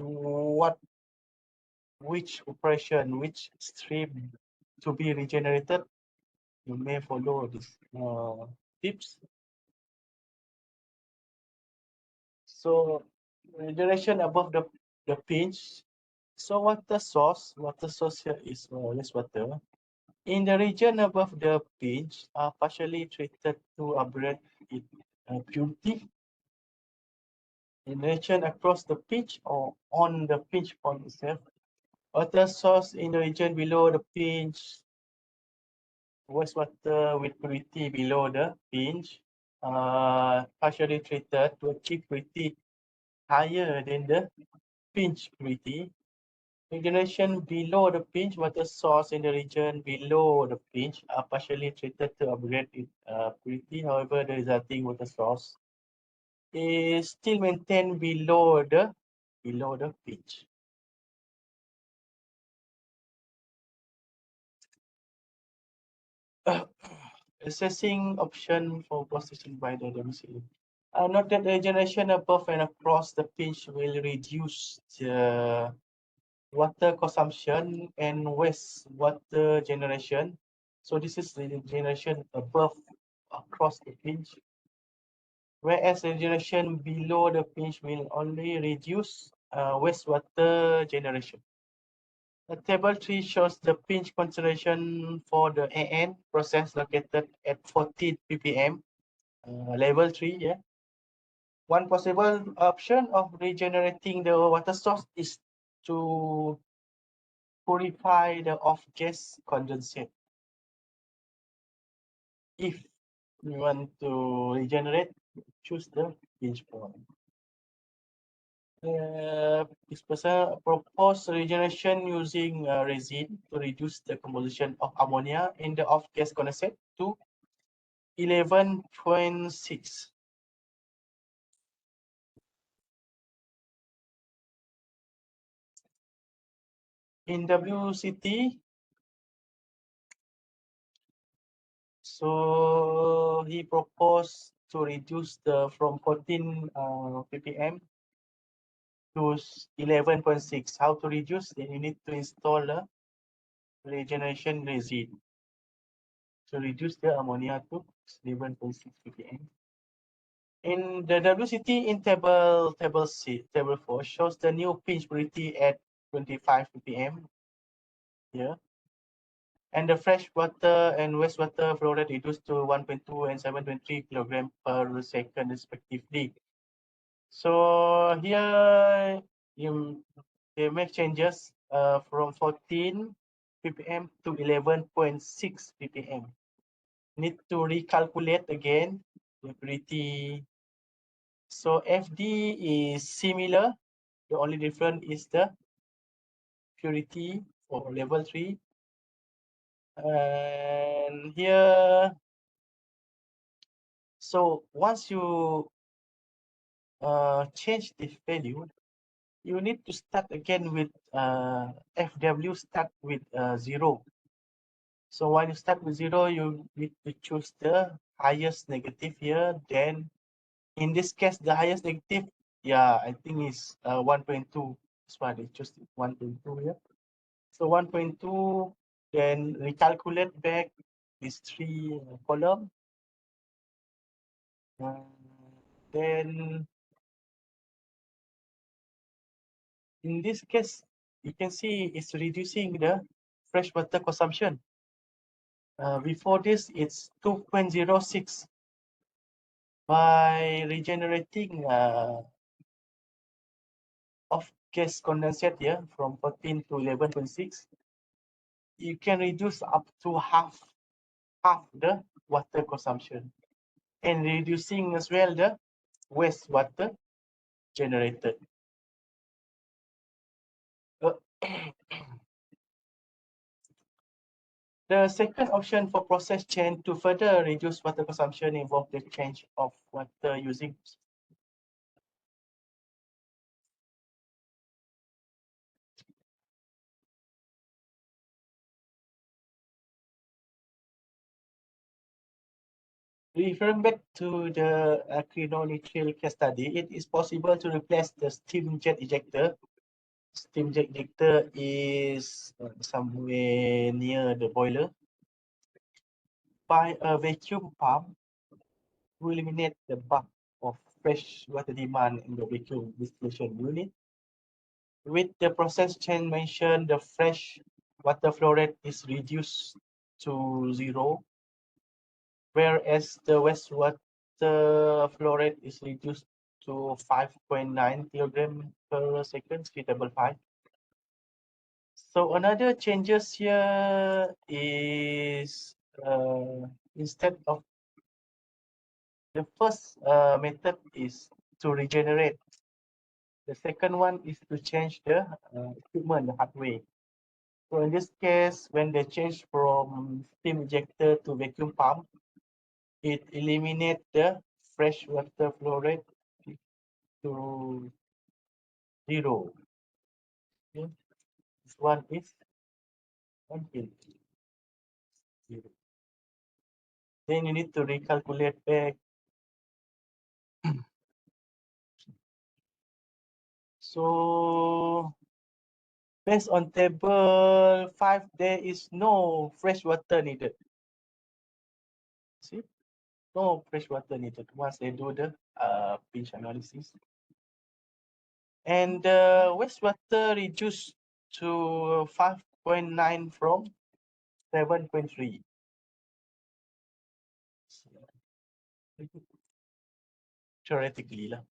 which operation, which stream to be regenerated? You may follow these tips. So regeneration above the pinch. So water source here is less water. In the region above the pinch are partially treated to upgrade its purity. In the region across the pinch or on the pinch point itself, water source in the region below the pinch, wastewater with purity below the pinch, partially treated to achieve purity higher than the pinch purity. Regeneration below the pinch, water source in the region below the pinch are partially treated to upgrade its purity. However, the resulting water source is still maintained below the pinch. Assessing option for processing by the domicile. Note that regeneration above and across the pinch will reduce the water consumption and wastewater generation. So this is the generation above across the pinch, whereas the generation below the pinch will only reduce wastewater generation. The table 3 shows the pinch concentration for the AN process located at 14 ppm, level 3. Yeah. One possible option of regenerating the water source is to purify the off-gas condensate. If we want to regenerate, choose the pinch point. This person proposed regeneration using resin to reduce the composition of ammonia in the off-gas condensate to 11.6. In WCT, so he proposed to reduce from 14 ppm to 11.6. How to reduce? Then you need to install a regeneration resin to reduce the ammonia to 11.6 ppm. In the WCT in table 4 shows the new pinch purity at 25 ppm here. And the fresh water and wastewater flow rate reduced to 1.2 and 7.3 kilogram per second respectively. So here you make changes from 14 ppm to 11.6 ppm. Need to recalculate again the purity. So FD is similar. The only difference is the purity for level 3. And here, so once you change this value, you need to start again with FW start with 0. So when you start with 0, you need to choose the highest negative here. Then in this case, the highest negative, yeah, I think is 1.2. That's why they choose 1.2 here. So 1.2, then recalculate back these 3 column. Then in this case, you can see it's reducing the freshwater consumption. Before this, it's 2.06. By regenerating off-gas condensate here from 14 to 11.6, you can reduce up to half the water consumption and reducing as well the wastewater generated. The second option for process change to further reduce water consumption involve the change of water using. Referring back to the acrylonitrile case study, it is possible to replace the steam jet ejector. Steam jet ejector is somewhere near the boiler by a vacuum pump to eliminate the bulk of fresh water demand in the vacuum distillation unit. With the process change mentioned, the fresh water flow rate is reduced to 0, whereas the wastewater flow rate is reduced to 5.9 kilogram per second, 355. So another changes here is instead of the first method is to regenerate. The second one is to change the equipment, the hardware. So in this case, when they change from steam injector to vacuum pump, it eliminates the fresh water flow rate to 0. Okay. This one is 1 kg. Then you need to recalculate back. So based on table 5, there is no fresh water needed. See, no fresh water needed once they do the pinch analysis. And the wastewater reduced to 5.9 from 7.3. Theoretically lah.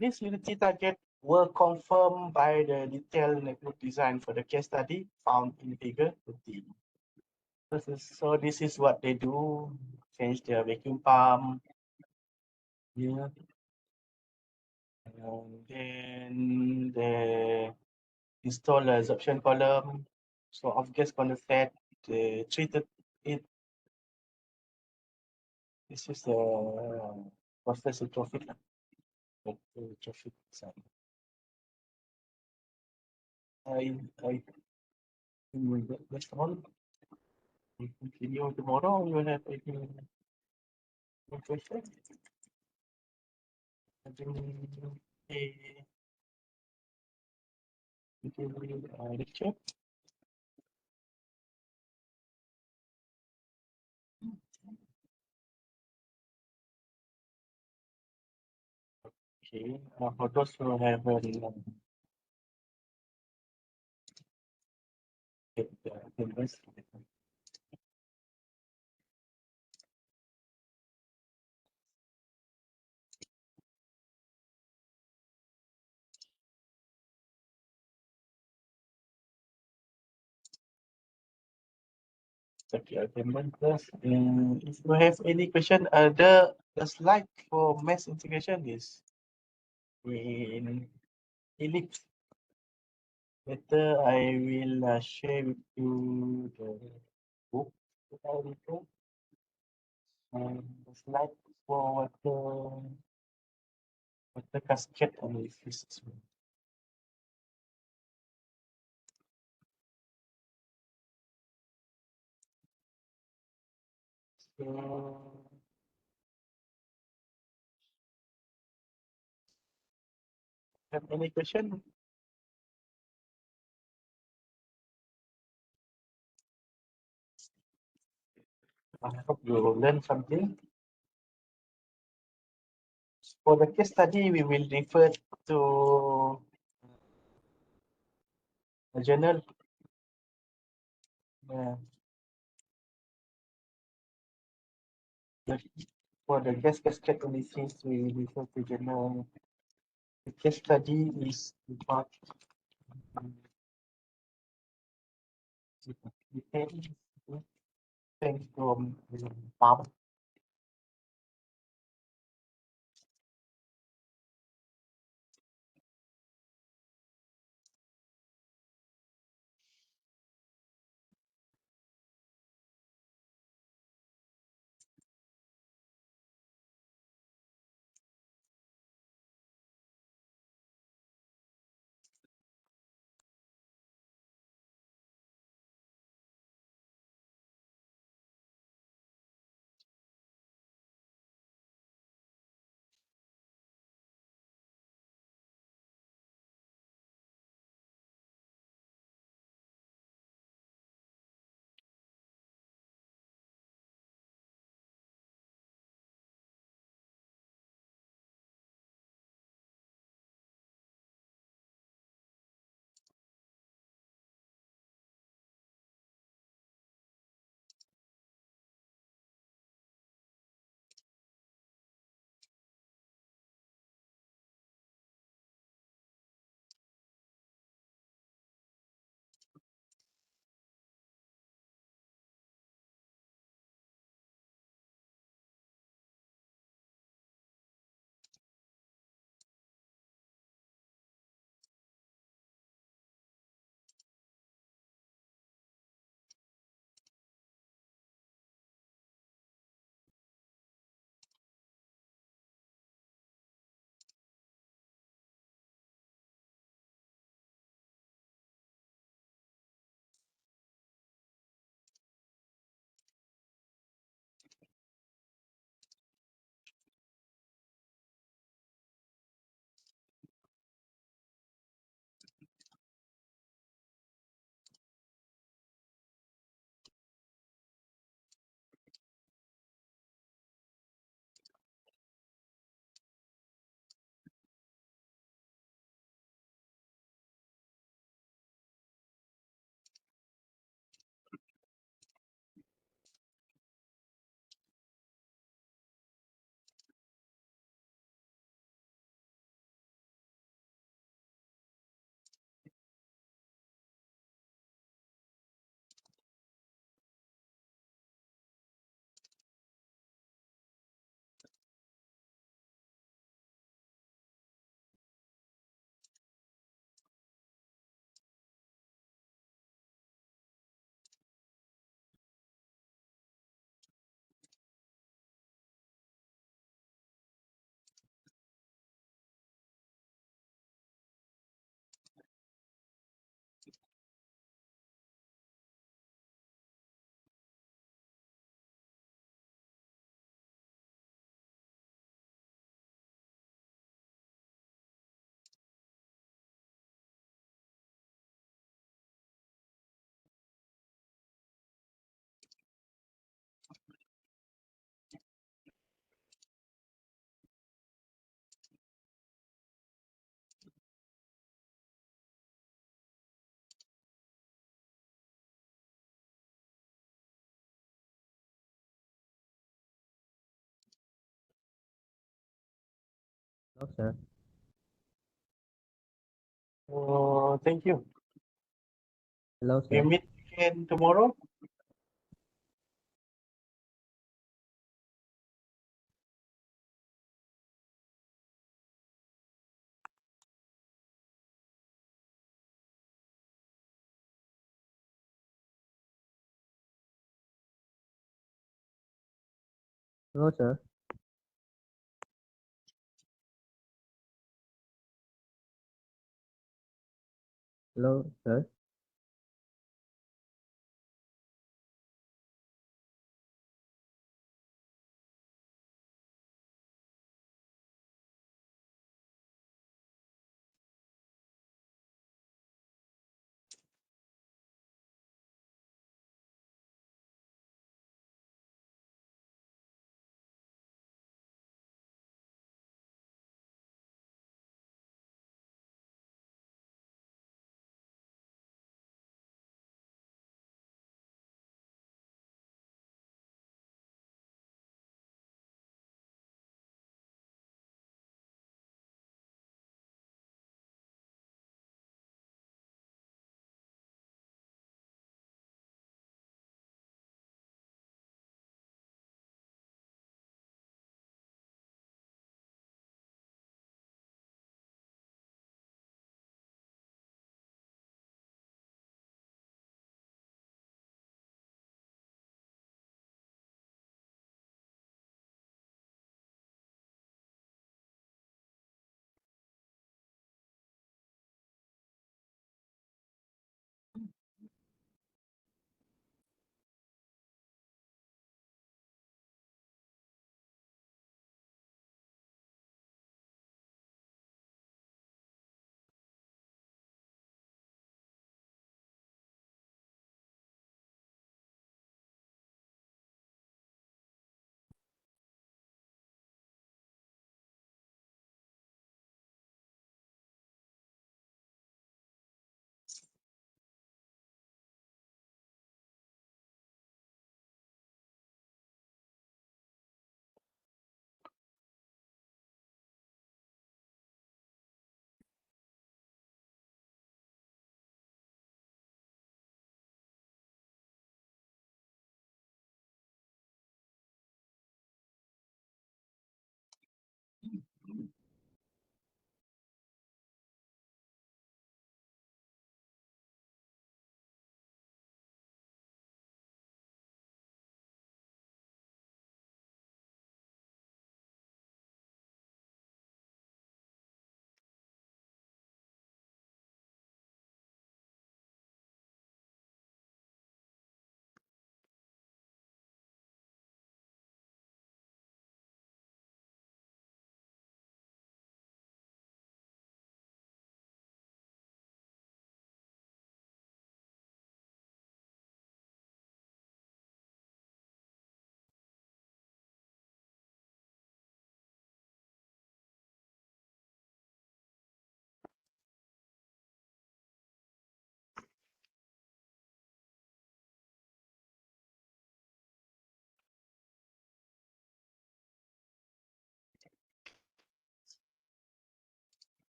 This unity target were confirmed by the detailed network design for the case study found in figure 15. So this is what they do: change their vacuum pump. Yeah. And then they install a absorption column. So off gas condensate, they treated it. This is the process trophic. Trophic side. That's all. We continue tomorrow. You have any question? Lecture. Okay. For those who have okay, attendance plus. If you have any question, the slide for mass integration is in ellipse. Later, I will share with you the book that I read, and the slide for the cascade analysis as well. So, have any question? I hope you learn something. For the case study, we will refer to a journal. For the gas cascade analysis, we will refer to journal. The case study is about Thanks to Bob. Hello, sir. Oh, thank you. Hello, We sir. meet again tomorrow. Hello, sir. Hello, sir.